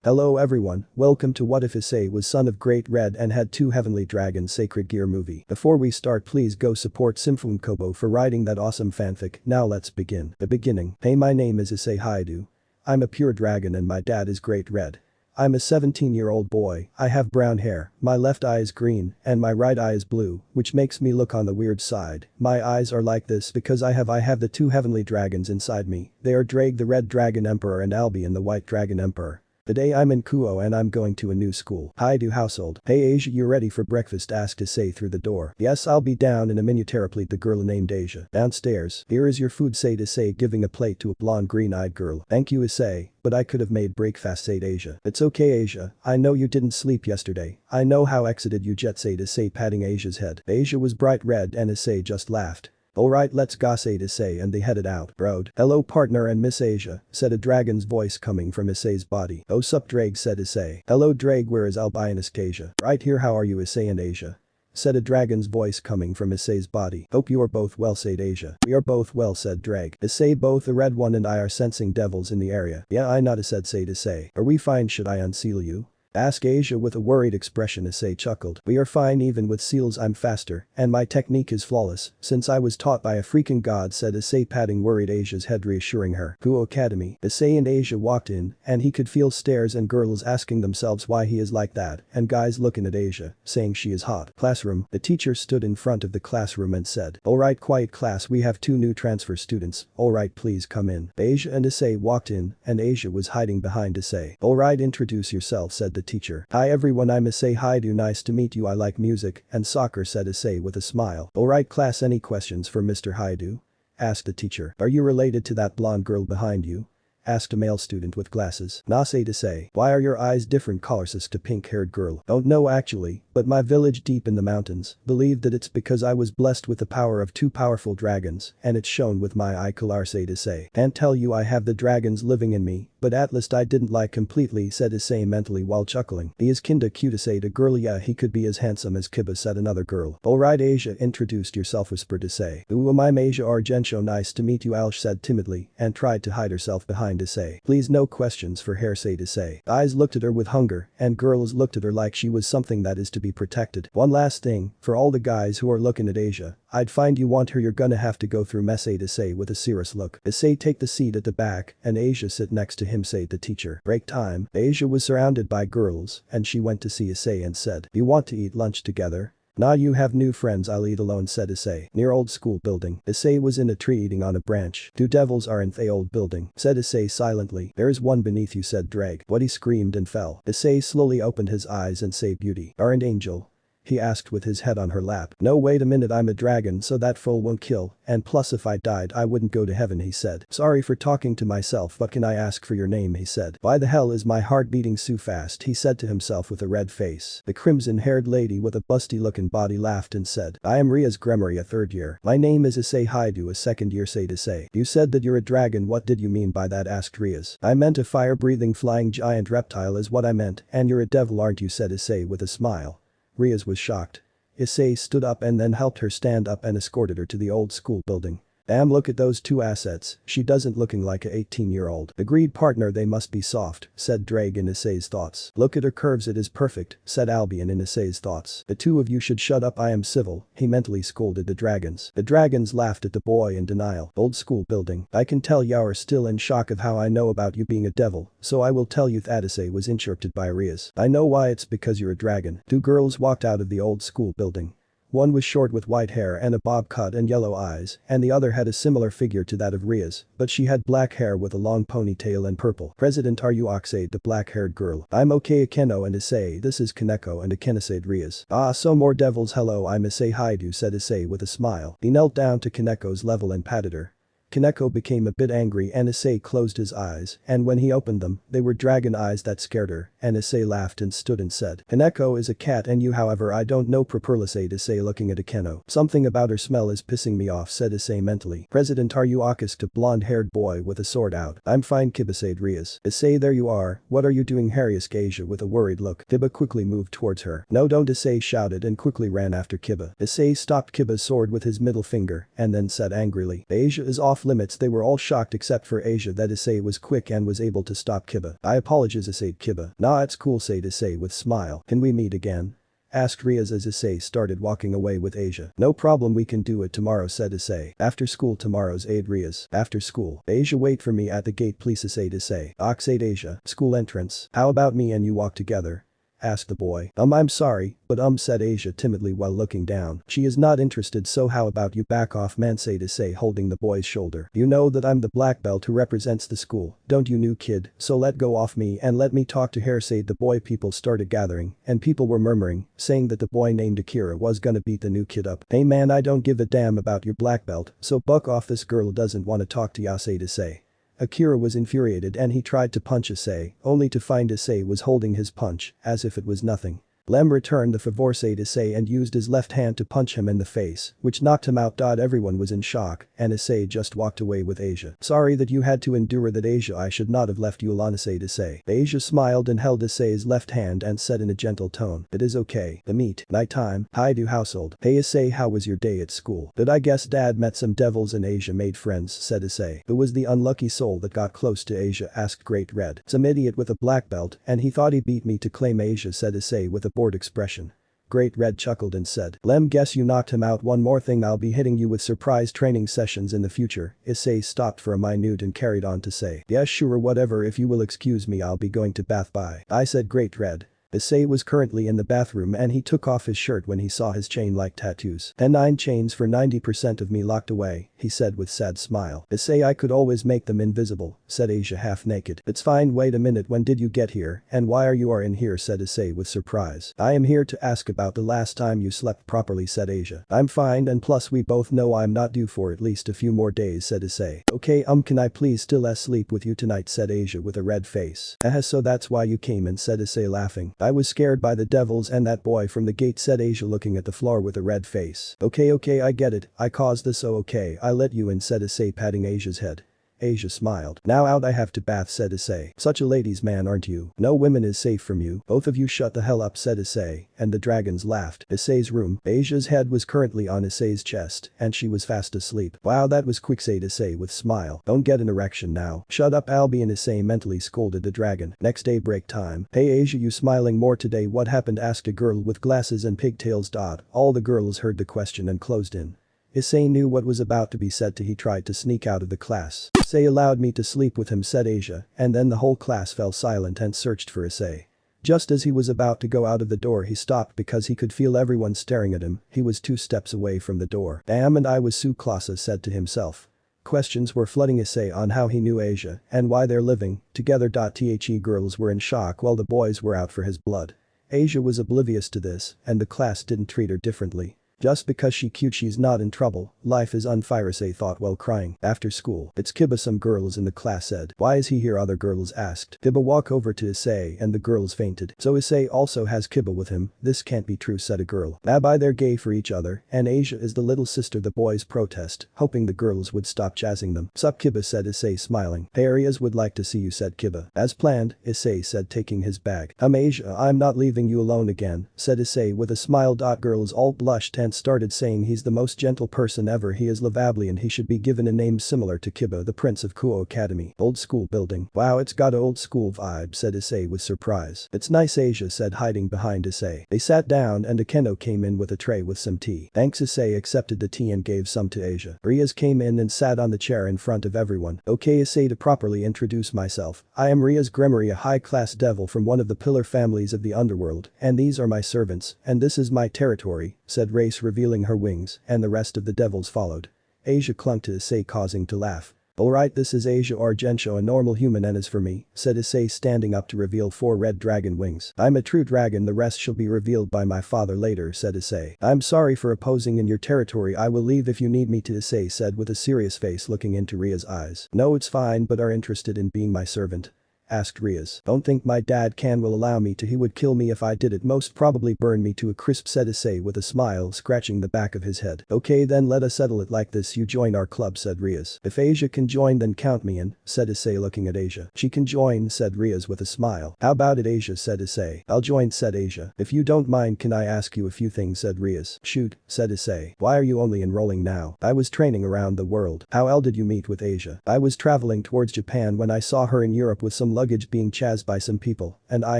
Hello everyone, welcome to What If Issei was son of Great Red and had two heavenly dragons Sacred Gear movie. Before we start, please go support SimphiweNgcobo for writing that awesome fanfic. Now let's begin. The beginning. Hey, my name is isseihyoudou. I'm a pure dragon and my dad is Great Red. I'm a 17-year-old boy, I have brown hair, my left eye is green, and my right eye is blue, which makes me look on the weird side. My eyes are like this because I have the two heavenly dragons inside me. They are Drake the Red Dragon Emperor and Albion the White Dragon Emperor. Today I'm in Kuo and I'm going to a new school. Hi-do household. Hey Asia, you ready for breakfast? Asked Issei through the door. Yes, I'll be down in a minute, replied the girl named Asia. Downstairs. Here is your food, said Issei, giving a plate to a blonde green-eyed girl. Thank you, Issei, but I could have made breakfast, said Asia. It's okay, Asia, I know you didn't sleep yesterday. I know how excited you jet, said Issei, patting Asia's head. Asia was bright red and Issei just laughed. Alright, let's go, said Issei, and they headed out. Broad. Hello partner and Miss Asia, said a dragon's voice coming from Issei's body. Oh sup Drake, said Issei. Hello Drake, where is albinist Asia? Right here, how are you Issei and Asia? Said a dragon's voice coming from Issei's body. Hope you are both well, said Asia. We are both well, said Drake. Issei, both the red one and I are sensing devils in the area. Yeah, I not said Issei. Are we fine, should I unseal you? Asked Asia with a worried expression. Issei chuckled. We are fine, even with seals I'm faster, and my technique is flawless, since I was taught by a freaking god, said Issei, patting worried Asia's head, reassuring her. Kuo Academy. Issei and Asia walked in, and he could feel stares and girls asking themselves why he is like that, and guys looking at Asia, saying she is hot. Classroom. The teacher stood in front of the classroom and said, alright quiet class, we have two new transfer students, alright please come in. Asia and Issei walked in, and Asia was hiding behind Issei. Alright, introduce yourself, said the teacher. Hi everyone, I'm isseihyoudou, nice to meet you, I like music and soccer, said Issei with a smile. Alright class, any questions for Mr. Hyoudou? Asked the teacher. Are you related to that blonde girl behind you? Asked a male student with glasses. Nah, said Issei. Why are your eyes different colors to pink-haired girl? Don't know actually, but my village deep in the mountains believed that it's because I was blessed with the power of two powerful dragons and it's shown with my eye color, said Issei. Can't tell you, I have the dragons living in me, but at least I didn't lie completely, said Issei mentally while chuckling. He is kinda cute, said a girl. Yeah, he could be as handsome as Kiba, said another girl. Alright Asia, introduced yourself, whispered Issei. I'm Asia Argentio, nice to meet you, Alsh said timidly and tried to hide herself behind Issei. Please no questions for hair, said Issei. Eyes looked at her with hunger and girls looked at her like she was something that is to be protected. One last thing, for all the guys who are looking at Asia, I'd find you want her, you're gonna have to go through mess, said Issei with a serious look. Issei, take the seat at the back and Asia sit next to him, said the teacher. Break time. Asia was surrounded by girls and she went to see Issei and said, you want to eat lunch together? Nah, you have new friends, I'll eat alone, said Issei. Near old school building. Issei was in a tree eating on a branch. Two devils are in the old building, said Issei silently. There is one beneath you, said Drake. What? He screamed and fell. Issei slowly opened his eyes and said, beauty. Are an angel? He asked with his head on her lap. No, wait a minute, I'm a dragon, so that fool won't kill, and plus if I died I wouldn't go to heaven, he said. Sorry for talking to myself, but can I ask for your name, he said. Why the hell is my heart beating so fast, he said to himself with a red face. The crimson-haired lady with a busty-looking body laughed and said, I am Rias Gremory, a third year. My name is isseihyoudou, a second year, said Issei. You said that you're a dragon, what did you mean by that, asked Rias. I meant a fire-breathing flying giant reptile is what I meant, and you're a devil, aren't you, said Issei with a smile. Rias was shocked. Issei stood up and then helped her stand up and escorted her to the old school building. Damn, look at those two assets, she doesn't looking like a 18-year-old. Agreed partner, they must be soft, said Drake in Issei's thoughts. Look at her curves, it is perfect, said Albion in Issei's thoughts. The two of you should shut up, I am civil, he mentally scolded the dragons. The dragons laughed at the boy in denial. Old school building. I can tell you are still in shock of how I know about you being a devil, so I will tell you that Issei was interrupted by Rias. I know why, it's because you're a dragon. Two girls walked out of the old school building. One was short with white hair and a bob cut and yellow eyes, and the other had a similar figure to that of Rias, but she had black hair with a long ponytail and purple. President, are you Oxade, the black-haired girl. I'm okay, Akeno and Issei, this is Kaneko and Akeno, said Rias. Ah, so more devils. Hello, I'm isseihyoudou, said Issei with a smile. He knelt down to Kaneko's level and patted her. Kaneko became a bit angry and Issei closed his eyes, and when he opened them, they were dragon eyes that scared her, and Issei laughed and stood and said, Kaneko is a cat and you, however, I don't know properly, said Issei looking at Akeno. Something about her smell is pissing me off, said Issei mentally. President, are you asked a blonde-haired boy with a sword out. I'm fine, Kiba, said Rias. Issei, there you are, what are you doing, asked Asia with a worried look. Kiba quickly moved towards her. No, don't, Issei shouted and quickly ran after Kiba. Issei stopped Kiba's sword with his middle finger and then said angrily, Asia is off off limits. They were all shocked except for Asia that Issei was quick and was able to stop Kiba. I apologize, said Kiba. Nah, it's cool, said Issei with smile. Can we meet again? Asked Rias as Issei started walking away with Asia. No problem, we can do it tomorrow, said Issei. After school tomorrow's aid Rias. After school. Asia, wait for me at the gate please, said Issei. Said Asia. School entrance. How about me and you walk together? Asked the boy. I'm sorry, but said Asia timidly while looking down. She is not interested, so how about you back off, man, said Issei holding the boy's shoulder. You know that I'm the black belt who represents the school, don't you, new kid, so let go off me and let me talk to her, said the boy. People started gathering, and people were murmuring, saying that the boy named Akira was gonna beat the new kid up. Hey man, I don't give a damn about your black belt, so buck off, this girl doesn't want to talk to ya, said Issei. Akira was infuriated and he tried to punch Issei, only to find Issei was holding his punch, as if it was nothing. Lem returned the favor, said Issei, and used his left hand to punch him in the face, which knocked him out. Everyone was in shock, and Issei just walked away with Asia. Sorry that you had to endure that, Asia, I should not have left you alone, said Issei. Asia smiled and held Issei's left hand and said in a gentle tone, it is okay. The meet. Nighttime. Hi do household. Hey Issei, how was your day at school? Did I guess dad met some devils and Asia made friends, said Issei. Who was the unlucky soul that got close to Asia, asked Great Red. Some idiot with a black belt, and he thought he beat me to claim Asia, said Issei with a bored expression. Great Red chuckled and said, Lem, guess you knocked him out. One more thing, I'll be hitting you with surprise training sessions in the future. Issei stopped for a minute and carried on to say, yeah sure, whatever, if you will excuse me, I'll be going to bath. Bye. I said Great Red. Issei was currently in the bathroom and he took off his shirt when he saw his chain-like tattoos. And 9 chains for 90% of me locked away, he said with sad smile. Issei, I could always make them invisible, said Asia half naked. It's fine, wait a minute, when did you get here and why are you in here, said Issei with surprise. I am here to ask about the last time you slept properly, said Asia. I'm fine and plus we both know I'm not due for at least a few more days, said Issei. Okay, can I please still sleep with you tonight, said Asia with a red face. So that's why you came in, said Issei laughing. I was scared by the devils and that boy from the gate, said Asia looking at the floor with a red face. Okay, I get it, I caused this, so okay, I let you in, said Issei patting Asia's head. Asia smiled. Now out, I have to bath, said Issei. Such a ladies' man, aren't you? No woman is safe from you. Both of you shut the hell up, said Issei, and the dragons laughed. Issei's room. Asia's head was currently on Issei's chest, and she was fast asleep. Wow, that was quick, said Issei with smile. Don't get an erection now. Shut up, Albie, and Issei mentally scolded the dragon. Next day break time. Hey Asia, you smiling more today, what happened, asked a girl with glasses and pigtails. All the girls heard the question and closed in. Issei knew what was about to be said he tried to sneak out of the class. Issei allowed me to sleep with him, said Asia, and then the whole class fell silent and searched for Issei. Just as he was about to go out of the door, he stopped because he could feel everyone staring at him. He was 2 steps away from the door. Damn, and I was so close, said to himself. Questions were flooding Issei on how he knew Asia and why they're living together. The girls were in shock while the boys were out for his blood. Asia was oblivious to this, and the class didn't treat her differently. Just because she cute, she's not in trouble. Life is unfair, Issei thought while crying. After school. It's Kiba, some girls in the class said. Why is he here, other girls asked. Kiba walked over to Issei and the girls fainted. So Issei also has Kiba with him. This can't be true, said a girl. By they're gay for each other and Asia is the little sister, the boys protest, hoping the girls would stop jazzing them. Sup Kiba, said Issei smiling. Hey, Rias would like to see you, said Kiba. As planned, Issei said taking his bag. Asia, I'm not leaving you alone again, said Issei with a smile. Girls all blushed and started saying he's the most gentle person ever, he is lovely and he should be given a name similar to Kiba, the Prince of Kuo Academy. Old school building. Wow, it's got old school vibe, said Issei with surprise. It's nice, Asia said, hiding behind Issei. They sat down and Akeno came in with a tray with some tea. Thanks, Issei accepted the tea and gave some to Asia. Rias came in and sat on the chair in front of everyone. Okay, Issei, to properly introduce myself. I am Rias Gremory, a high-class devil from one of the pillar families of the underworld, and these are my servants, and this is my territory, said Race, revealing her wings, and the rest of the devils followed. Asia clung to Issei, causing to laugh. Alright, this is Asia Argentio, a normal human, and as for me, said Issei standing up to reveal 4 red dragon wings. I'm a true dragon, the rest shall be revealed by my father later, said Issei. I'm sorry for opposing in your territory, I will leave if you need me to, Issei said with a serious face looking into Ria's eyes. No, it's fine, but are interested in being my servant? asked Rias. Don't think my dad will allow me to. He would kill me if I did it, most probably burn me to a crisp, said Issei with a smile, scratching the back of his head. Okay then, let us settle it like this, you join our club, said Rias. If Asia can join then count me in, said Issei looking at Asia. She can join, said Rias with a smile. How about it, Asia, said Issei. I'll join, said Asia. If you don't mind, can I ask you a few things, said Rias. Shoot, said Issei. Why are you only enrolling now? I was training around the world. How did you meet with Asia? I was traveling towards Japan when I saw her in Europe with some luggage being chased by some people, and I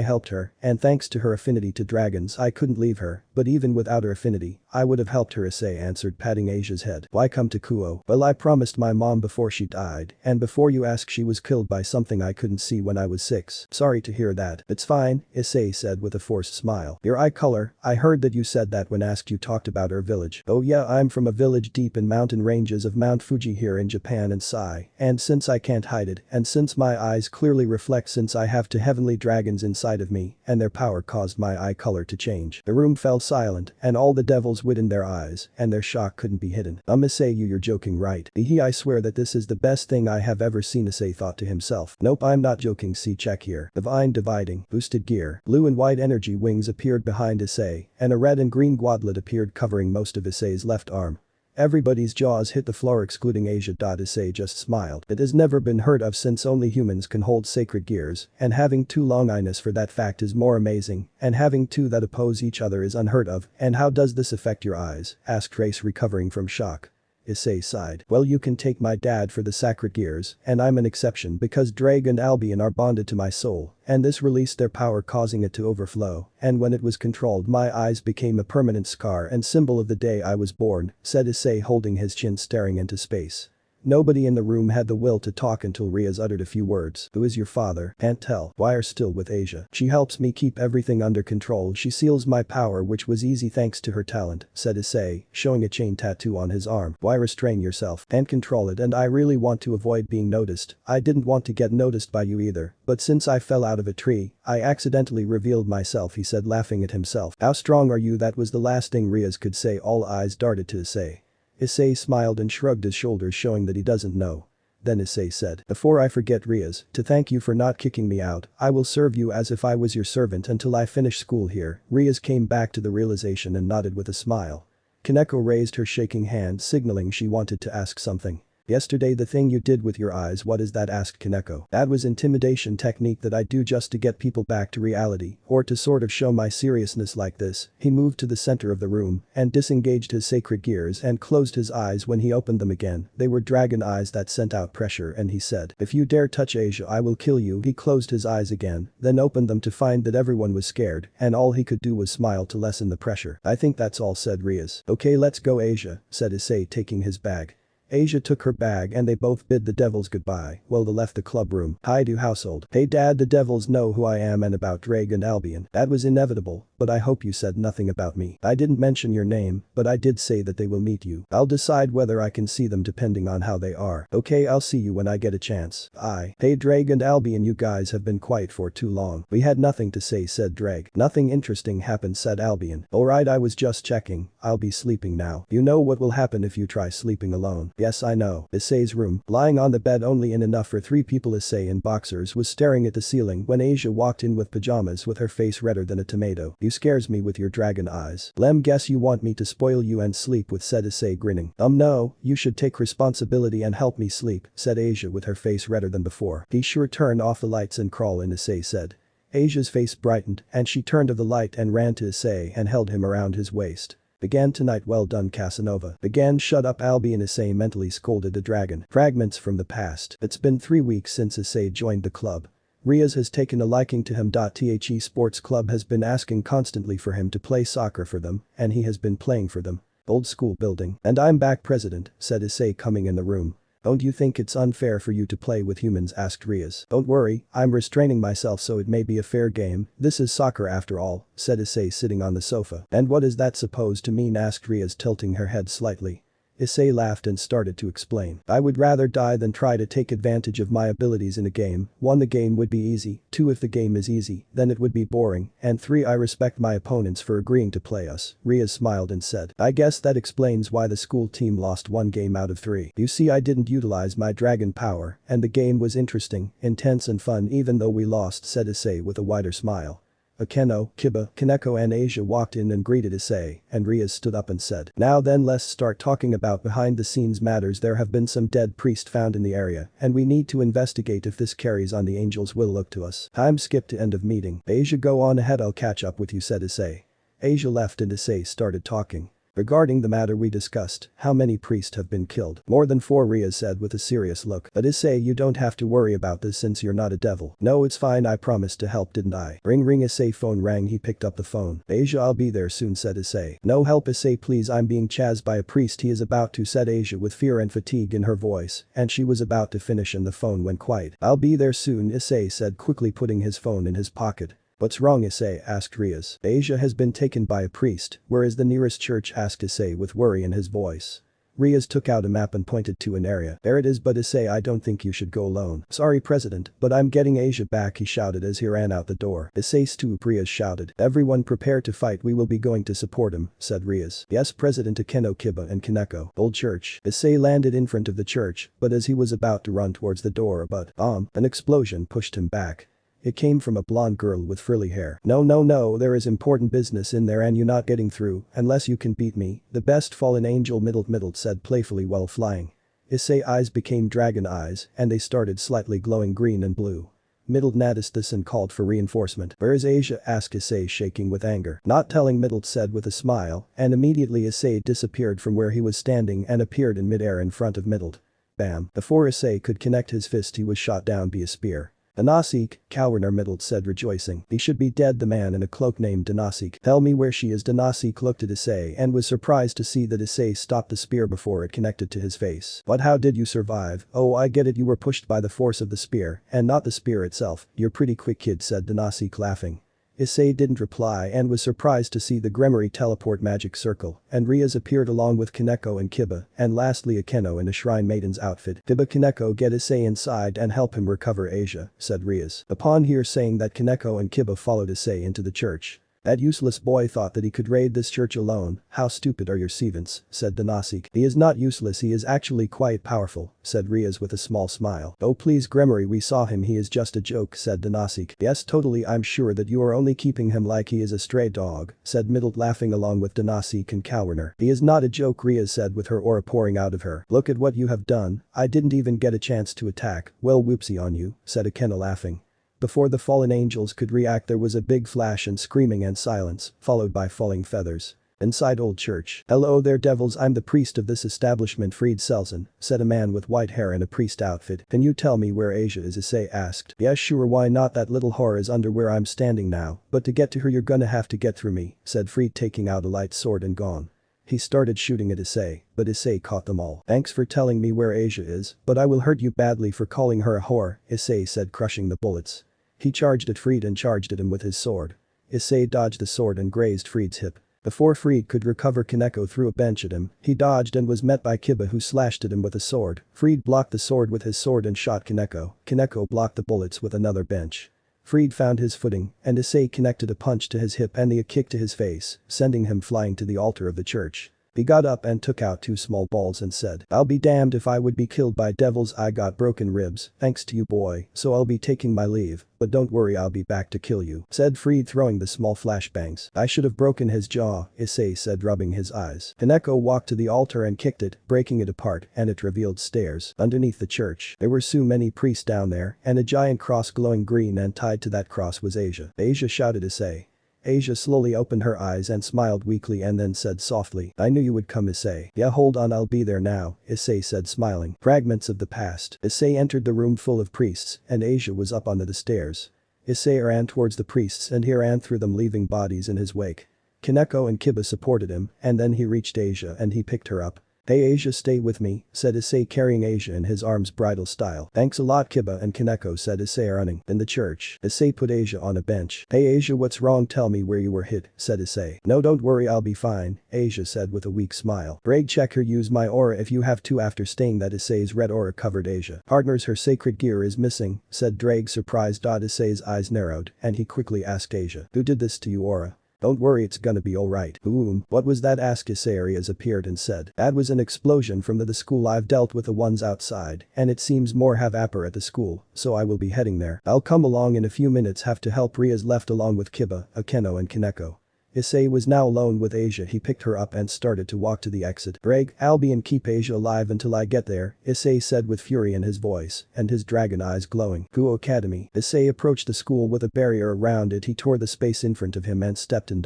helped her, and thanks to her affinity to dragons I couldn't leave her, but even without her affinity, I would have helped her, Issei answered, patting Asia's head. Why come to Kuo? Well, I promised my mom before she died, and before you ask, she was killed by something I couldn't see when I was 6. Sorry to hear that. It's fine, Issei said with a forced smile. Your eye color, I heard that you said that when asked. You talked about our village. Oh yeah, I'm from a village deep in mountain ranges of Mount Fuji here in Japan, and sigh. And since I can't hide it, and since my eyes clearly reflect, since I have 2 heavenly dragons inside of me, and their power caused my eye color to change. The room fell silent, and all the devils wit in their eyes, and their shock couldn't be hidden. Issei, you're joking, right? I swear that this is the best thing I have ever seen, Issei thought to himself. Nope, I'm not joking, see, check here. Divine dividing, boosted gear, blue and white energy wings appeared behind Issei, and a red and green gauntlet appeared covering most of Issei's left arm. Everybody's jaws hit the floor excluding Asia. Issei just smiled. It has never been heard of since only humans can hold sacred gears, and having 2 long eyes for that fact is more amazing, and having 2 that oppose each other is unheard of. And how does this affect your eyes? Asked Race, recovering from shock. Issei sighed. Well, you can take my dad for the sacred gears, and I'm an exception because Drake and Albion are bonded to my soul, and this released their power causing it to overflow, and when it was controlled my eyes became a permanent scar and symbol of the day I was born, said Issei holding his chin staring into space. Nobody in the room had the will to talk until Rias uttered a few words. Who is your father? Can't tell. Wire still with Asia. She helps me keep everything under control. She seals my power, which was easy thanks to her talent, said Issei, showing a chain tattoo on his arm. Why restrain yourself and control it? And I really want to avoid being noticed. I didn't want to get noticed by you either, but since I fell out of a tree, I accidentally revealed myself, he said, laughing at himself. How strong are you? That was the last thing Rias could say. All eyes darted to Issei. Issei smiled and shrugged his shoulders, showing that he doesn't know. Then Issei said, before I forget, Rias, to thank you for not kicking me out, I will serve you as if I was your servant until I finish school here. Rias came back to the realization and nodded with a smile. Kaneko raised her shaking hand, signaling she wanted to ask something. Yesterday, the thing you did with your eyes, what is that? Asked Kaneko. That was intimidation technique that I do just to get people back to reality, or to sort of show my seriousness like this. He moved to the center of the room and disengaged his sacred gears and closed his eyes. When he opened them again, they were dragon eyes that sent out pressure, and he said, if you dare touch Asia, I will kill you. He closed his eyes again, then opened them to find that everyone was scared, and all he could do was smile to lessen the pressure. I think that's all, said Rias. Okay, let's go, Asia, said Issei, taking his bag. Asia took her bag and they both bid the devils goodbye while they left the club room. Hi to household. Hey dad, the devils know who I am and about Drake and Albion. That was inevitable, but I hope you said nothing about me. I didn't mention your name, but I did say that they will meet you. I'll decide whether I can see them depending on how they are. Okay, I'll see you when I get a chance. Hey Drake and Albion, you guys have been quiet for too long. We had nothing to say, said Drake. Nothing interesting happened, said Albion. Alright, I was just checking. I'll be sleeping now. You know what will happen if you try sleeping alone. Yes, I know. Issei's room, lying on the bed only in enough for 3 people. Issei in boxers was staring at the ceiling when Asia walked in with pajamas with her face redder than a tomato. You scares me with your dragon eyes. Lem, guess you want me to spoil you and sleep with, said Issei grinning. No, you should take responsibility and help me sleep, said Asia with her face redder than before. Be sure turn off the lights and crawl in, Issei said. Asia's face brightened and she turned off the light and ran to Issei and held him around his waist. Began tonight, well done Casanova. Began, shut up Albion, Issei mentally scolded the dragon. Fragments from the past. It's been 3 weeks since Issei joined the club. Rias has taken a liking to him. The sports club has been asking constantly for him to play soccer for them, and he has been playing for them. Old school building. And I'm back, president, said Issei coming in the room. Don't you think it's unfair for you to play with humans? Asked Rias. Don't worry, I'm restraining myself so it may be a fair game. This is soccer after all, said Issei sitting on the sofa. And what is that supposed to mean? Asked Rias, tilting her head slightly. Issei laughed and started to explain. I would rather die than try to take advantage of my abilities in a game. 1. The game would be easy. 2. If the game is easy, then it would be boring. And 3. I respect my opponents for agreeing to play us. Rias smiled and said. I guess that explains why the school team lost 1 game out of 3. You see, I didn't utilize my dragon power, and the game was interesting, intense and fun even though we lost, said Issei with a wider smile. Akeno, Kiba, Kaneko and Asia walked in and greeted Issei, and Rias stood up and said, now then let's start talking about behind the scenes matters. There have been some dead priests found in the area, and we need to investigate if this carries on. The angels will look to us. Time skip to end of meeting. Asia, go on ahead, I'll catch up with you, said Issei. Asia left and Issei started talking. Regarding the matter we discussed, how many priests have been killed? More than 4, Rias said with a serious look. But Issei, you don't have to worry about this since you're not a devil. No, it's fine, I promised to help, didn't I? Ring ring. Issei phone rang. He picked up the phone. Asia, I'll be there soon, said Issei. No help, Issei, please, I'm being chased by a priest. He is about to, said Asia with fear and fatigue in her voice, and she was about to finish and the phone went quiet. I'll be there soon, Issei said quickly, putting his phone in his pocket. What's wrong, Issei, asked Rias. Asia has been taken by a priest. Where is the nearest church, asked Issei with worry in his voice. Rias took out a map and pointed to an area. There it is, but Issei, I don't think you should go alone. Sorry, President, but I'm getting Asia back, he shouted as he ran out the door. Issei, stoop, Rias shouted. Everyone prepare to fight, we will be going to support him, said Rias. Yes, President. Akeno, Kiba and Kaneko. Old church. Issei landed in front of the church, but as he was about to run towards the door, an explosion pushed him back. It came from a blonde girl with frilly hair. No, there is important business in there and you not getting through unless you can beat me. The best fallen angel middled said playfully while flying. Issei eyes became dragon eyes and they started slightly glowing green and blue. Middle noticed this and called for reinforcement. Where is Asia, asked Issei shaking with anger. Not telling, Middle said with a smile, and immediately Issei disappeared from where he was standing and appeared in midair in front of Middle. Bam. Before Issei could connect his fist, he was shot down by a spear. Danasik, Cowardner, Middle said rejoicing. He should be dead. The man in a cloak named Danasik. Tell me where she is. Danasik looked at Issei and was surprised to see that Issei stopped the spear before it connected to his face. But how did you survive? Oh, I get it, you were pushed by the force of the spear and not the spear itself. You're pretty quick, kid, said Danasik laughing. Issei didn't reply and was surprised to see the Gremory teleport magic circle, and Rias appeared along with Kaneko and Kiba, and lastly Akeno in a shrine maiden's outfit. Kiba, Kaneko, get Issei inside and help him recover Asia, said Rias. Upon saying that, Kaneko and Kiba followed Issei into the church. That useless boy thought that he could raid this church alone. How stupid are your servants, said Danasik. He is not useless, he is actually quite powerful, said Rias with a small smile. Oh please Gremory, we saw him, he is just a joke, said Danasik. Yes totally, I'm sure that you are only keeping him like he is a stray dog, said Middle laughing along with Danasik and Cowardner. He is not a joke, Rias said with her aura pouring out of her. Look at what you have done, I didn't even get a chance to attack. Well whoopsie on you, said Akeno laughing. Before the fallen angels could react, there was a big flash and screaming and silence, followed by falling feathers. Inside old church. Hello there devils, I'm the priest of this establishment, Fried Selzen, said a man with white hair in a priest outfit. Can you tell me where Asia is, Issei asked. Yeah sure, why not, that little whore is under where I'm standing now, but to get to her you're gonna have to get through me, said Fried taking out a light sword and gone. He started shooting at Issei, but Issei caught them all. Thanks for telling me where Asia is, but I will hurt you badly for calling her a whore, Issei said, crushing the bullets. He charged at Fried and charged at him with his sword. Issei dodged the sword and grazed Fried's hip. Before Fried could recover, Kaneko threw a bench at him. He dodged and was met by Kiba, who slashed at him with a sword. Fried blocked the sword with his sword and shot Kaneko. Kaneko blocked the bullets with another bench. Fried found his footing, and Issei connected a punch to his hip and a kick to his face, sending him flying to the altar of the church. He got up and took out 2 small balls and said, I'll be damned if I would be killed by devils. I got broken ribs, thanks to you boy, so I'll be taking my leave, but don't worry, I'll be back to kill you, said Fried, throwing the small flashbangs. I should have broken his jaw, Issei said, rubbing his eyes. Kaneko walked to the altar and kicked it, breaking it apart, and it revealed stairs underneath the church. There were so many priests down there, and a giant cross glowing green, and tied to that cross was Asia. Asia, shouted Issei. Asia slowly opened her eyes and smiled weakly and then said softly, I knew you would come, Issei. Yeah, hold on, I'll be there now, Issei said, smiling. Fragments of the past. Issei entered the room full of priests, and Asia was up onto the stairs. Issei ran towards the priests and he ran through them, leaving bodies in his wake. Kaneko and Kiba supported him, and then he reached Asia and he picked her up. Hey Asia, stay with me, said Issei, carrying Asia in his arms bridal style. Thanks a lot Kiba and Kaneko, said Issei, running. In the church, Issei put Asia on a bench. Hey Asia, what's wrong, tell me where you were hit, said Issei. No, don't worry, I'll be fine, Asia said with a weak smile. Drake, check her, use my aura if you have to. After staying that, Issei's red aura covered Asia. Partners, her sacred gear is missing, said Drake, surprised. Issei's eyes narrowed and he quickly asked Asia. Who did this to you, aura? Don't worry, it's gonna be alright. What was that, asked Issei. Rias appeared and said. That was an explosion from the school. I've dealt with the ones outside and it seems more have apper at the school, so I will be heading there. I'll come along in a few minutes. Have to help. Rias left along with Kiba, Akeno and Kaneko. Issei was now alone with Asia. He picked her up and started to walk to the exit. Drake, Albion, keep Asia alive until I get there, Issei said with fury in his voice and his dragon eyes glowing. Guo Academy. Issei approached the school with a barrier around it. He tore the space in front of him and stepped in.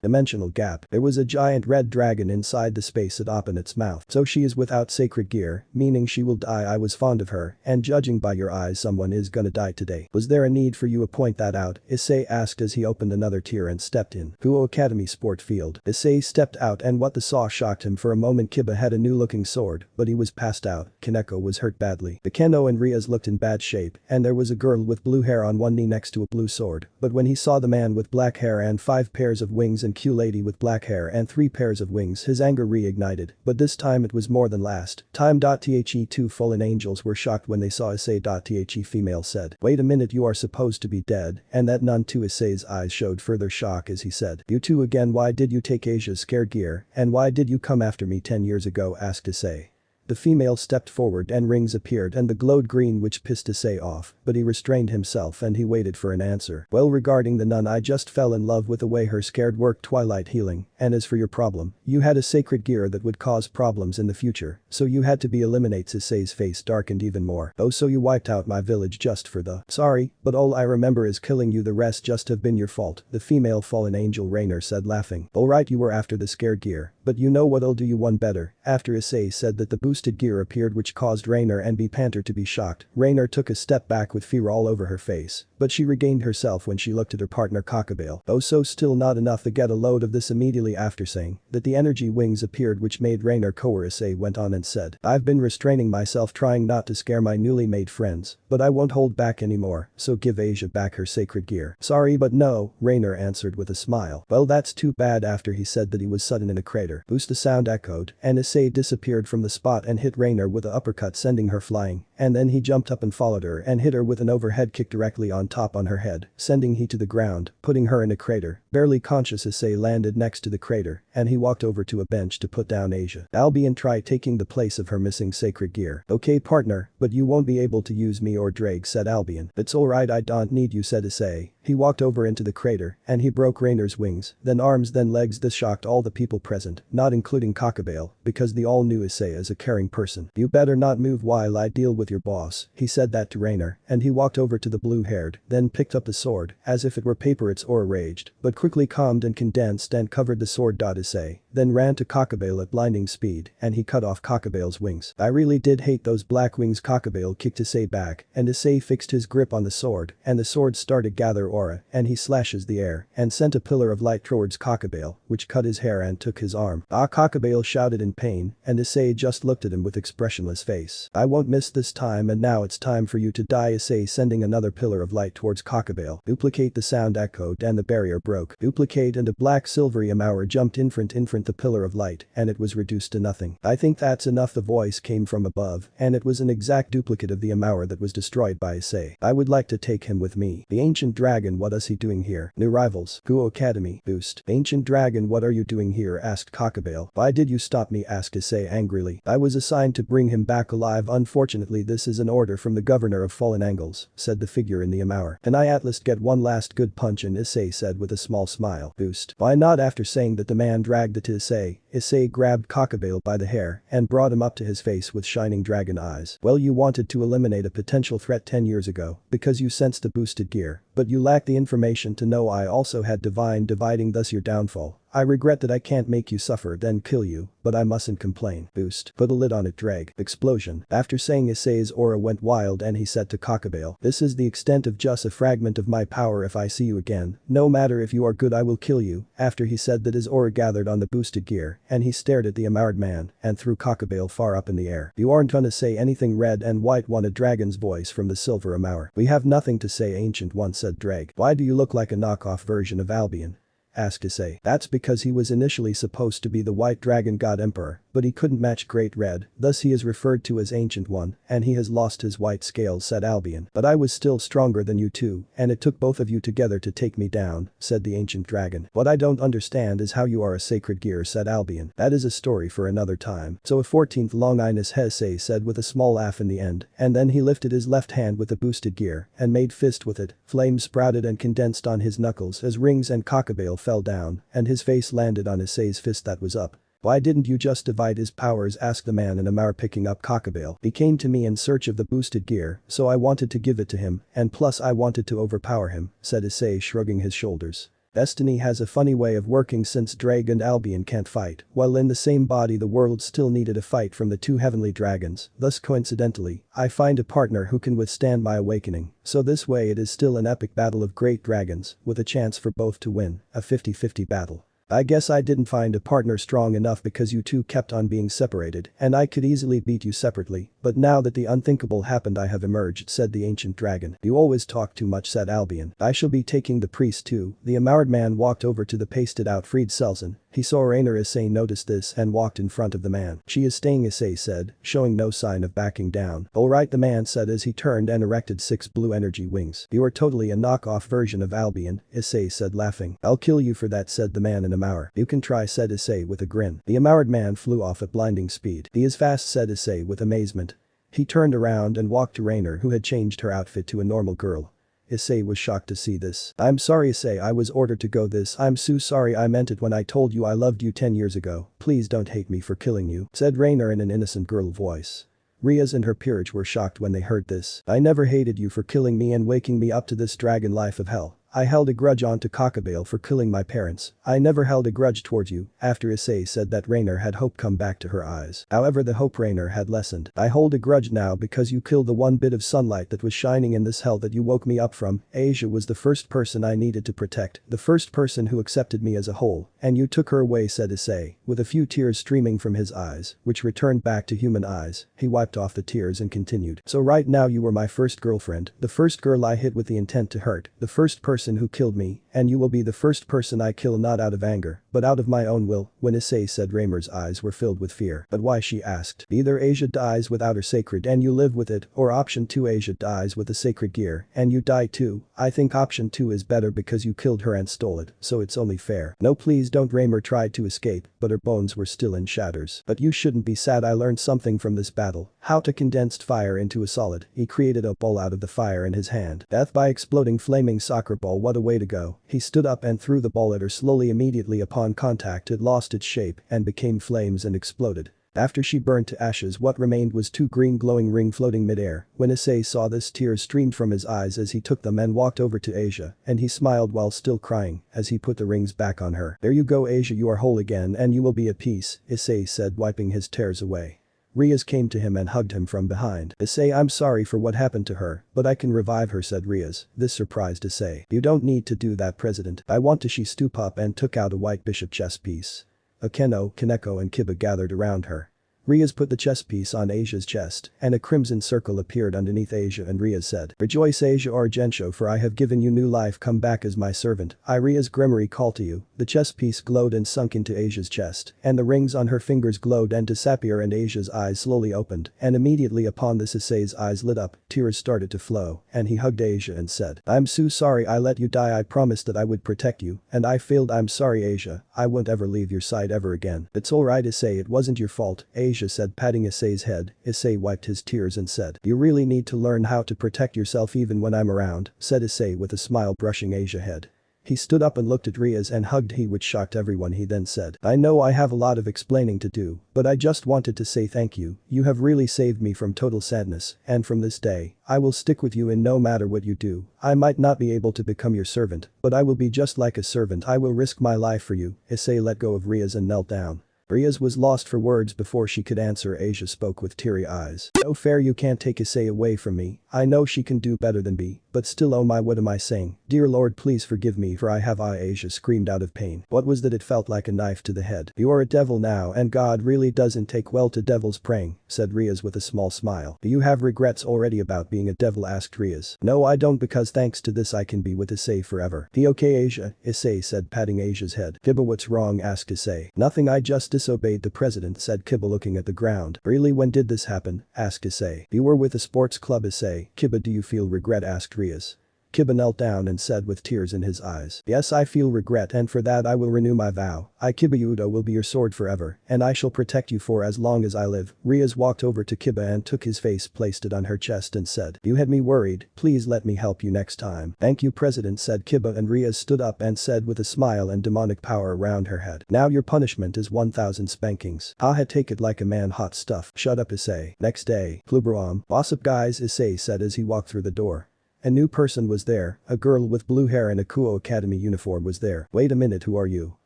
Dimensional gap. There was a giant red dragon inside the space it opened its mouth. So she is without sacred gear, meaning she will die. I was fond of her, and judging by your eyes someone is gonna die today. Was there a need for you to point that out? Issei asked as he opened another tier and stepped in. Guo Academy Sport Field. Issei stepped out and what the saw shocked him for a moment. Kiba had a new looking sword, but he was passed out. Kaneko was hurt badly. Akeno and Rias looked in bad shape, and there was a girl with blue hair on one knee next to a blue sword. But when he saw the man with black hair and 5 pairs of wings and Q lady with black hair and 3 pairs of wings, his anger reignited, but this time it was more than last time. The 2 fallen angels were shocked when they saw Issei. The female said. Wait a minute, you are supposed to be dead, and that none too. Issei's eyes showed further shock as he said. You two again, why did you take Asia's scared gear, and why did you come after me 10 years ago, asked Issei. The female stepped forward and rings appeared and the glowed green which pissed Issei off, but he restrained himself and he waited for an answer. Well, regarding the nun, I just fell in love with the way her scared worked twilight healing, and as for your problem, you had a sacred gear that would cause problems in the future, so you had to be eliminated. Issei's face darkened even more. Oh, so you wiped out my village just for the— Sorry, but all I remember is killing you, the rest just have been your fault, the female fallen angel Rainer said laughing. Alright, you were after the scared gear, but you know what'll do you one better, after Issei said that the boosted gear appeared which caused Rainer and B Panther to be shocked. Rainer took a step back with fear all over her face, but she regained herself when she looked at her partner Cockabale. Oh, so still not enough to get a load of this. Immediately after saying that, the energy wings appeared which made Rainer cower. Issei went on and said, I've been restraining myself trying not to scare my newly made friends, but I won't hold back anymore, so give Asia back her sacred gear. Sorry but no, Rainer answered with a smile. Well, that's too bad. After he said that, he was sudden in a crater. Boost, the sound echoed and Issei disappeared from the spot and hit Rainer with an uppercut sending her flying, and then he jumped up and followed her and hit her with an overhead kick directly on top on her head, sending he to the ground, putting her in a crater. Barely conscious, Issei landed next to the crater and he walked over to a bench to put down Asia. Albion, try taking the place of her missing sacred gear. Okay partner, but you won't be able to use me or Drake, said Albion. It's alright, I don't need you, said Issei. He walked over into the crater and he broke Rainer's wings, then arms, then legs. This shocked all the people present, not including Cockabale, because they all knew Issei as a caring person. You better not move while I deal with your boss, he said that to Rainer, and he walked over to the blue-haired, then picked up the sword, as if it were paper. Its aura raged, but quickly calmed and condensed and covered the sword. Issei then ran to Cockabale at blinding speed and he cut off Cockabale's wings. I really did hate those black wings. Cockabale kicked Issei back and Issei fixed his grip on the sword and the sword started gather aura and he slashes the air and sent a pillar of light towards Cockabale, which cut his hair and took his arm. Ah, Cockabale shouted in pain and Issei just looked at him with expressionless face. I won't miss this time, and now it's time for you to die, Issei sending another pillar of light towards Cockabale. Duplicate, the sound echoed and the barrier broke. Duplicate, and a black silvery amour jumped in front the pillar of light and it was reduced to nothing. I think that's enough, the voice came from above and it was an exact duplicate of the amour that was destroyed by Issei. I would like to take him with me. The ancient dragon, what is he doing here? New rivals. Guo Academy. Boost. Ancient dragon, what are you doing here? Asked Cockabale. Why did you stop me? Asked Issei angrily. I was assigned to bring him back alive. Unfortunately, this is an order from the governor of Fallen Angles, said the figure in the amour. Can I at least get one last good punch in? Issei said with a small smile. Boost. Why not? After saying that, the man dragged it to Issei. Issei grabbed Cockabale by the hair and brought him up to his face with shining dragon eyes. Well, you wanted to eliminate a potential threat 10 years ago because you sensed the boosted gear, But you lack the information to know I also had divine dividing, thus your downfall. I regret that I can't make you suffer then kill you, but I mustn't complain. Boost. Put a lid on it drag. Explosion. After saying Issei's aura went wild and he said to Cockabale, this is the extent of just a fragment of my power. If I see you again, no matter if you are good I will kill you. After he said that his aura gathered on the boosted gear and he stared at the empowered man and threw Cockabale far up in the air. You aren't gonna say anything? Red and white won a dragon's voice from the silver empower. We have nothing to say, Ancient One said Drag. Why do you look like a knockoff version of Albion? Asked Issei. That's because he was initially supposed to be the White Dragon God Emperor, but he couldn't match Great Red, thus he is referred to as Ancient One, and he has lost his white scales, said Albion. But I was still stronger than you two, and it took both of you together to take me down, said the Ancient Dragon. What I don't understand is how you are a sacred gear, said Albion. That is a story for another time. So a 14th long Ines Issei said with a small laugh in the end, and then he lifted his left hand with the boosted gear and made fist with it. Flames sprouted and condensed on his knuckles as rings and Cockabale fell down, and his face landed on Issei's fist that was up. Why didn't you just divide his powers, asked the man in Amar, picking up Cockabale. He came to me in search of the boosted gear, so I wanted to give it to him, and plus I wanted to overpower him, said Issei, shrugging his shoulders. Destiny has a funny way of working. Since Drag and Albion can't fight, while in the same body the world still needed a fight from the two heavenly dragons, thus coincidentally, I find a partner who can withstand my awakening, so this way it is still an epic battle of great dragons, with a chance for both to win, a 50-50 battle. I guess I didn't find a partner strong enough because you two kept on being separated and I could easily beat you separately, but now that the unthinkable happened I have emerged, said the Ancient Dragon. You always talk too much, said Albion. I shall be taking the priest too. The empowered man walked over to the pasted out freed Selzen. He saw Rainer. Issei noticed this and walked in front of the man. She is staying, Issei said, showing no sign of backing down. Alright, the man said as he turned and erected 6 blue energy wings. You are totally a knockoff version of Albion, Issei said, laughing. I'll kill you for that, said the man in Amar. You can try, said Issei with a grin. The empowered man flew off at blinding speed. He is fast, said Issei with amazement. He turned around and walked to Rainer, who had changed her outfit to a normal girl. Issei was shocked to see this. I'm sorry, Issei, I was ordered to go this. I'm so sorry, I meant it when I told you I loved you 10 years ago. Please don't hate me for killing you, said Rainer in an innocent girl voice. Rias and her peerage were shocked when they heard this. I never hated you for killing me and waking me up to this dragon life of hell. I held a grudge onto Cockabale for killing my parents. I never held a grudge towards you. After Issei said that, Rainer had hope come back to her eyes. However, the hope Rainer had lessened. I hold a grudge now because you killed the one bit of sunlight that was shining in this hell that you woke me up from. Asia was the first person I needed to protect, the first person who accepted me as a whole, and you took her away, said Issei, with a few tears streaming from his eyes, which returned back to human eyes. He wiped off the tears and continued. So right now you were my first girlfriend, the first girl I hit with the intent to hurt, the first person who killed me, and you will be the first person I kill, not out of anger, but out of my own will. When Issei said, Rainer's eyes were filled with fear. But why, she asked. Either Asia dies without her sacred and you live with it, or option 2, Asia dies with the sacred gear and you die too. I think option 2 is better because you killed her and stole it, so it's only fair. No, please don't. Rainer tried to escape, but her bones were still in shatters. But you shouldn't be sad, I learned something from this battle. How to condensed fire into a solid. He created a ball out of the fire in his hand. Death by exploding flaming soccer ball, what a way to go. He stood up and threw the ball at her slowly. Immediately upon contact it lost its shape and became flames and exploded. After she burned to ashes, what remained was 2 green glowing rings floating midair. When Issei saw this, tears streamed from his eyes as he took them and walked over to Asia, and he smiled while still crying as he put the rings back on her. There you go, Asia, you are whole again and you will be at peace, Issei said, wiping his tears away. Rias came to him and hugged him from behind. Issei, I'm sorry for what happened to her, but I can revive her, said Rias. This surprised Issei. You don't need to do that, President. I want to. She stooped up and took out a white bishop chess piece. Akeno, Kaneko and Kiba gathered around her. Rias put the chess piece on Asia's chest, and a crimson circle appeared underneath Asia, and Rias said, Rejoice, Asia Argentio, for I have given you new life. Come back as my servant. I, Rias Gremory, call to you. The chess piece glowed and sunk into Asia's chest, and the rings on her fingers glowed and disappeared, and Asia's eyes slowly opened, and immediately upon this Issei's eyes lit up, tears started to flow, and he hugged Asia and said, I'm so sorry I let you die. I promised that I would protect you, and I failed. I'm sorry, Asia. I won't ever leave your side ever again. It's alright, Issei, it wasn't your fault, Asia said, patting Issei's head. Issei wiped his tears and said, You really need to learn how to protect yourself even when I'm around, said Issei with a smile, brushing Asia's head. He stood up and looked at Rias and hugged he, which shocked everyone. He then said, I know I have a lot of explaining to do, but I just wanted to say thank you. You have really saved me from total sadness, and from this day, I will stick with you in no matter what you do. I might not be able to become your servant, but I will be just like a servant. I will risk my life for you. Issei let go of Rias and knelt down. Rias was lost for words before she could answer. Asia spoke with teary eyes. No fair, you can't take Issei away from me. I know she can do better than me, but still, oh my, what am I saying? Dear Lord, please forgive me, for I have Asia screamed out of pain. What was that? It felt like a knife to the head. You are a devil now, and God really doesn't take well to devils praying, said Rias with a small smile. Do you have regrets already about being a devil? Asked Rias. No, I don't, because thanks to this I can be with Issei forever. The okay, Asia? Issei said, patting Asia's head. Kiba, what's wrong? Asked Issei. Nothing, I just disobeyed the president, said Kiba looking at the ground. Really, when did this happen? Asked Issei. You were with the sports club, Issei. Kiba, do you feel regret? Asked Rias. Kiba knelt down and said with tears in his eyes. Yes, I feel regret, and for that I will renew my vow. Isseihyoudou will be your sword forever, and I shall protect you for as long as I live. Rias walked over to Kiba and took his face, placed it on her chest and said, you had me worried, please let me help you next time. Thank you, President, said Kiba, and Rias stood up and said with a smile and demonic power around her head. Now your punishment is 1000 spankings. Haha, take it like a man. Hot stuff. Shut up, Issei. Next day. Plubram. What's up, guys? Issei said as he walked through the door. A new person was there. A girl with blue hair and a Kuo Academy uniform was there. Wait a minute, who are you?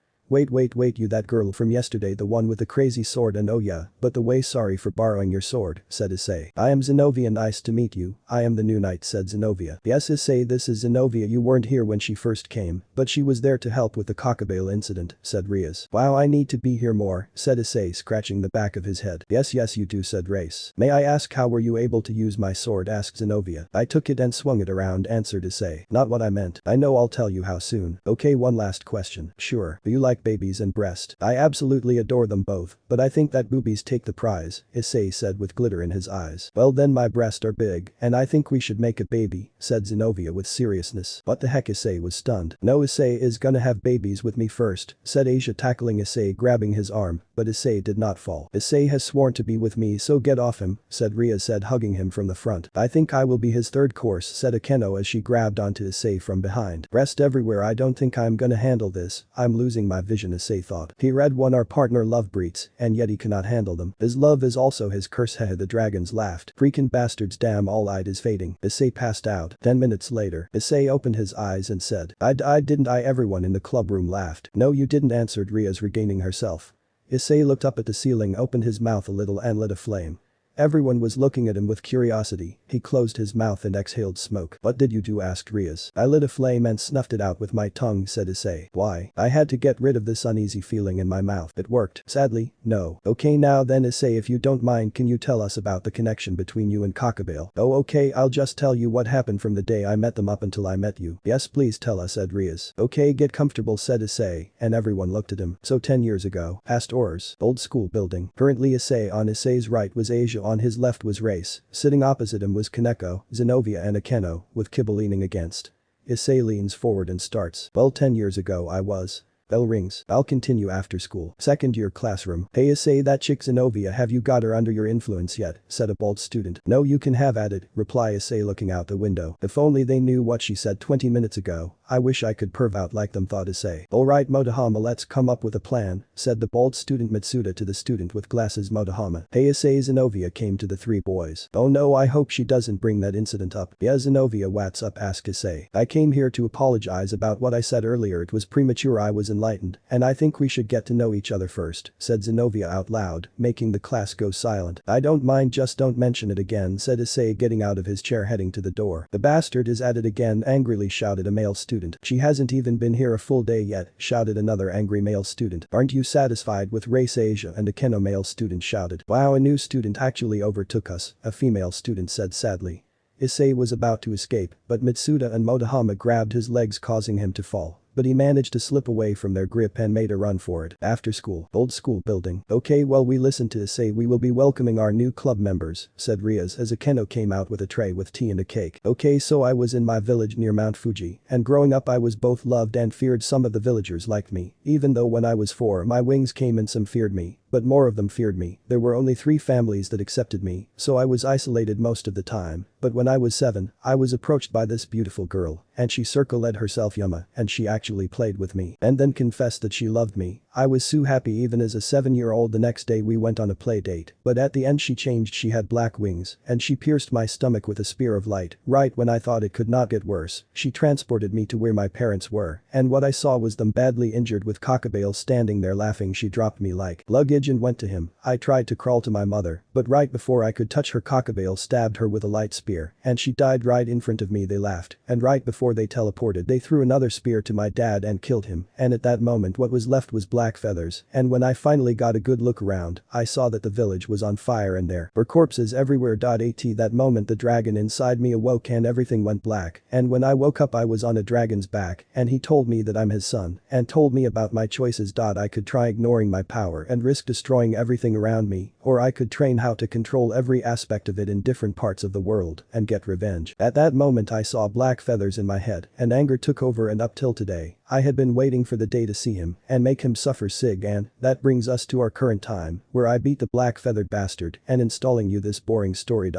Wait, you that girl from yesterday, the one with the crazy sword? And oh yeah, but the way, sorry for borrowing your sword, said Issei. I am Zenobia, nice to meet you. I am the new knight, said Zenobia. Yes, Issei, this is Zenobia. You weren't here when she first came, but she was there to help with the cockabale incident, said Rias. Wow, I need to be here more, said Issei, scratching the back of his head. Yes, you do, said Rias. May I ask, how were you able to use my sword? Asked Zenobia. I took it and swung it around, answered Issei. Not what I meant. I know, I'll tell you how soon. Okay, one last question. Sure. Do you like babies and breast? I absolutely adore them both, but I think that boobies take the prize, Issei said with glitter in his eyes. Well then, my breasts are big, and I think we should make a baby, said Zenobia with seriousness. What the heck? Issei was stunned. No, Issei is gonna have babies with me first, said Asia, tackling Issei, grabbing his arm, but Issei did not fall. Issei has sworn to be with me, so get off him, said Rias, said, hugging him from the front. I think I will be his third course, said Akeno as she grabbed onto Issei from behind. Breast everywhere, I don't think I'm gonna handle this, I'm losing my vision, Issei thought. He read one, our partner love breeds, and yet he cannot handle them. His love is also his curse. Hehe, the dragons laughed. Freaking bastards, damn, all light is fading. Issei passed out. 10 minutes later, Issei opened his eyes and said, I didn't. Everyone in the club room laughed. No, you didn't, answered Rias, regaining herself. Issei looked up at the ceiling, opened his mouth a little and lit a flame. Everyone was looking at him with curiosity. He closed his mouth and exhaled smoke. What did you do? Asked Rias. I lit a flame and snuffed it out with my tongue, said Issei. Why? I had to get rid of this uneasy feeling in my mouth. It worked. Sadly, no. Okay, now then, Issei, if you don't mind, can you tell us about the connection between you and Cockabale? Oh okay, I'll just tell you what happened from the day I met them up until I met you. Yes, please tell us, said Rias. Okay, get comfortable, said Issei, and everyone looked at him. So 10 years ago, asked Ors. Old school building. Currently Issei. On Issei's right was Asia, on his left was Race. Sitting opposite him was Kaneko, Zenobia and Akeno, with Kiba leaning against. Issei leans forward and starts. Well, 10 years ago I was. Bell rings. I'll continue after school. Second year classroom. Hey Issei, that chick Zenobia, have you got her under your influence yet? Said a bald student. No, you can have at it, reply Issei, looking out the window. If only they knew what she said 20 minutes ago. I wish I could perv out like them, thought Issei. Alright Motohama, let's come up with a plan, said the bald student Mitsuda to the student with glasses Motohama. Hey Issei, Zenobia came to the three boys. Oh no, I hope she doesn't bring that incident up. Yeah, Zenobia, what's up? Asked Issei. I came here to apologize about what I said earlier. It was premature, I was enlightened, and I think we should get to know each other first, said Zenobia out loud, making the class go silent. I don't mind, just don't mention it again, said Issei, getting out of his chair heading to the door. The bastard is at it again, angrily shouted a male student. She hasn't even been here a full day yet, shouted another angry male student. Aren't you satisfied with race? Asia and Akeno, male student, shouted. Wow, a new student actually overtook us, a female student said sadly. Issei was about to escape, but Mitsuda and Motohama grabbed his legs, causing him to fall. But he managed to slip away from their grip and made a run for it. After school. Old school building. Okay, well, we listened to Issei. We will be welcoming our new club members, said Rias as Akeno came out with a tray with tea and a cake. Okay, so I was in my village near Mount Fuji, and growing up I was both loved and feared. Some of the villagers liked me, even though when I was 4 my wings came and some feared me, but more of them feared me. There were only 3 families that accepted me, so I was isolated most of the time. But when I was 7, I was approached by this beautiful girl, and she circle-led herself Yuma, and she actually played with me and then confessed that she loved me. I was so happy even as a 7-year-old. The next day we went on a play date, but at the end she changed. She had black wings, and she pierced my stomach with a spear of light. Right when I thought it could not get worse, she transported me to where my parents were, and what I saw was them badly injured with Cockabale standing there laughing. She dropped me like luggage and went to him. I tried to crawl to my mother, but right before I could touch her, Cockabale stabbed her with a light spear, and she died right in front of me. They laughed, and right before they teleported they threw another spear to my dad and killed him, and at that moment what was left was black feathers, and when I finally got a good look around, I saw that the village was on fire and there were corpses everywhere. At that moment the dragon inside me awoke and everything went black, and when I woke up I was on a dragon's back, and he told me that I'm his son, and told me about my choices. I could try ignoring my power and risk destroying everything around me, or I could train how to control every aspect of it in different parts of the world and get revenge. At that moment I saw black feathers in my head, and anger took over, and up till today, I had been waiting for the day to see him and make him suffer. Sig, and that brings us to our current time, where I beat the black feathered bastard and installing you this boring story.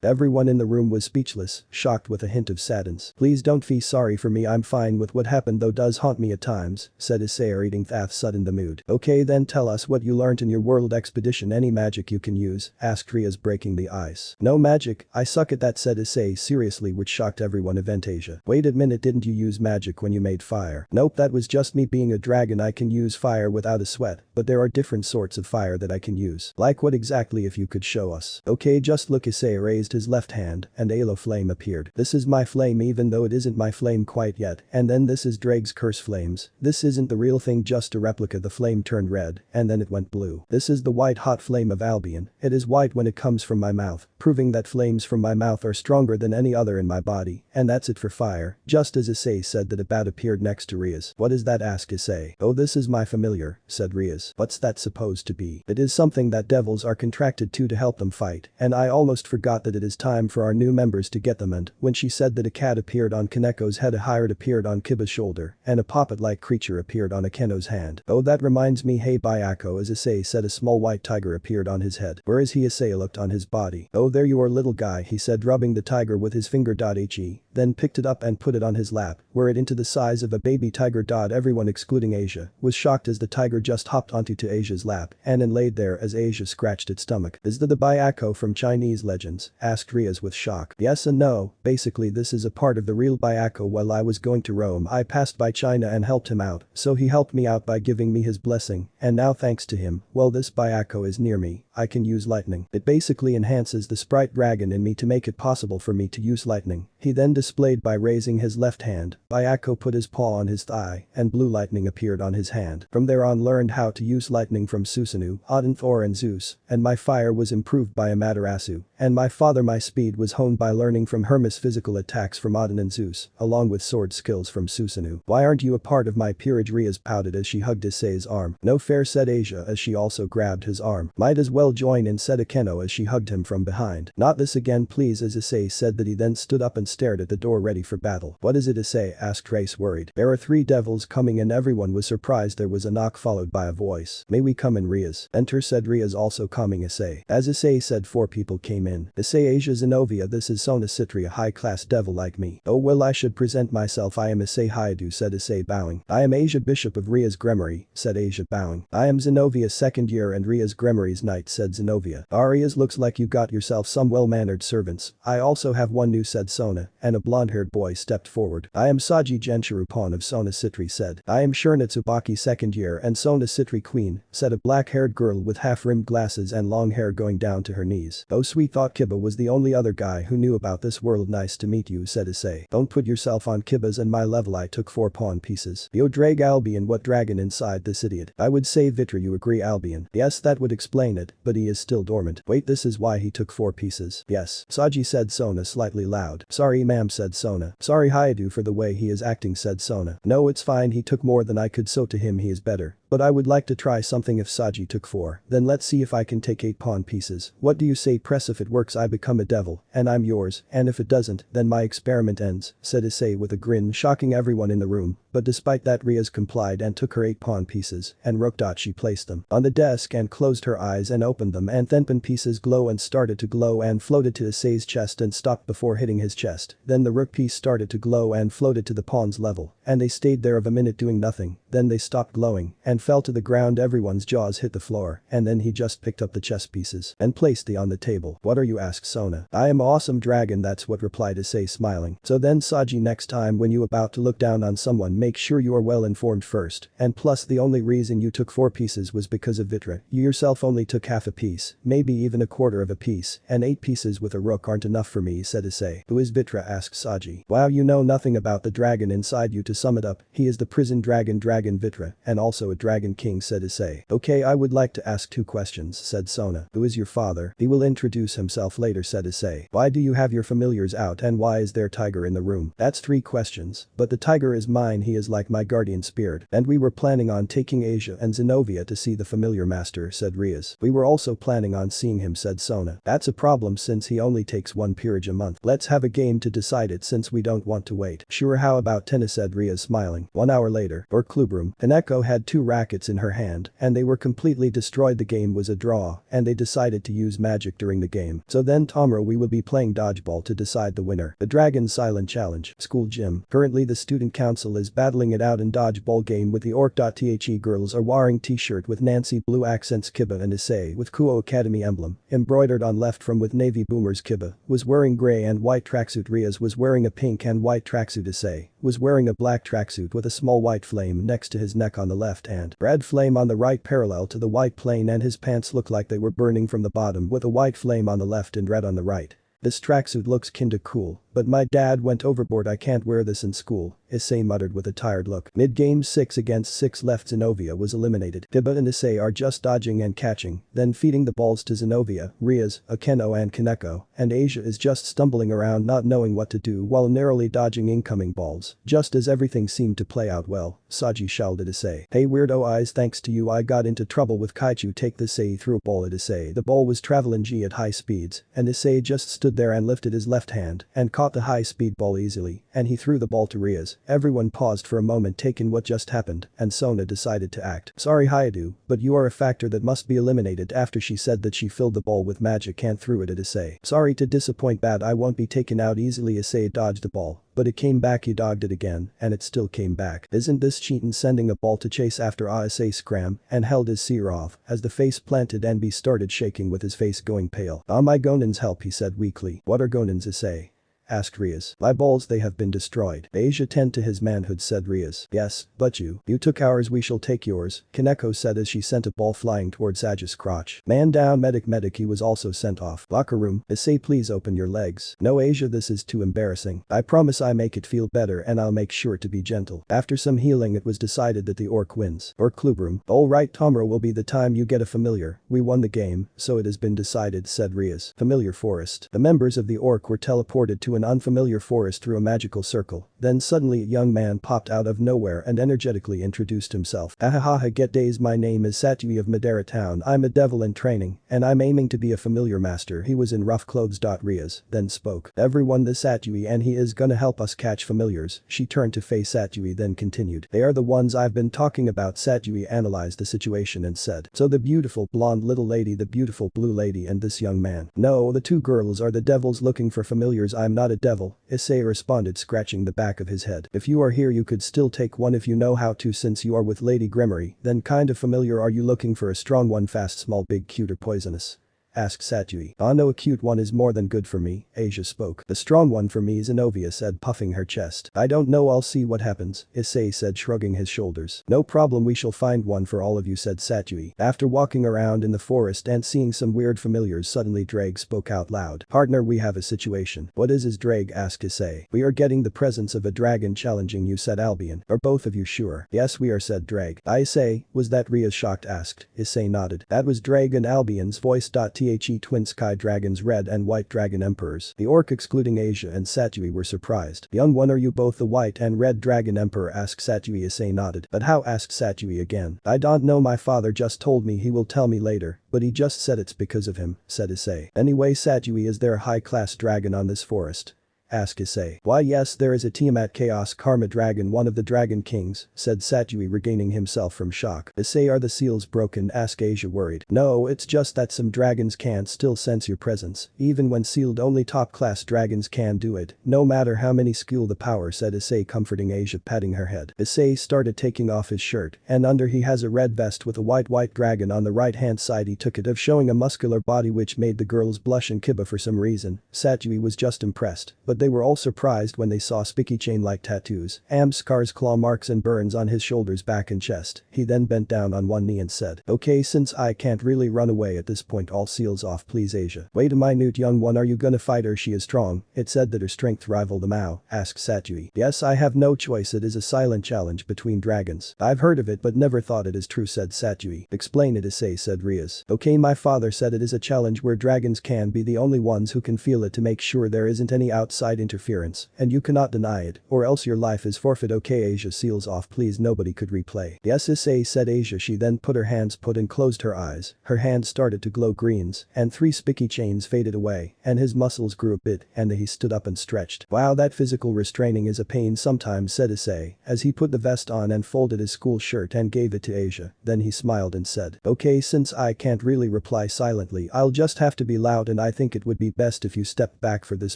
Everyone in the room was speechless, shocked with a hint of sadness. Please don't feel sorry for me, I'm fine with what happened though does haunt me at times, said Issei, eating Thaf sud in the mood. Okay then tell us what you learnt in your world expedition. Any magic you can use, asked Rias, breaking the ice. No magic, I suck at that, said Issei seriously, which shocked everyone. Asia. Wait a minute, didn't you use magic when you made fire? Nope, that was just me being a dragon. I can use fire without a sweat, but there are different sorts of fire that I can use. Like what exactly, if you could show us? Okay, just look. Issei raised his left hand and a yellow flame appeared. This is my flame even though it isn't my flame quite yet, and then this is Drake's curse flames. This isn't the real thing, just a replica. The flame turned red and then it went blue. This is the white hot flame of Albion. It is white when it comes from my mouth, proving that flames from my mouth are stronger than any other in my body, and that's it for fire. Just as Issei said that, a bat appeared next to Rias. What is that, asked Issei. Oh, this is my familiar, said Rias. What's that supposed to be? It is something that devils are contracted to help them fight, and I almost forgot that it is time for our new members to get them. And when she said that, a cat appeared on Kaneko's head, a hired appeared on Kiba's shoulder, and a puppet-like creature appeared on Akeno's hand. Oh, that reminds me, hey Bayako, as Issei said, a small white tiger appeared on his head. Where is he? Issei looked on his body. Oh, there you are, little guy, he said, rubbing the tiger with his finger. He then picked it up and put it on his lap, were it into the size of a baby tiger. Everyone excluding Asia was shocked as the tiger just hopped onto Asia's lap and then laid there as Asia scratched its stomach. Is that the Bayako from Chinese legends? Asked Rias with shock. Yes and no, basically this is a part of the real Bayako. While I was going to Rome I passed by China and helped him out, so he helped me out by giving me his blessing, and now thanks to him, well, this Bayako is near me. I can use lightning. It basically enhances the sprite dragon in me to make it possible for me to use lightning. He then displayed by raising his left hand. Bayako put his paw on his thigh and blue lightning appeared on his hand. From there on learned how to use lightning from Susanoo, Odin, Thor and Zeus, and my fire was improved by Amaterasu, and my father, my speed was honed by learning from Hermes physical attacks from Odin and Zeus, along with sword skills from Susanoo. Why aren't you a part of my peerage? Rias pouted as she hugged Issei's arm. No fair, said Asia as she also grabbed his arm. Might as well join in, said Akeno as she hugged him from behind. Not this again please, as Issei said that. He then stood up and stared at the door ready for battle. What is it, Issei? Asked Trace, worried. There are 3 devils coming, and everyone was surprised. There was a knock followed by a voice. May we come in? Rias. Enter, said Rias, also calming Issei. As Issei said, 4 people came in. Issei, Asia, Zenobia. This is Sona Citri, a high-class devil like me. Oh well, I should present myself. I am Isseihyoudou, said Issei, bowing. I am Asia, bishop of Rias Gremory, said Asia, bowing. I am Zenobia, 2nd year and Rias Gremory's knight, said Zenobia. Arias, looks like you got yourself some well-mannered servants. I also have one new, said Sona, and a blonde-haired boy stepped forward. I am Saji Genshirupan of Sona Citri, said. I am Shurna Tsubaki, 2nd year and Sona Citri queen, said a black-haired girl with half-rimmed glasses and long hair going down to her knees. Oh sweet, thought Kiba was the only other guy who knew about this world. Nice to meet you, said Issei. Don't put yourself on Kiba's and my level. I took 4 pawn pieces. Yo drag Albion, what dragon inside this idiot? I would say Vitra. You agree, Albion? Yes, that would explain it, but he is still dormant. Wait, this is why he took 4 pieces? Yes, Saji, said Sona slightly loud. Sorry ma'am, said Sona. Sorry Hyoudou for the way he is acting, said Sona. No, it's fine, he took more than I could, so to him he is better. But I would like to try something. If Saji took 4, then let's see if I can take 8 pawn pieces. What do you say? Press if it works I become a devil, and I'm yours, and if it doesn't, then my experiment ends, said Issei with a grin shocking everyone in the room, but despite that Rias complied and took her 8 pawn pieces, and rook. She placed them on the desk and closed her eyes and opened them and then pawn pieces glow and started to glow and floated to Issei's chest and stopped before hitting his chest, then the rook piece started to glow and floated to the pawn's level, and they stayed there of a minute doing nothing, then they stopped glowing and fell to the ground. Everyone's jaws hit the floor, and then he just picked up the chess pieces and placed them on the table. What are you, asked Sona. I am awesome dragon, that's what, replied Issei smiling. So then Saji, next time when you about to look down on someone make sure you are well informed first, and plus the only reason you took 4 pieces was because of Vitra, you yourself only took half a piece, maybe even a quarter of a piece, and 8 pieces with a rook aren't enough for me, said Issei. Who is Vitra, asked Saji. Wow, you know nothing about the dragon inside you. To sum it up, he is the prison dragon Vitra, and also a dragon king, said Issei. Okay, I would like to ask 2 questions, said Sona. Who is your father? He will introduce himself later, said Issei. Why do you have your familiars out and why is there tiger in the room? That's 3 questions, but the tiger is mine, he is like my guardian spirit, and we were planning on taking Asia and Zenobia to see the familiar master, said Rias. We were also planning on seeing him, said Sona. That's a problem since he only takes 1 peerage a month. Let's have a game to decide it since we don't want to wait. Sure, how about tennis, said Rias smiling. 1 hour later, or clubroom, Kaneko had 2 rackets in her hand, and they were completely destroyed. The game was a draw, and they decided to use magic during the game. So then tomorrow we will be playing dodgeball to decide the winner. The Dragon Silent Challenge. School gym. Currently the student council is battling it out in dodgeball game with the orc.the girls are wearing t-shirt with Nancy blue accents. Kiba and Issei with Kuo Academy emblem embroidered on left from with navy boomers. Kiba was wearing gray and white tracksuit. Rias was wearing a pink and white tracksuit. Issei was wearing a black tracksuit with a small white flame next to his neck on the left and red flame on the right parallel to the white plane, and his pants looked like they were burning from the bottom with a white flame on the left and red on the right. This tracksuit looks kinda cool, but my dad went overboard, I can't wear this in school, Issei muttered with a tired look. Mid-game 6 against 6 left, Zenobia was eliminated. Kiba and Issei are just dodging and catching, then feeding the balls to Zenobia, Rias, Akeno and Kaneko, and Asia is just stumbling around not knowing what to do while narrowly dodging incoming balls. Just as everything seemed to play out well, Saji shouted at Issei. Hey weirdo eyes, thanks to you I got into trouble with Kaichu. Take this. Issei threw a ball at Issei. The ball was traveling G at high speeds, and Issei just stood there and lifted his left hand and caught the high-speed ball easily, and he threw the ball to Rias. Everyone paused for a moment taking what just happened, and Sona decided to act. Sorry Hyadu, but you are a factor that must be eliminated. After she said that she filled the ball with magic and threw it at Issei. Sorry to disappoint, but I won't be taken out easily. Issei dodged the ball, but it came back. He dogged it again, and it still came back. Isn't this cheatin'? Sending a ball to chase after Isay scram and held his seer off as the face planted and B started shaking with his face going pale. My gonins help, he said weakly. What are gonins, Issei? Asked Rias. My balls, they have been destroyed. Asia tend to his manhood, said Rias. Yes, but you took ours, we shall take yours, Kaneko said as she sent a ball flying towards Aja's crotch. Man down, medic. He was also sent off. Locker room. Issei, please open your legs. No Asia, this is too embarrassing. I promise I make it feel better and I'll make sure to be gentle. After some healing it was decided that the orc wins. Or clubroom. Alright, tomorrow will be the time you get a familiar. We won the game, so it has been decided, said Rias. Familiar forest. The members of the orc were teleported to an unfamiliar forest through a magical circle. Then suddenly a young man popped out of nowhere and energetically introduced himself. Ahahaha, get days, my name is Satui of Madera Town. I'm a devil in training, and I'm aiming to be a familiar master. He was in rough clothes. Rias then spoke. Everyone, this Satui and he is gonna help us catch familiars. She turned to face Satui then continued. They are the ones I've been talking about. Satui analyzed the situation and said. So the beautiful blonde little lady, the beautiful blue lady and this young man. No, the 2 girls are the devils looking for familiars. I'm not a devil, Issei responded, scratching the back of his head. If you are here you could still take one if you know how to. Since you are with Lady Gremory, then kind of familiar. Are you looking for a strong one, fast, small, big, cute or poisonous? Asked Satui. No, a cute one is more than good for me, Asia spoke. The strong one for me, Zenobia said, puffing her chest. I don't know, I'll see what happens, Issei said, shrugging his shoulders. No problem, we shall find one for all of you, said Satui. After walking around in the forest and seeing some weird familiars, suddenly Drake spoke out loud. Partner, we have a situation. What is Drake? Asked Issei. We are getting the presence of a dragon challenging you, said Albion. Are both of you sure? Yes, we are, said Drake. Isay, was that Rias? Shocked asked. Issei nodded. That was Drake and Albion's voice. The twin sky dragons red and white dragon emperors. The orc excluding Asia and Satyui were surprised. Young one, are you both the white and red dragon emperor, asked Satyui. Issei nodded. But how, asked Satyui again. I don't know, my father just told me he will tell me later, but he just said it's because of him, said Issei. Anyway Satyui, is there a high class dragon on this forest? Asked Issei. Why yes, there is a Tiamat chaos karma dragon, one of the dragon kings, said Satyui, regaining himself from shock. Issei, are the seals broken, asked Asia, worried. No, it's just that some dragons can't still sense your presence, even when sealed. Only top class dragons can do it, no matter how many skill the power, said Issei, comforting Asia, patting her head. Issei started taking off his shirt, and under he has a red vest with a white dragon on the right hand side. He took it off, showing a muscular body which made the girls blush and kiba for some reason. Satyui was just impressed, but they were all surprised when they saw spiky chain-like tattoos, scars, claw marks and burns on his shoulders, back and chest. He then bent down on one knee and said, okay, since I can't really run away at this point, all seals off please. Asia. Wait a minute, young one, are you gonna fight her? She is strong. It said that her strength rivaled the Mao, asked Satyui. Yes, I have no choice, it is a silent challenge between dragons. I've heard of it but never thought it is true, said Satyui. Explain it, Issei, said Rias. Okay, my father said it is a challenge where dragons can be the only ones who can feel it to make sure there isn't any outside interference, and you cannot deny it, or else your life is forfeit. Okay, Asia, seals off please. Nobody could replay. Yes, Issei, said Asia. She then put her hands and closed her eyes. Her hands started to glow greens, and 3 spiky chains faded away, and his muscles grew a bit, and he stood up and stretched. Wow, that physical restraining is a pain sometimes, said Issei, as he put the vest on and folded his school shirt and gave it to Asia. Then he smiled and said, okay, since I can't really reply silently, I'll just have to be loud, and I think it would be best if you step back for this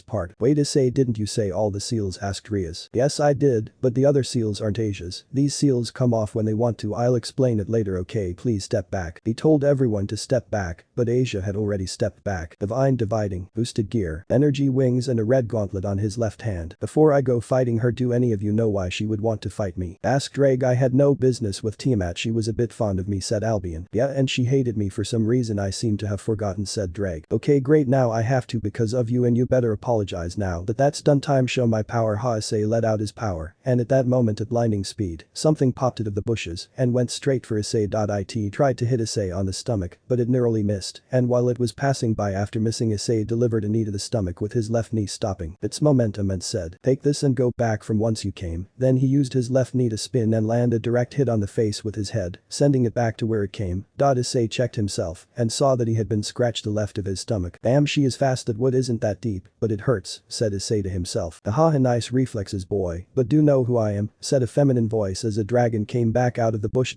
part. Wait, Issei, didn't you say all the seals, asked Rias. Yes, I did, but the other seals aren't Asia's. These seals come off when they want to. I'll explain it later. Okay, please step back. He told everyone to step back, but Asia had already stepped back. Divine dividing, boosted gear, energy wings and a red gauntlet on his left hand. Before I go fighting her, do any of you know why she would want to fight me? Asked Drake. I had no business with Tiamat, she was a bit fond of me, said Albion. Yeah, and she hated me for some reason I seem to have forgotten, said Drake. Okay, great, now I have to because of you, and you better apologize now that that's done. Time show my power. Issei let out his power, and at that moment at blinding speed, something popped out of the bushes and went straight for Issei. It tried to hit Issei on the stomach, but it narrowly missed, and while it was passing by after missing, Issei delivered a knee to the stomach with his left knee, stopping its momentum and said, take this and go back from whence you came. Then he used his left knee to spin and land a direct hit on the face with his head, sending it back to where it came. Issei checked himself and saw that he had been scratched the left of his stomach. Damn, she is fast. That wood isn't that deep, but it hurts, said Issei to himself. Haha, nice reflexes, boy. But do know who I am, said a feminine voice as a dragon came back out of the bush.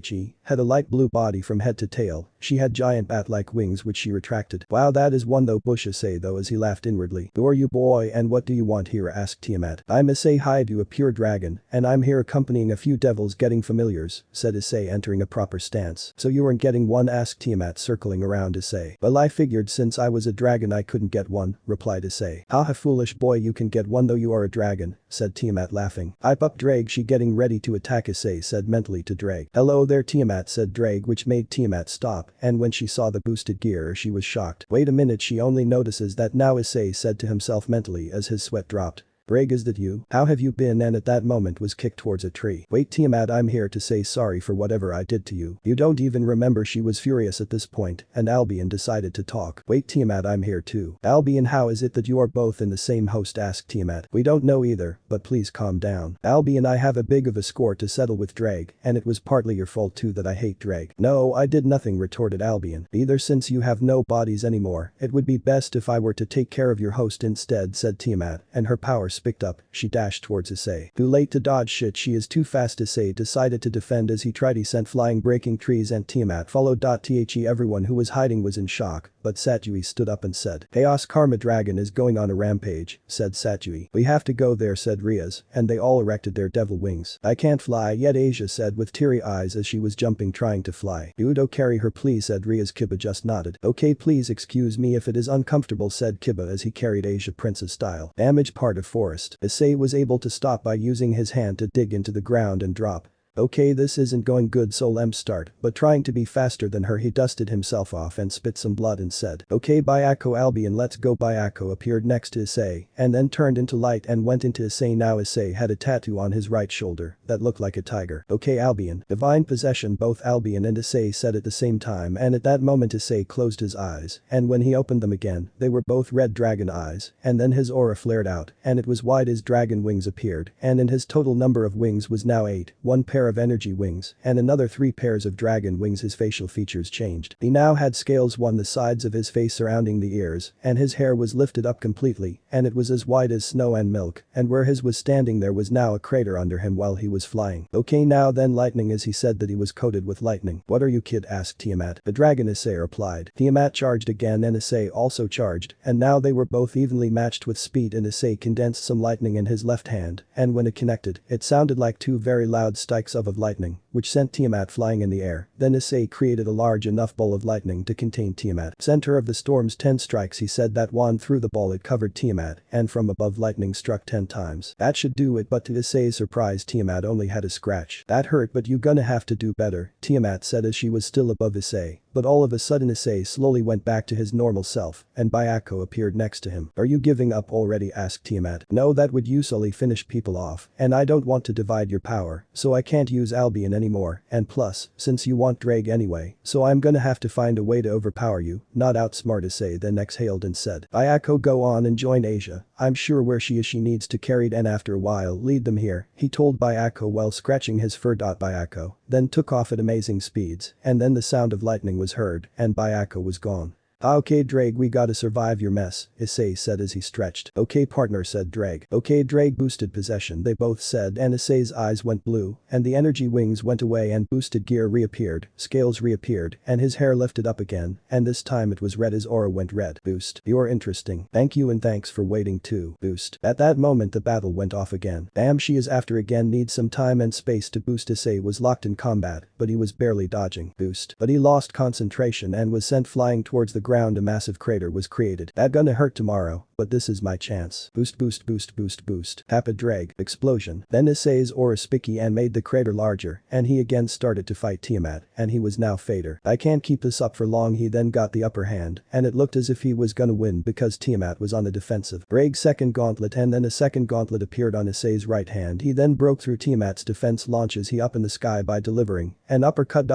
She had a light blue body from head to tail. She had giant bat-like wings which she retracted. Wow, that is one though, Bush Issei though, as he laughed inwardly. Who are you, boy, and what do you want here? Asked Tiamat. I'm Isseihyoudou, a pure dragon, and I'm here accompanying a few devils getting familiars, said Issei, entering a proper stance. So you weren't getting one? Asked Tiamat, circling around Issei. Well, I figured since I was a dragon I couldn't get one, replied Issei. Haha, foolish boy, you can get one though you are a dragon, said Tiamat, laughing. Hype up, Drake. She getting ready to attack, Issei said mentally to Drake. Hello there, Tiamat, said Drake, which made Tiamat stop, and when she saw the boosted gear she was shocked. Wait a minute, she only notices that now, Issei said to himself mentally as his sweat dropped. Brig, is that you? How have you been? And at that moment was kicked towards a tree. Wait, Tiamat, I'm here to say sorry for whatever I did to you. You don't even remember? She was furious at this point, and Albion decided to talk. Wait, Tiamat, I'm here too. Albion, how is it that you are both in the same host? Asked Tiamat. We don't know either, but please calm down. Albion, I have a big of a score to settle with Drake, and it was partly your fault too that I hate Drake. No, I did nothing, retorted Albion. Either, since you have no bodies anymore, it would be best if I were to take care of your host instead, said Tiamat, and her power picked up. She dashed towards Issei. Too late to dodge, shit, she is too fast. Issei decided to defend as he tried. He sent flying, breaking trees, and Tiamat followed. Everyone who was hiding was in shock, but Satyui stood up and said, Chaos Karma Dragon is going on a rampage, said Satyui. We have to go there, said Rias, and they all erected their devil wings. I can't fly yet, Asia said with teary eyes as she was jumping trying to fly. Udo, carry her please, said Rias. Kiba just nodded. Okay, please excuse me if it is uncomfortable, said Kiba as he carried Asia princess style. Damaged part of forest. Issei was able to stop by using his hand to dig into the ground and drop. Okay, this isn't going good, so let's start, but trying to be faster than her he dusted himself off and spit some blood and said, okay Bayako Albion, let's go. Bayako appeared next to Issei and then turned into light and went into Issei. Now Issei had a tattoo on his right shoulder that looked like a tiger. Okay Albion. Divine possession. Both Albion and Issei said at the same time, and at that moment Issei closed his eyes, and when he opened them again, they were both red dragon eyes, and then his aura flared out, and it was wide as dragon wings appeared, and in his total number of wings was now 8, 1 pair of energy wings, and another 3 pairs of dragon wings. His facial features changed. He now had scales on the sides of his face surrounding the ears, and his hair was lifted up completely, and it was as white as snow and milk, and where his was standing there was now a crater under him while he was flying. Okay now then lightning, as he said that he was coated with lightning. What are you, kid? Asked Tiamat. The dragon, Issei replied. Tiamat charged again and Issei also charged, and now they were both evenly matched with speed, and Issei condensed some lightning in his left hand, and when it connected, it sounded like 2 very loud strikes of lightning, which sent Tiamat flying in the air. Then Issei created a large enough ball of lightning to contain Tiamat. Center of the storm's 10 strikes, he said. That wand through the ball, it covered Tiamat, and from above lightning struck 10 times. That should do it, but to Issei's surprise Tiamat only had a scratch. That hurt, but you gonna have to do better, Tiamat said as she was still above Issei. But all of a sudden Issei slowly went back to his normal self, and Bayako appeared next to him. Are you giving up already? Asked Tiamat. No, that would usually finish people off, and I don't want to divide your power, so I can't use Albion anymore, and plus, since you want Drake anyway, so I'm gonna have to find a way to overpower you, not outsmart. Issei then exhaled and said, Bayako, go on and join Asia, I'm sure where she is she needs to carry it, and after a while lead them here, he told Bayako while scratching his fur. Bayako then took off at amazing speeds, and then the sound of lightning was heard, and Bayako was gone. Okay Drake, we gotta survive your mess, Issei said as he stretched. Okay partner, said Drake. Okay Drake, boosted possession, they both said, and Issei's eyes went blue, and the energy wings went away and boosted gear reappeared, scales reappeared, and his hair lifted up again, and this time it was red. His aura went red. Boost. You're interesting. Thank you and thanks for waiting too. Boost. At that moment the battle went off again. Damn, she is after again, needs some time and space to boost. Issei was locked in combat, but he was barely dodging. Boost. But he lost concentration and was sent flying towards the ground. A massive crater was created. That gonna hurt tomorrow, but this is my chance. Boost, boost, boost, boost, boost. Tap a drag. Explosion. Then Issei's aura spiky and made the crater larger, and he again started to fight Tiamat, and he was now fader. I can't keep this up for long. He then got the upper hand, and it looked as if he was gonna win because Tiamat was on the defensive. Drag's second gauntlet, and then a second gauntlet appeared on Issei's right hand. He then broke through Tiamat's defense, launches he up in the sky by delivering an uppercut.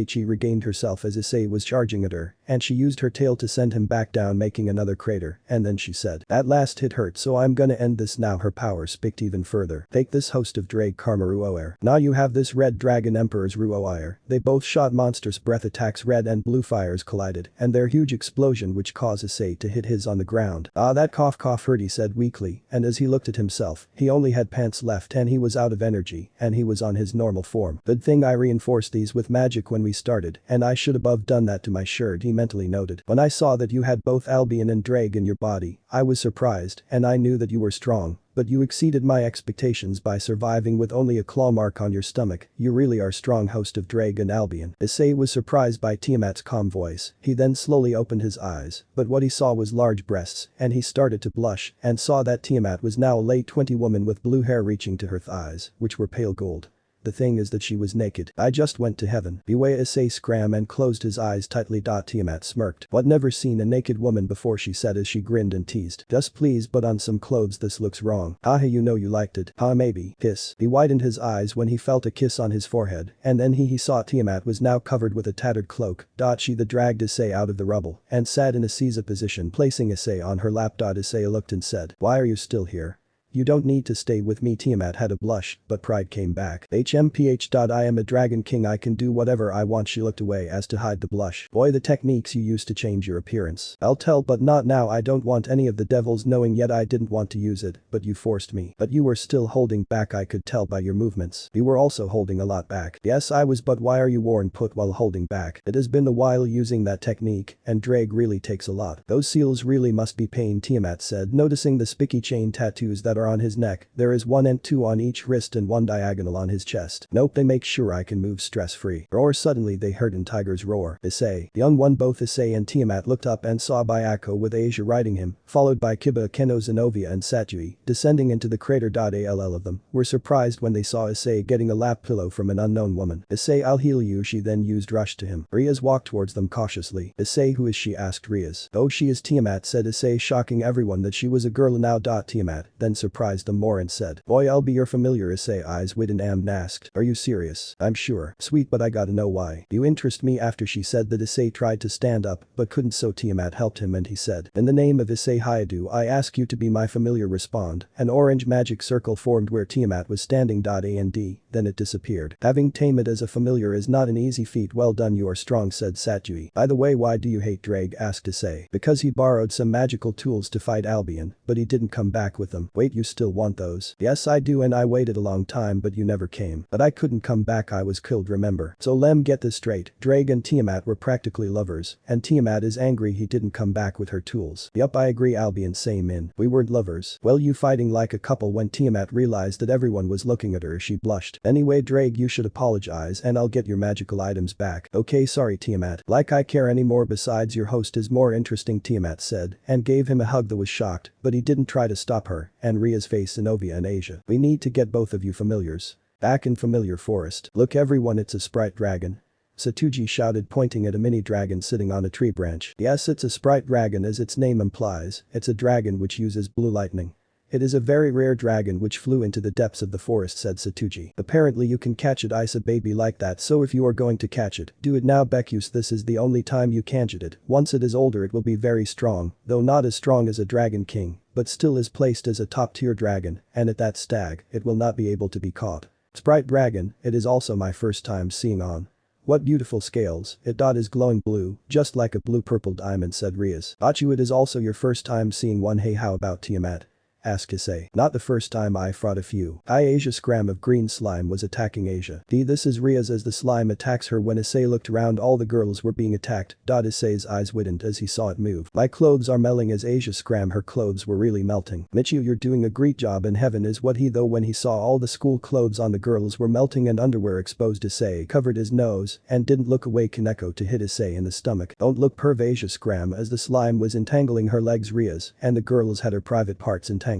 She regained herself as Issei was charging at her, and she used her tail to send him back down, making another crater, and then she said, that last hit hurt, so I'm gonna end this now. Her power spiked even further. Take this, host of Drake Karmaruoer. Now you have this red dragon Emperor's Ruoire. They both shot monstrous breath attacks. Red and blue fires collided, and their huge explosion which caused Issei to hit his on the ground. Ah, that cough hurt, he said weakly, and as he looked at himself, he only had pants left and he was out of energy, and he was on his normal form. Good thing I reinforced these with magic when we started, and I should have done that to my shirt, he mentally noted. When I saw that you had both Albion and Drake in your body, I was surprised, and I knew that you were strong. But you exceeded my expectations by surviving with only a claw mark on your stomach. You really are strong, host of Drake and Albion. Issei was surprised by Tiamat's calm voice. He then slowly opened his eyes, but what he saw was large breasts, and he started to blush, and saw that Tiamat was now a late 20 woman with blue hair reaching to her thighs, which were pale gold. The thing is that she was naked. I just went to heaven. Beware, Issei scram and closed his eyes tightly. Tiamat smirked. What, never seen a naked woman before, she said as she grinned and teased. Just please put on some clothes, this looks wrong. Haha, you know you liked it. Ha, maybe. Kiss. He widened his eyes when he felt a kiss on his forehead, and then he saw Tiamat was now covered with a tattered cloak. She dragged Issei out of the rubble and sat in a Caesar position, placing Issei on her lap. Issei looked and said, why are you still here? You don't need to stay with me. Tiamat had a blush, but pride came back. HMPH. I am a dragon king, I can do whatever I want. She looked away as to hide the blush. Boy, the techniques you used to change your appearance. I'll tell, but not now. I don't want any of the devils knowing yet. I didn't want to use it, but you forced me. But you were still holding back, I could tell by your movements. You were also holding a lot back. Yes, I was, but why are you worn put while holding back? It has been a while using that technique, and Drake really takes a lot. Those seals really must be pain, Tiamat said, noticing the spiky chain tattoos that are are on his neck, there is 1 and 2 on each wrist and 1 diagonal on his chest. Nope, they make sure I can move stress-free. Roar suddenly they heard an tiger's roar. Issei. The young one both Issei and Tiamat looked up and saw Bayako with Asia riding him, followed by Kiba, Akeno, Zenobia and Satsui, descending into the crater. All of them were surprised when they saw Issei getting a lap pillow from an unknown woman. Issei, I'll heal you, she then used rush to him. Rias walked towards them cautiously. Issei, who is she, asked Rias. Oh, she is Tiamat, said Issei, shocking everyone that she was a girl now. Tiamat then surprised them more and said, boy, I'll be your familiar. Issei eyes widen and asked, are you serious? I'm sure. Sweet, but I gotta know why. You interest me. After she said that, Issei tried to stand up but couldn't, so Tiamat helped him and he said, in the name of isseihyoudou, I ask you to be my familiar. Respond. An orange magic circle formed where Tiamat was standing. And then it disappeared. Having Tiamat as a familiar is not an easy feat. Well done, you are strong, said Satsui. By the way, why do you hate Drake? Asked Issei. Because he borrowed some magical tools to fight Albion, but he didn't come back with them. Wait, you still want those? Yes, I do, and I waited a long time but you never came. But I couldn't come back, I was killed, remember? So Lem, get this straight, Drake and Tiamat were practically lovers, and Tiamat is angry he didn't come back with her tools. Yup, I agree, Albion, same in. We weren't lovers. Well, you fighting like a couple. When Tiamat realized that everyone was looking at her, she blushed. Anyway, Drake, you should apologize and I'll get your magical items back. Okay, sorry Tiamat. Like I care anymore. Besides, your host is more interesting, Tiamat said, and gave him a hug that was shocked, but he didn't try to stop her, and Ria's face, Zenobia and Asia. We need to get both of you familiars back in familiar forest. Look everyone, it's a sprite dragon. Satuji shouted, pointing at a mini dragon sitting on a tree branch. Yes, it's a sprite dragon, as its name implies. It's a dragon which uses blue lightning. It is a very rare dragon which flew into the depths of the forest, said Satuji. Apparently you can catch it, Isa, baby, like that, so if you are going to catch it, do it now, Becus. This is the only time you can catch it. Once it is older it will be very strong, though not as strong as a dragon king, but still is placed as a top-tier dragon, and at that stag, it will not be able to be caught. Sprite dragon, it is also my first time seeing on. What beautiful scales, it is glowing blue, just like a blue-purple diamond, said Rias. Achu, it is also your first time seeing one. Hey, how about Tiamat? Asked Issei. Not the first time, I fought a few. Asia scram of green slime was attacking Asia. This is Rias as the slime attacks her. When Issei looked around, all the girls were being attacked. Issei's eyes widened as he saw it move. My clothes are melting. As Asia scram, her clothes were really melting. Michiu, you're doing a great job in heaven, is what he, though when he saw all the school clothes on the girls were melting and underwear exposed, Issei covered his nose and didn't look away. Kaneko to hit Issei in the stomach. Don't look, perv, Asia scram as the slime was entangling her legs. Rias and the girls had her private parts entangled.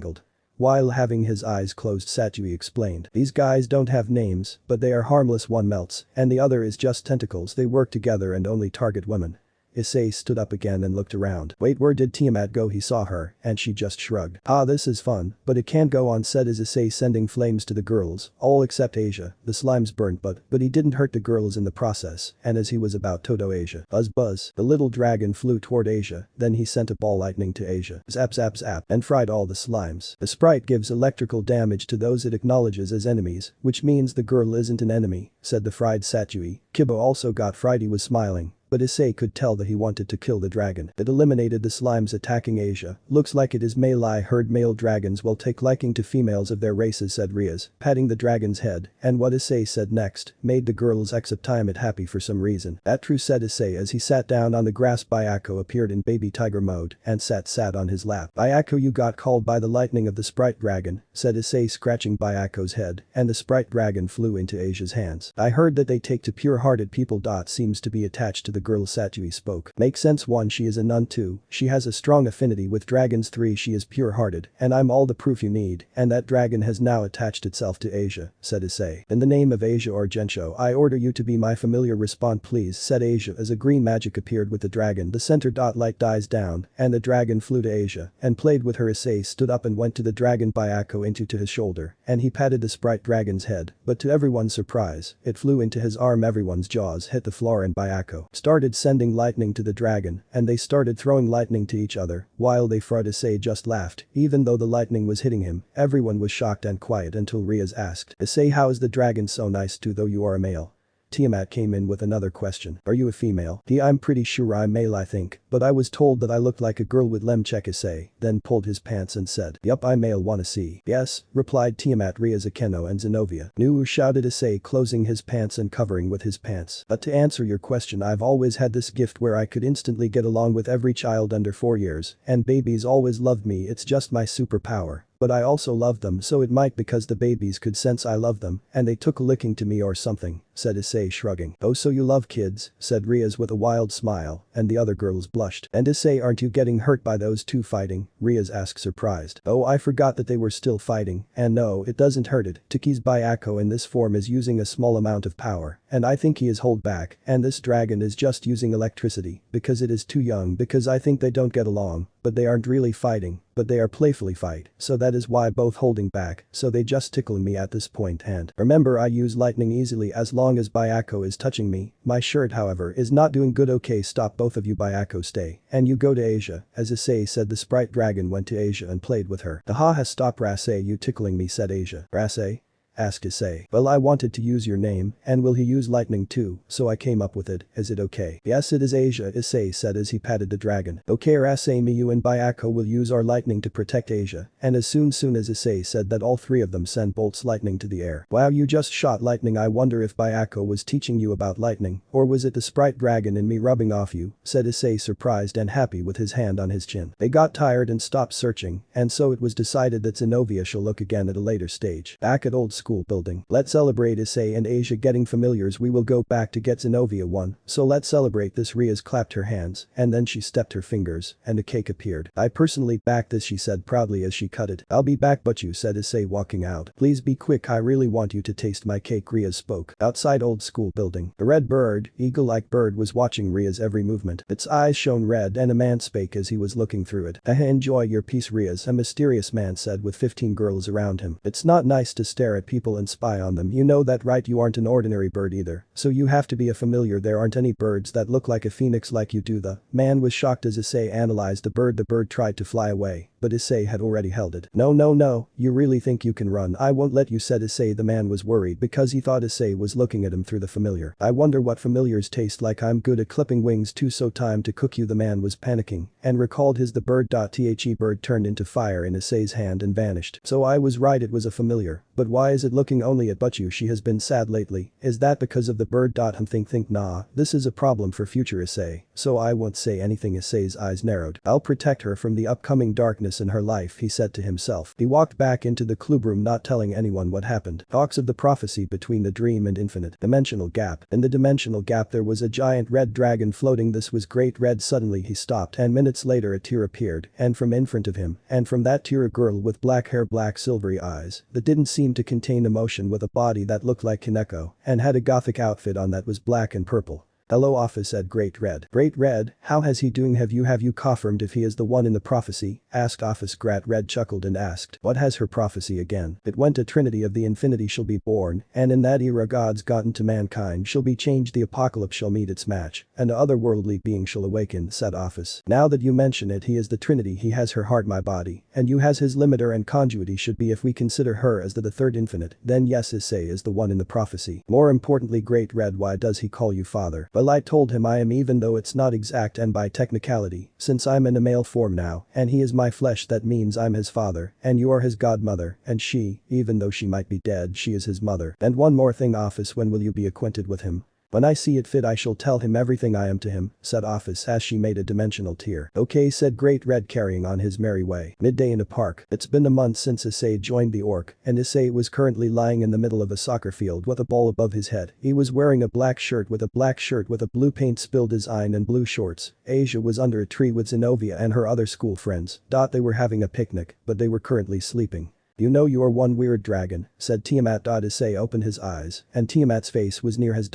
While having his eyes closed, Satsui explained. These guys don't have names, but they are harmless. One melts, and the other is just tentacles. They work together and only target women. Issei stood up again and looked around. Wait, where did Tiamat go? He saw her, and she just shrugged. This is fun, but it can't go on, said Issei, sending flames to the girls, all except Asia. The slimes burnt but he didn't hurt the girls in the process, and as he was about to Asia. Buzz buzz, the little dragon flew toward Asia, then he sent a ball lightning to Asia. Zap zap zap, and fried all the slimes. The sprite gives electrical damage to those it acknowledges as enemies, which means the girl isn't an enemy, said the fried Satsui. Kibo also got fried. He was smiling, but Issei could tell that he wanted to kill the dragon. It eliminated the slimes attacking Asia. Looks like it is male. I heard male dragons will take liking to females of their races, said Rias, patting the dragon's head, and what Issei said next made the girls except Tiamat happy for some reason. That true, said Issei as he sat down on the grass. Bayako appeared in baby tiger mode and sat on his lap. Bayako, you got called by the lightning of the sprite dragon, said Issei, scratching Bayako's head, and the sprite dragon flew into Asia's hands. I heard that they take to pure-hearted people. Seems to be attached to the girl, Satsui spoke. Makes sense. 1, she is a nun. 2, she has a strong affinity with dragons. 3, she is pure-hearted, and I'm all the proof you need, and that dragon has now attached itself to Asia, said Issei. In the name of Asia or Gensho, I order you to be my familiar. Respond please, said Asia as a green magic appeared with the dragon. The center light dies down, and the dragon flew to Asia and played with her. Issei stood up and went to the dragon. Bayako into his shoulder, and he patted the sprite dragon's head, but to everyone's surprise, it flew into his arm. Everyone's jaws hit the floor and Bayako started sending lightning to the dragon, and they started throwing lightning to each other, while they fought. Issei just laughed, even though the lightning was hitting him. Everyone was shocked and quiet until Rias asked, Issei, how is the dragon so nice too, though you are a male? Tiamat came in with another question. Are you a female? I'm pretty sure I'm male, I think, but I was told that I looked like a girl with lem. Check. Issei then pulled his pants and said, yup, I'm male, wanna see? Yes, replied Tiamat, Rias, Akeno and Zenobia. Nu, shouted Issei, closing his pants and covering with his pants. But to answer your question, I've always had this gift where I could instantly get along with every child under 4 years, and babies always loved me. It's just my superpower. but I also love them, so it might because the babies could sense I love them and they took a licking to me or something, said Issei shrugging. Oh, so you love kids, said Rias with a wild smile, and the other girls blushed. And Issei, aren't you getting hurt by those two fighting? Rias asked surprised. Oh, I forgot that they were still fighting, and no, it doesn't hurt it. Taki's Byako in this form is using a small amount of power, and I think he is hold back, and this dragon is just using electricity, because it is too young, because I think they don't get along, but they aren't really fighting, but they are playfully fight, so that is why both holding back, so they just tickle me at this point. And remember, I use lightning easily as long as Byako is touching me. My shirt however is not doing good. Okay, stop both of you. Byako, stay, and you go to Asia. As Issei said, the sprite dragon went to Asia and played with her. Haha, stop Rasei, you tickling me, said Asia. Rasei? Asked Issei. Well, I wanted to use your name, and will he use lightning too, so I came up with it. Is it okay? Yes, it is, Asia, Issei said as he patted the dragon. Okay, Rasei, me, you and Byako will use our lightning to protect Asia, and as soon as Issei said that, all three of them sent bolts lightning to the air. Wow, you just shot lightning. I wonder if Byako was teaching you about lightning, or was it the sprite dragon in me rubbing off you, said Issei surprised and happy with his hand on his chin. They got tired and stopped searching, and so it was decided that Zenobia shall look again at a later stage. Back at old school building. Let's celebrate Issei and Asia getting familiars. We will go back to get Zenobia one, so let's celebrate this. Rias clapped her hands, and then she stepped her fingers, and a cake appeared. I personally backed this, she said proudly as she cut it. I'll be back, but you, said Issei walking out. Please be quick, I really want you to taste my cake, Rias spoke. Outside old school building. The red bird, eagle-like bird, was watching Rias' every movement. Its eyes shone red and a man spake as he was looking through it. Enjoy your peace, Rias, a mysterious man said with 15 girls around him. It's not nice to stare at people and spy on them, you know that, right? You aren't an ordinary bird either, so you have to be a familiar. There aren't any birds that look like a phoenix like you do. The man was shocked as Issei analyzed the bird. The bird tried to fly away, but Issei had already held it. No, you really think you can run? I won't let you, said Issei. The man was worried because he thought Issei was looking at him through the familiar. I wonder what familiars taste like. I'm good at clipping wings too, so time to cook you. The man was panicking and recalled his the bird. The bird turned into fire in Issei's hand and vanished. So I was right, it was a familiar, but why is it looking only at Butchu? She has been sad lately. Is that because of the bird? Think nah, this is a problem for future Issei, so I won't say anything. Issei's eyes narrowed. I'll protect her from the upcoming darkness in her life, he said to himself. He walked back into the clubroom, not telling anyone what happened. Talks of the prophecy between the dream and infinite dimensional gap. In the dimensional gap there was a giant red dragon floating. This was great red. Suddenly he stopped, and minutes later a tear appeared, and from in front of him, and from that tear a girl with black hair, black silvery eyes that didn't seem to contain emotion, with a body that looked like Kaneko, and had a gothic outfit on that was black and purple. Hello, Ophis, said Great Red. Great Red, how has he doing? Have you confirmed if he is the one in the prophecy? Asked Ophis. Great Red chuckled and asked, what has her prophecy again? It went, a trinity of the infinity shall be born, and in that era gods gotten to mankind shall be changed. The apocalypse shall meet its match, and a otherworldly being shall awaken, said Ophis. Now that you mention it, he is the trinity. He has her heart, my body, and you has his limiter and conjuity. Should be, if we consider her as the third infinite, then yes, Issei is the one in the prophecy. More importantly, Great Red, why does he call you father? Well, I told him I am, even though it's not exact, and by technicality, since I'm in a male form now, and he is my flesh, that means I'm his father, and you are his godmother, and she, even though she might be dead, she is his mother. And one more thing, Ophis, when will you be acquainted with him? When I see it fit, I shall tell him everything I am to him, said Ophis as she made a dimensional tear. Okay, said Great Red, carrying on his merry way. Midday in a park. It's been a month since Issei joined the orc, and Issei was currently lying in the middle of a soccer field with a ball above his head. He was wearing a black shirt with a blue paint spilled design and blue shorts. Asia was under a tree with Zenobia and her other school friends. They were having a picnic, but they were currently sleeping. You know you are one weird dragon, said Tiamat. Issei opened his eyes, and Tiamat's face was near his.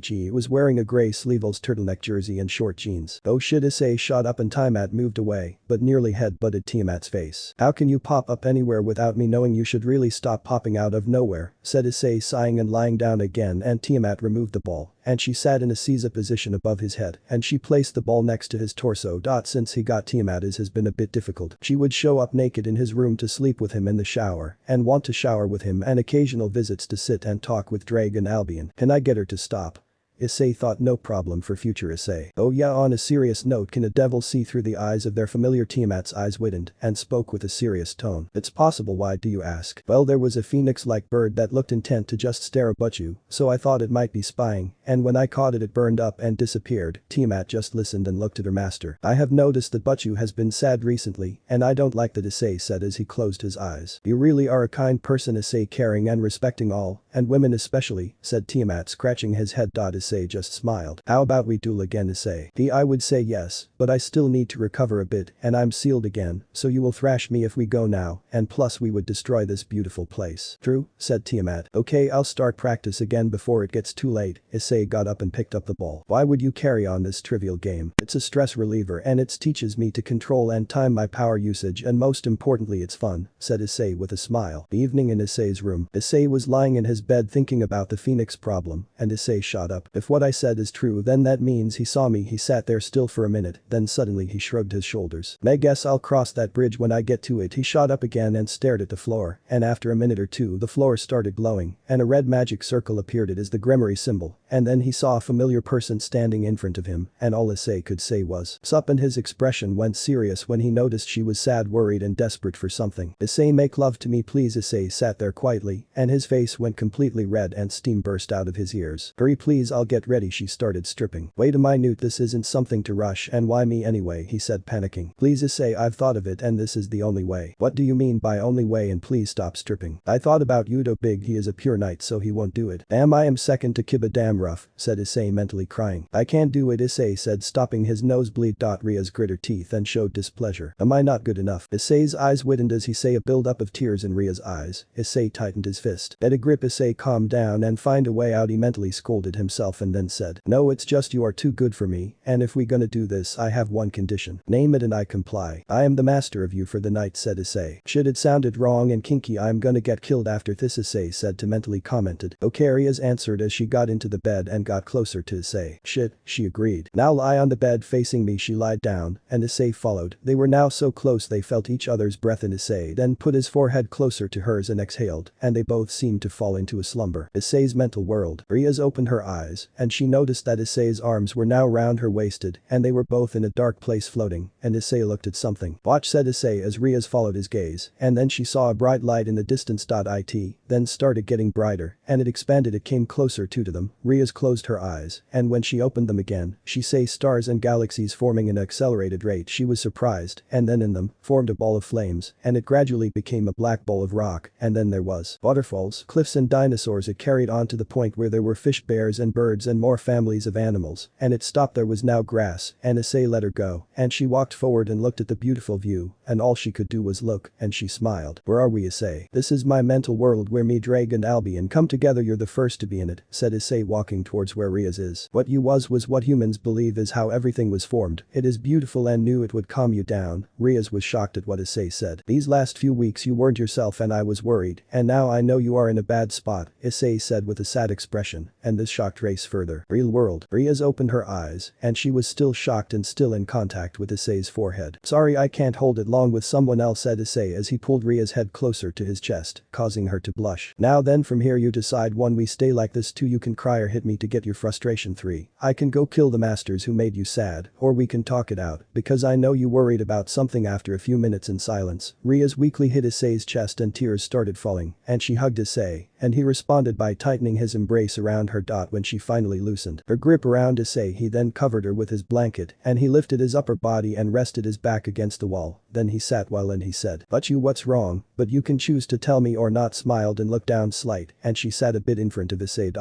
She was wearing a grey sleeveless turtleneck jersey and short jeans. Oh shit, Issei shot up and Tiamat moved away, but nearly head-butted Tiamat's face. How can you pop up anywhere without me knowing? You should really stop popping out of nowhere, said Issei, sighing and lying down again, and Tiamat removed the ball, and she sat in a Caesar position above his head, and she placed the ball next to his torso. Since he got Tiamat, it has been a bit difficult. She would show up naked in his room to sleep with him in the shower, and want to shower with him, and occasional visits to sit and talk with Dragon Albion. Can I get her to stop? Issei thought, no problem for future Issei. Oh yeah, on a serious note, can a devil see through the eyes of their familiar? Tiamat's eyes widened and spoke with a serious tone. It's possible, why do you ask? Well, there was a phoenix-like bird that looked intent to just stare at you, so I thought it might be spying, and when I caught it burned up and disappeared. Tiamat just listened and looked at her master. I have noticed that Butchu has been sad recently, and I don't like that, Issei said as he closed his eyes. You really are a kind person, Issei, caring and respecting all, and women especially, said Tiamat scratching his head. Issei just smiled. How about we duel again, Issei? I would say yes, but I still need to recover a bit and I'm sealed again, so you will thrash me if we go now, and plus we would destroy this beautiful place. True, said Tiamat. Okay, I'll start practice again before it gets too late. Issei got up and picked up the ball. Why would you carry on this trivial game? It's a stress reliever and it teaches me to control and time my power usage, and most importantly it's fun, said Issei with a smile. The evening in Issei's room. Issei was lying in his bed thinking about the phoenix problem, and Issei shot up. If what I said is true, then that means he saw me. He sat there still for a minute, then suddenly he shrugged his shoulders. I guess I'll cross that bridge when I get to it. He shot up again and stared at the floor, and after a minute or two the floor started glowing, and a red magic circle appeared. It is the Gremory symbol, and then he saw a familiar person standing in front of him, and all Issei could say was, "Sup," and his expression went serious when he noticed she was sad, worried and desperate for something. Issei, make love to me please. Issei sat there quietly, and his face went completely red and steam burst out of his ears. Hurry please, I'll get ready. She started stripping. Wait a minute, this isn't something to rush, and why me anyway, he said panicking. Please Issei, I've thought of it and this is the only way. What do you mean by only way, and please stop stripping? I thought about Yudo big, he is a pure knight so he won't do it. Damn, I am second to Kiba, damn rough, said Issei mentally crying. I can't do it, Issei said, stopping his nosebleed. Rias grit her teeth and showed displeasure. Am I not good enough? Issei's eyes widened as he saw a build-up of tears in Ria's eyes. Issei tightened his fist. Better grip, Issei, calm down and find a way out, he mentally scolded himself and then said, no, it's just you are too good for me, and if we gonna do this I have one condition. Name it and I comply. I am the master of you for the night, said Issei. Shit, it sounded wrong and kinky. I'm gonna get killed after this, Issei said to mentally commented. Okay, Rias answered as she got into the bed and got closer to Issei. Shit, she agreed. Now lie on the bed facing me. She lied down, and Issei followed. They were now so close they felt each other's breath in. Issei then put his forehead closer to hers and exhaled, and they both seemed to fall into a slumber. Issei's mental world. Rias opened her eyes, and she noticed that Issei's arms were now round her waisted, and they were both in a dark place floating, and Issei looked at something. Watch, said Issei as Rias followed his gaze, and then she saw a bright light in the distance. It then started getting brighter, and it expanded. It came closer to them. Rias closed her eyes, and when she opened them again, she saw stars and galaxies forming in an accelerated rate. She was surprised, and then in them formed a ball of flames, and it gradually became a black ball of rock, and then there was waterfalls, cliffs and dinosaurs. It carried on to the point where there were fish, bears and birds and more families of animals, and it stopped. There was now grass, and Issei let her go, and she walked forward and looked at the beautiful view, and all she could do was look, and she smiled. Where are we, Issei? This is my mental world where me, Drake and Albion come together. You're the first to be in it, said Issei walking towards where Rias is. What you was what humans believe is how everything was formed. It is beautiful and knew it would calm you down. Rias was shocked at what Issei said. These last few weeks you weren't yourself and I was worried, and now I know you are in a bad spot, Issei said with a sad expression, and this shocked Rias further. Real world. Rias opened her eyes, and she was still shocked and still in contact with Issei's forehead. Sorry, I can't hold it long with someone else, said Issei as he pulled Ria's head closer to his chest, causing her to blush. Now then, from here you decide. 1, we stay like this. 2, you can cry or hit me to get your frustration. 3, I can go kill the masters who made you sad, or we can talk it out, because I know you worried about something. After a few minutes in silence, Rias weakly hit Issei's chest and tears started falling, and she hugged Issei, and he responded by tightening his embrace around her. When she finally loosened her grip around Issei, he then covered her with his blanket, and he lifted his upper body and rested his back against the wall. Then he sat while and he said, but you, what's wrong? But you can choose to tell me or not. Smiled and looked down slight, and she sat a bit in front of Issei.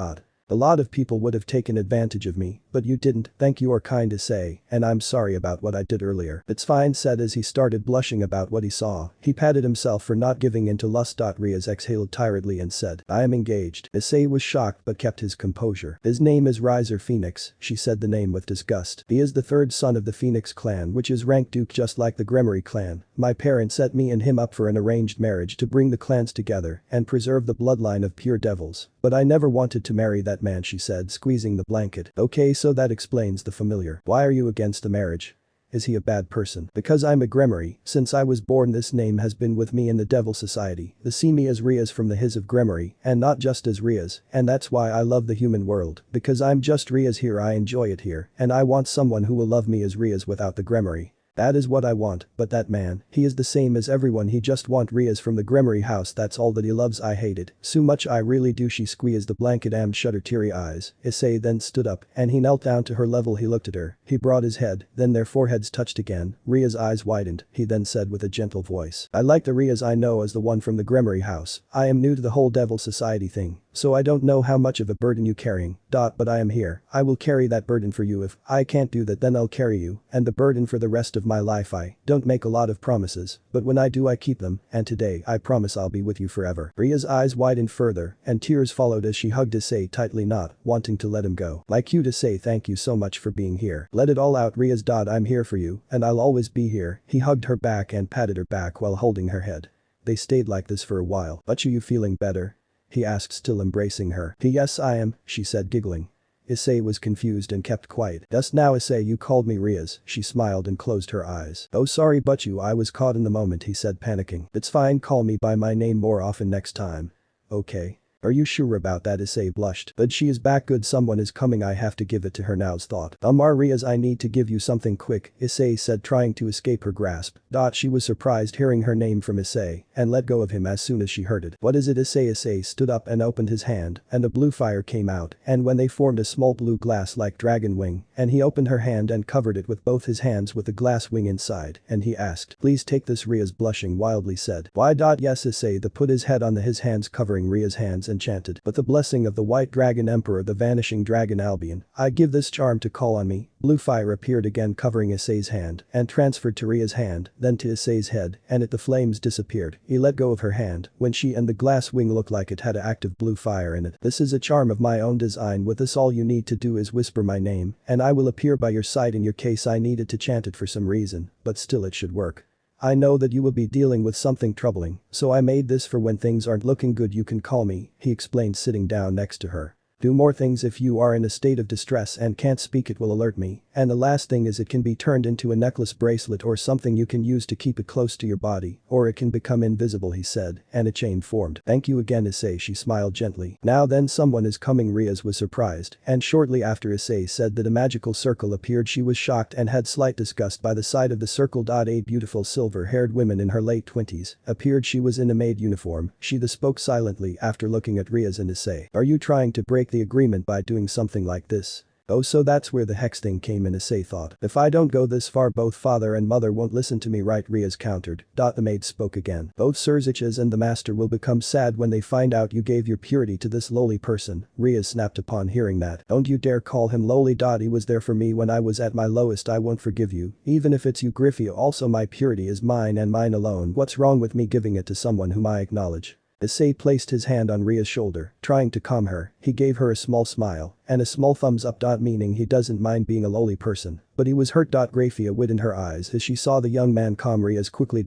A lot of people would have taken advantage of me, but you didn't. Thank you, are kind, Issei, and I'm sorry about what I did earlier. It's fine, said as he started blushing about what he saw. He patted himself for not giving in to lust. Rias exhaled tiredly and said, I am engaged. Issei was shocked but kept his composure. His name is Riser Phoenix, she said the name with disgust. He is the 3rd son of the Phoenix clan, which is ranked duke just like the Gremory clan. My parents set me and him up for an arranged marriage to bring the clans together and preserve the bloodline of pure devils, but I never wanted to marry that man, she said, squeezing the blanket. Okay, so that explains the familiar. Why are you against the marriage? Is he a bad person? Because I'm a Gremory. Since I was born, this name has been with me in the Devil Society. They see me as Rias from the Hiss of Gremory, and not just as Rias, and that's why I love the human world. Because I'm just Rias here, I enjoy it here, and I want someone who will love me as Rias without the Gremory. That is what I want, but that man, he is the same as everyone, he just want rias from the Gremory house, that's all that he loves, I hate it so much, I really do. She squeezed the blanket and shut her teary eyes. Issei then stood up and he knelt down to her level, he looked at her, he brought his head, then their foreheads touched again, Ria's eyes widened, he then said with a gentle voice. I like the Rias I know as the one from the Gremory house, I am new to the whole devil society thing, so I don't know how much of a burden you carrying, but I am here, I will carry that burden for you. If I can't do that then I'll carry you and the burden for the rest of my life. I don't make a lot of promises, but when I do I keep them, and today I promise I'll be with you forever. Ria's eyes widened further and tears followed as she hugged Issei tightly, not wanting to let him go. Like you to say thank you so much for being here. Let it all out, Ria's. I'm here for you and I'll always be here. He hugged her back and patted her back while holding her head. They stayed like this for a while. But you feeling better? He asked, still embracing her. Yes I am, she said giggling. Issei was confused and kept quiet. Just now Issei, you called me Rias, she smiled and closed her eyes. Oh sorry but I was caught in the moment, he said panicking. It's fine, call me by my name more often next time. Okay. Are you sure about that? Issei blushed. But she is back, good, someone is coming, I have to give it to her now's thought. Rias, I need to give you something quick, Issei said, trying to escape her grasp. She was surprised hearing her name from Issei and let go of him as soon as she heard it. What is it, Issei? Issei stood up and opened his hand and a blue fire came out, and when they formed a small blue glass like dragon wing, and he opened her hand and covered it with both his hands with the glass wing inside, and he asked, please take this. Rias blushing wildly said. Why? Yes, Issei the put his head on his hands covering Ria's hands and chanted, but the blessing of the white dragon emperor, the vanishing dragon Albion, I give this charm to call on me. Blue fire appeared again covering Issei's hand and transferred to Ria's hand, then to Issei's head, and the flames disappeared. He let go of her hand when she and the glass wing looked like it had active blue fire in it. This is a charm of my own design. With this all you need to do is whisper my name and I will appear by your side. In your case I needed to chant it for some reason, but still it should work. I know that you will be dealing with something troubling, so I made this for when things aren't looking good. You can call me, he explained, sitting down next to her. Do more things if you are in a state of distress and can't speak, it will alert me, and the last thing is it can be turned into a necklace, bracelet or something you can use to keep it close to your body, or it can become invisible, he said, and a chain formed. Thank you again, Issei, she smiled gently. Now then, someone is coming. Rias was surprised, and shortly after Issei said that a magical circle appeared she was shocked and had slight disgust by the sight of the circle. A beautiful silver-haired woman in her late 20s appeared. She was in a maid uniform. She spoke silently after looking at Rias and Issei. Are you trying to break the agreement by doing something like this? Oh, so that's where the hex thing came in, Issei thought. If I don't go this far both father and mother won't listen to me, right? Rias countered. The maid spoke again. Both Sirziches and the master will become sad when they find out you gave your purity to this lowly person. Rias snapped upon hearing that. Don't you dare call him lowly. He was there for me when I was at my lowest. I won't forgive you, even if it's you, Griffia. Also my purity is mine and mine alone. What's wrong with me giving it to someone whom I acknowledge? Issei placed his hand on Ria's shoulder, trying to calm her. He gave her a small smile and a small thumbs up. Meaning he doesn't mind being a lowly person, but he was hurt. Graphia wit in her eyes as she saw the young man calm Rias quickly.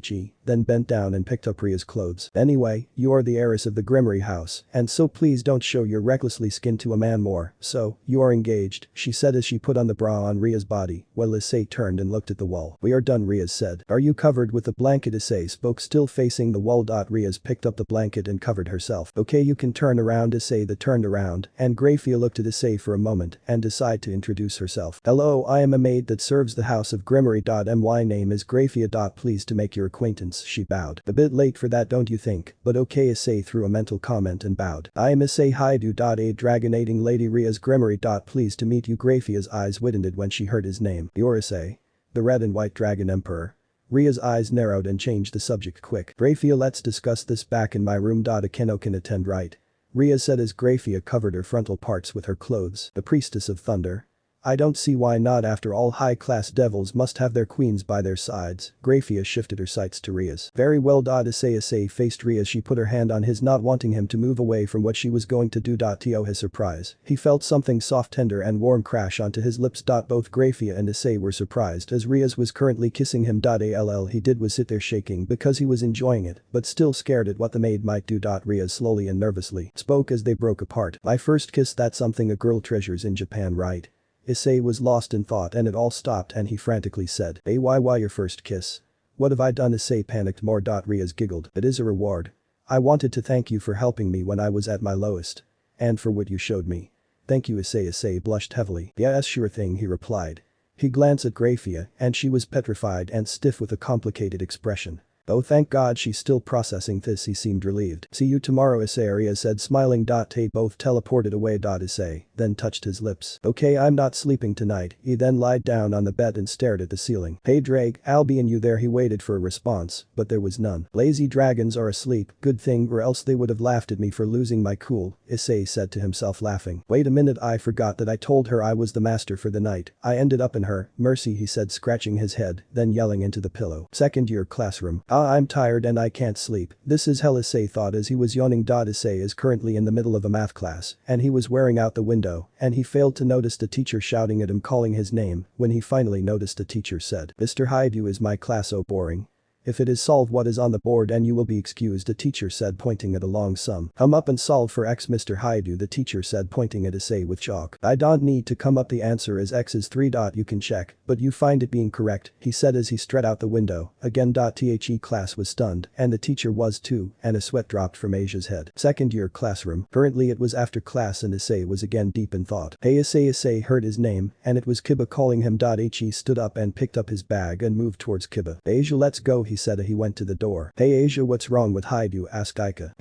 She then bent down and picked up Ria's clothes. Anyway, you are the heiress of the Gremory house, and so please don't show your recklessly skin to a man more. So, you are engaged, she said as she put on the bra on Ria's body, while Issei turned and looked at the wall. We are done, Rias said. Are you covered with the blanket? Issei spoke, still facing the wall. Rias picked up the blanket and covered herself. Okay, you can turn around. Issei turned around, and Graphia looked at Issei for a moment and decided to introduce herself. Hello, I am a maid that serves the house of Gremory. My name is Graphia. Pleased to make your acquaintance, she bowed. A bit late for that, don't you think? But okay, Issei threw a mental comment and bowed. I am isseihyoudou, a dragonating lady Rias Gremory. Pleased to meet you. Graphia's eyes widened when she heard his name. You're Issei, the red and white dragon emperor. Ria's eyes narrowed and changed the subject quick. Graphia, let's discuss this back in my room. Akeno can attend, right? Ria said as Graphia covered her frontal parts with her clothes. The priestess of thunder. I don't see why not, after all high-class devils must have their queens by their sides. Graphia shifted her sights to Rias. Very well. Issei faced Rias. She put her hand on his, not wanting him to move away from what she was going to do. To his surprise, he felt something soft, tender and warm crash onto his lips. Both Graphia and Issei were surprised as Rias was currently kissing him. All he did was sit there shaking because he was enjoying it, but still scared at what the maid might do. Rias slowly and nervously spoke as they broke apart. My first kiss, that's something a girl treasures in Japan, right? Issei was lost in thought and it all stopped and he frantically said, why your first kiss? What have I done? Issei panicked more. Rias giggled. It is a reward. I wanted to thank you for helping me when I was at my lowest. And for what you showed me. Thank you, Issei. Issei blushed heavily. Yes, sure thing, he replied. He glanced at Grafia and she was petrified and stiff with a complicated expression. Oh thank God she's still processing this, he seemed relieved. See you tomorrow, Issei said smiling. They both teleported away. Issei then touched his lips. Okay, I'm not sleeping tonight. He then lied down on the bed and stared at the ceiling. Hey Drake, I'll be in you there. He waited for a response, but there was none. Lazy dragons are asleep, good thing, or else they would have laughed at me for losing my cool, Issei said to himself laughing. Wait a minute, I forgot that I told her I was the master for the night. I ended up in her, mercy, he said scratching his head, then yelling into the pillow. Second year classroom. I'm tired and I can't sleep. This is hell, Issei thought as he was yawning. Issei is currently in the middle of a math class, and he was wearing out the window, and he failed to notice the teacher shouting at him calling his name. When he finally noticed, the teacher said, Mr. Highschooldxd, is my class so boring? If it is, solve what is on the board and you will be excused, the teacher said pointing at a long sum. Come up and solve for x, Mr. Highschooldxd, the teacher said pointing at Issei with chalk. I don't need to come up, the answer is x is 3. You can check, but you find it being correct, he said as he strode out the window. Again. The class was stunned, and the teacher was too, and a sweat dropped from Asia's head. Second year classroom. Currently it was after class and Issei was again deep in thought. Hey Issei heard his name, and it was Kiba calling him. He stood up and picked up his bag and moved towards Kiba. Asia, let's go, he said as he went to the door. Hey Asia, what's wrong with Highschooldxd, asked Aika.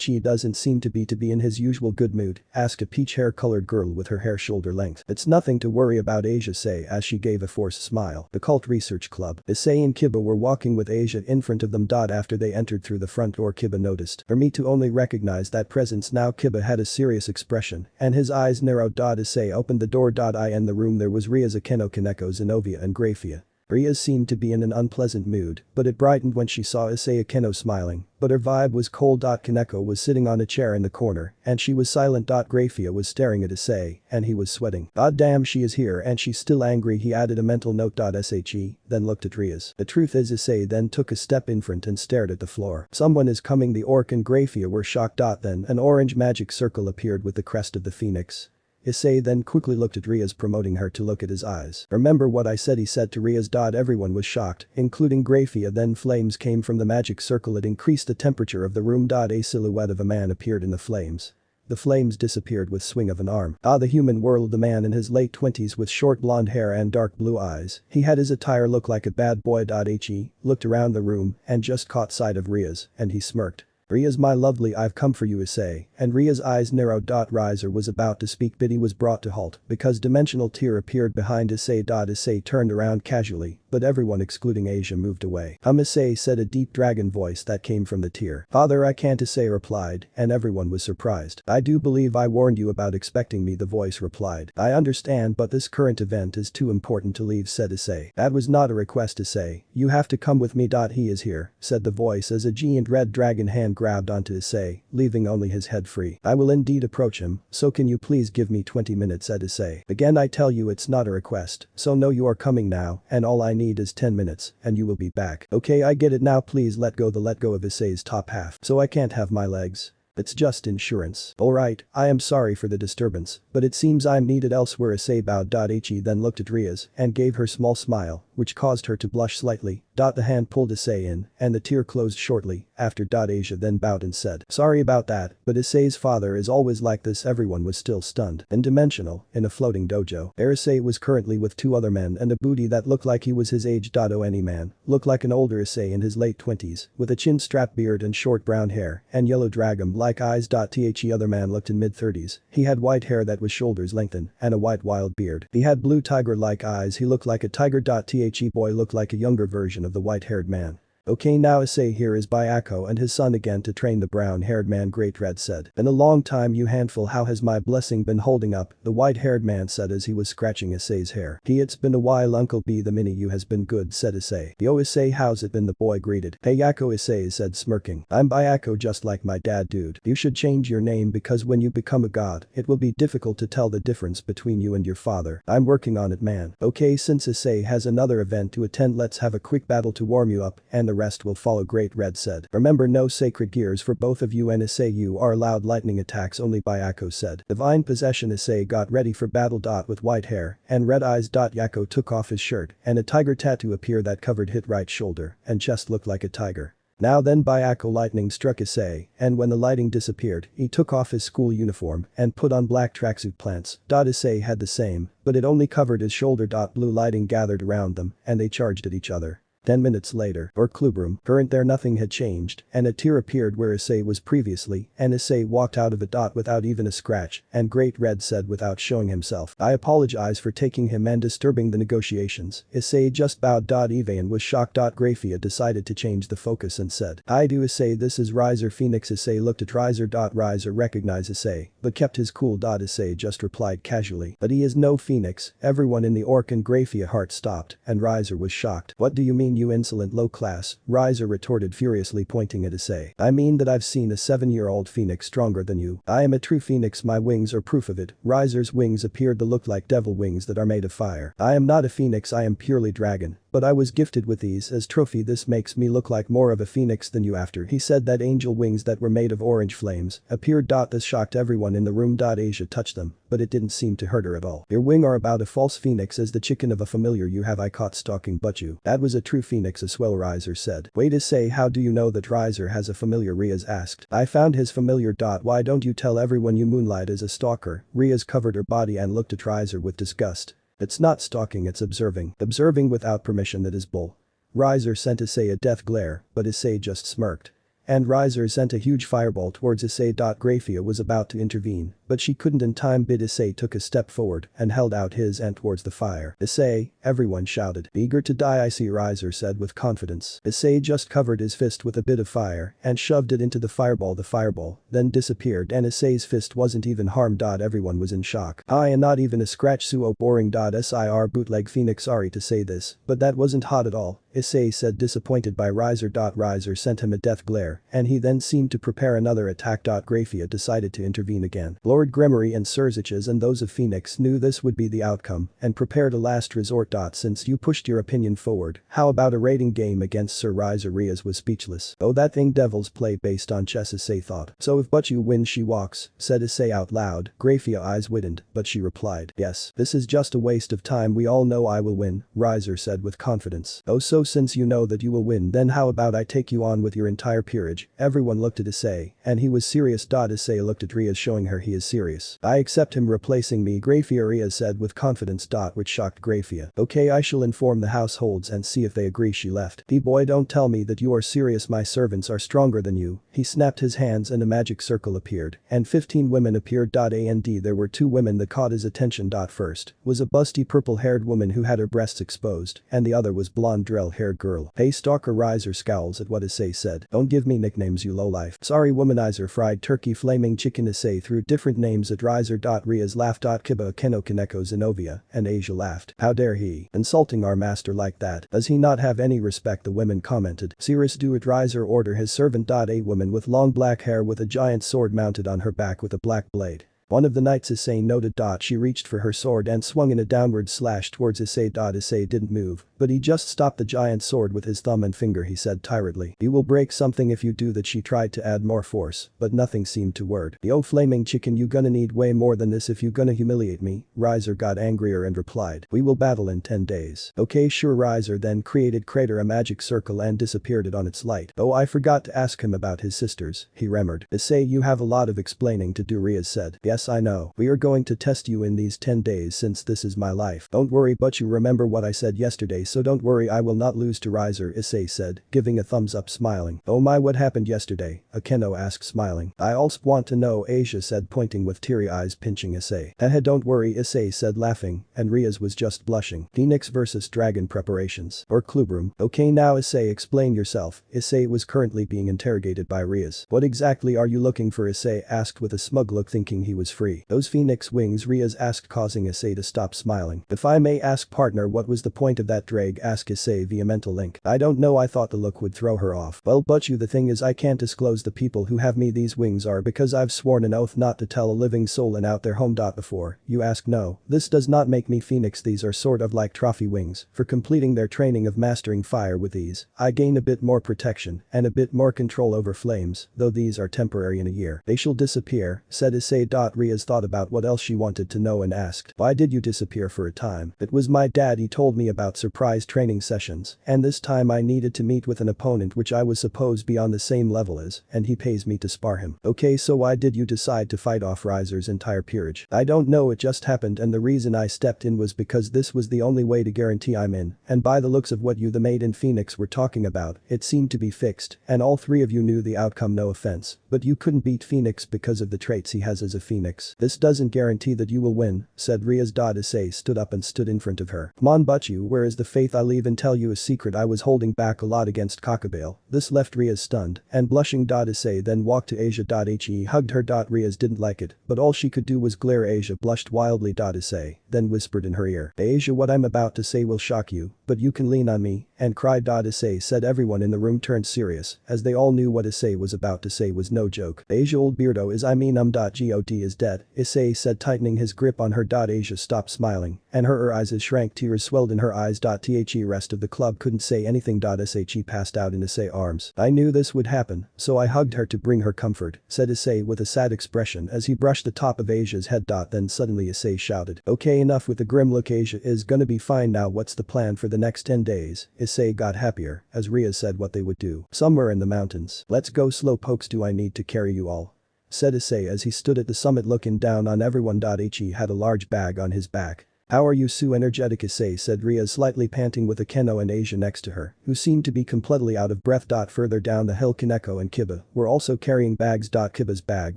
He doesn't seem to be in his usual good mood, asked a peach hair colored girl with her hair shoulder length. It's nothing to worry about, Asia said as she gave a forced smile. The cult research club. Issei and Kiba were walking with Asia in front of them. After they entered through the front door, Kiba noticed. For me to only recognize that presence now. Kiba had a serious expression, and his eyes narrowed. Issei opened the door. In the room there was Rias, Akeno, Kaneko, Zenobia and Grafia. Rias seemed to be in an unpleasant mood, but it brightened when she saw Issei Akeno smiling, but her vibe was cold. Kaneko was sitting on a chair in the corner, and she was silent. Grafia was staring at Issei, and he was sweating. Damn, she is here and she's still angry, he added a mental note. She then looked at Rias. The truth is, Issei then took a step in front and stared at the floor. Someone is coming, the orc and Grafia were shocked. Then an orange magic circle appeared with the crest of the phoenix. Issei then quickly looked at Rias, promoting her to look at his eyes. Remember what I said, he said to Rias. Everyone was shocked, including Grafia. Then flames came from the magic circle. It increased the temperature of the room. A silhouette of a man appeared in the flames. The flames disappeared with swing of an arm. The human world. The man in his late 20s with short blonde hair and dark blue eyes. He had his attire look like a bad boy. He looked around the room and just caught sight of Rias, and he smirked. Rias, my lovely, I've come for you, Issei, and Rias' eyes narrowed. Riser was about to speak, but he was brought to halt because dimensional tear appeared behind Issei. Issei turned around casually, but everyone excluding Asia moved away. Issei said, a deep dragon voice that came from the tear. Father, I can't, Issei replied, and everyone was surprised. I do believe I warned you about expecting me, the voice replied. I understand, but this current event is too important to leave, said Issei. That was not a request, Issei. You have to come with me. He is here, said the voice as a giant red dragon hand grabbed onto Issei, leaving only his head free. I will indeed approach him, so can you please give me 20 minutes, said Issei. Again, I tell you it's not a request, so no, you are coming now, and all I need is 10 minutes, and you will be back. Okay, I get it now, please let go of Issei's top half. So I can't have my legs. It's just insurance. Alright, I am sorry for the disturbance, but it seems I'm needed elsewhere, Issei bowed. He then looked at Rias and gave her small smile, which caused her to blush slightly. The hand pulled Issei in, and the tear closed shortly after. Asia then bowed and said, sorry about that, but Issei's father is always like this. Everyone was still stunned. In Dimensional, in a floating dojo, Issei was currently with 2 other men and a booty that looked like he was his age. Any man looked like an older Issei in his late 20s, with a chin-strap beard and short brown hair, and yellow dragon-like eyes. The other man looked in mid-30s. He had white hair that was shoulders lengthened, and a white wild beard. He had blue tiger-like eyes. He looked like a tiger. The boy looked like a younger version of the white-haired man. Okay, now Issei here is by Akko and his son again to train the brown-haired man, Great Red said. Been a long time, you handful, how has my blessing been holding up, the white-haired man said as he was scratching Issei's hair. It's been a while, Uncle B, the mini you has been good, said Issei. Yo Issei, how's it been, the boy greeted. Hey Akko, Issei said smirking. I'm by Akko, just like my dad, dude. You should change your name because when you become a god, it will be difficult to tell the difference between you and your father. I'm working on it, man. Okay, since Issei has another event to attend, let's have a quick battle to warm you up, and the rest will follow, Great Red said. Remember, no sacred gears for both of you, and Issei, you are allowed lightning attacks only, by Akko said. Divine possession. Issei got ready for battle. With white hair and red eyes. Yakko took off his shirt and a tiger tattoo appeared that covered his right shoulder and chest looked like a tiger. Now then Byako lightning struck Issei, and when the lighting disappeared, he took off his school uniform and put on black tracksuit pants. Issei had the same, but it only covered his shoulder. Blue lighting gathered around them, and they charged at each other. 10 minutes later, or Klubrum, current there nothing had changed, and a tear appeared where Issei was previously, and Issei walked out of it. Without even a scratch, and Great Red said without showing himself, "I apologize for taking him and disturbing the negotiations." Issei just bowed. Evain was shocked. Graphia decided to change the focus and said, "I do Issei, this is Riser Phoenix." Issei looked at Riser. Riser recognized Issei, but kept his cool. Issei just replied casually, "But he is no Phoenix." Everyone in the Orc and Graphia heart stopped, and Riser was shocked. "What do you mean, you insolent low class?" Riser retorted furiously, pointing at Issei. "I mean that I've seen a 7-year-old Phoenix stronger than you. I am a true Phoenix, my wings are proof of it." Riser's wings appeared to look like devil wings that are made of fire. "I am not a Phoenix, I am purely dragon. But I was gifted with these as trophy. This makes me look like more of a Phoenix than you." After he said that, angel wings that were made of orange flames appeared. This shocked everyone in the room. Asia touched them, but it didn't seem to hurt her at all. "Your wing are about a false Phoenix as the chicken of a familiar you have I caught stalking but you. That was a true Phoenix as well," Riser said. "Wait Issei, how do you know that Riser has a familiar?" Rias asked. "I found his familiar. Why don't you tell everyone you moonlight as a stalker?" Rias covered her body and looked at Riser with disgust. "It's not stalking, it's observing. Observing without permission, that is bull." Riser sent Issei a death glare, but Issei just smirked. And Riser sent a huge fireball towards Issei. Graphia was about to intervene, but she couldn't in time. Issei took a step forward and held out his hand towards the fire. "Issei," everyone shouted. "Eager to die, I see," Riser said with confidence. Issei just covered his fist with a bit of fire and shoved it into the fireball. The fireball then disappeared and Issei's fist wasn't even harmed. Everyone was in shock. And not even a scratch. Suo boring. Sir bootleg Phoenix, sorry to say this, but that wasn't hot at all," Issei said, disappointed by Riser. Riser sent him a death glare, and he then seemed to prepare another attack. Graphia decided to intervene again. Lord Gremory and Surziches and those of Phoenix knew this would be the outcome and prepared a last resort. "Since you pushed your opinion forward, how about a rating game against Sir Riser?" Rias was speechless. "Oh, that thing devils play based on chess," Issei thought. "So if but you wins she walks," said Issei out loud. Graphia eyes widened, but she replied, "Yes, this is just a waste of time, we all know I will win," Riser said with confidence. "Oh, so since you know that you will win, then how about I take you on with your entire peerage?" Everyone looked at Issei, and he was serious. Issei looked at Rias, showing her he is serious. "I accept him replacing me," Graphia Rias said with confidence. Which shocked Graphia. "Okay, I shall inform the households and see if they agree." She left. "Boy, don't tell me that you are serious, my servants are stronger than you." He snapped his hands and a magic circle appeared, and 15 women appeared. And there were 2 women that caught his attention. First was a busty purple-haired woman who had her breasts exposed, and the other was blonde drill-haired girl. "Hey stalker," Riser scowls at what Issei said. "Don't give me nicknames, you lowlife." "Sorry womanizer, fried turkey, flaming chicken." Issei threw different names at Riser. Rias laughed. Kiba, Akeno, Kaneko, Zenobia, and Asia laughed. "How dare he? Insulting our master like that. Does he not have any respect?" the women commented. "Cirrus, do it." Riser order his servant. A woman with long black hair with a giant sword mounted on her back with a black blade. One of the knights, Issei noted. She reached for her sword and swung in a downward slash towards Issei. Issei didn't move, but he just stopped the giant sword with his thumb and finger. He said tiredly, "You will break something if you do that." She tried to add more force, but nothing seemed to work. "Yo flaming chicken, you gonna need way more than this if you gonna humiliate me." Riser got angrier and replied, "We will battle in 10 days. "Okay, sure." Riser then created Crater, a magic circle, and disappeared it on its light. "Oh, I forgot to ask him about his sisters," he remembered. "Issei, you have a lot of explaining to do," Rias said. "Yes, I know. We are going to test you in these 10 days since this is my life. Don't worry, but you remember what I said yesterday, so don't worry, I will not lose to Riser," Issei said, giving a thumbs up, smiling. "Oh my, what happened yesterday?" Akeno asked, smiling. "I also want to know," Asia said, pointing with teary eyes, pinching Issei. "Don't worry," Issei said, laughing, and Rias was just blushing. Phoenix vs Dragon preparations. Or Klubrum. "Okay, now Issei, explain yourself." Issei was currently being interrogated by Rias. "What exactly are you looking for?" Issei asked with a smug look, thinking he was free. "Those Phoenix wings," Rias asked, causing Issei to stop smiling. "If I may ask, partner, what was the point of that drag?" asked Issei via mental link. "I don't know, I thought the look would throw her off." "Well, but you, the thing is I can't disclose the people who have me these wings are because I've sworn an oath not to tell a living soul in out their home. Before you ask, no, this does not make me Phoenix, these are sort of like trophy wings. For completing their training of mastering fire with these, I gain a bit more protection and a bit more control over flames, though these are temporary. In a year they shall disappear," said Issei. Rias thought about what else she wanted to know and asked, "Why did you disappear for a time?" "It was my dad, he told me about surprise surprise training sessions, and this time I needed to meet with an opponent which I was supposed be on the same level as, and he pays me to spar him. Okay, so why did you decide to fight off Riser's entire peerage? I don't know, it just happened, and the reason I stepped in was because this was the only way to guarantee I'm in, and by the looks of what you the maid and Phoenix were talking about, it seemed to be fixed, and all three of you knew the outcome, no offense, but you couldn't beat Phoenix because of the traits he has as a phoenix. This doesn't guarantee that you will win, said Rias. Issei stood up and stood in front of her. Come on, but you, where is the faith? I'll even tell you a secret, I was holding back a lot against Cockabale. This left Rias stunned and blushing. Issei then walked to Asia. He hugged her. Rias didn't like it, but all she could do was glare. Asia blushed wildly. Issei then whispered in her ear, Asia, what I'm about to say will shock you, but you can lean on me and cry. Issei said. Everyone in the room turned serious as they all knew what Issei was about to say was no joke. Asia, old beardo is God is dead, Issei said, tightening his grip on her. Asia stopped smiling and her eyes shrank, tears swelled in her eyes. The rest of the club couldn't say anything. She passed out in Issei's arms. I knew this would happen, so I hugged her to bring her comfort, said Issei with a sad expression as he brushed the top of Asia's head. Then suddenly Issei shouted, okay, enough with the grim look, Asia is gonna be fine now. What's the plan for the next 10 days? Issei got happier as Rias said what they would do. Somewhere in the mountains. Let's go, slow pokes. Do I need to carry you all? Said Issei as he stood at the summit looking down on everyone. He had a large bag on his back. How are you so energetic, Issei said, Rias slightly panting with Akeno and Asia next to her, who seemed to be completely out of breath. Further down the hill Kaneko and Kiba were also carrying bags. Kiba's bag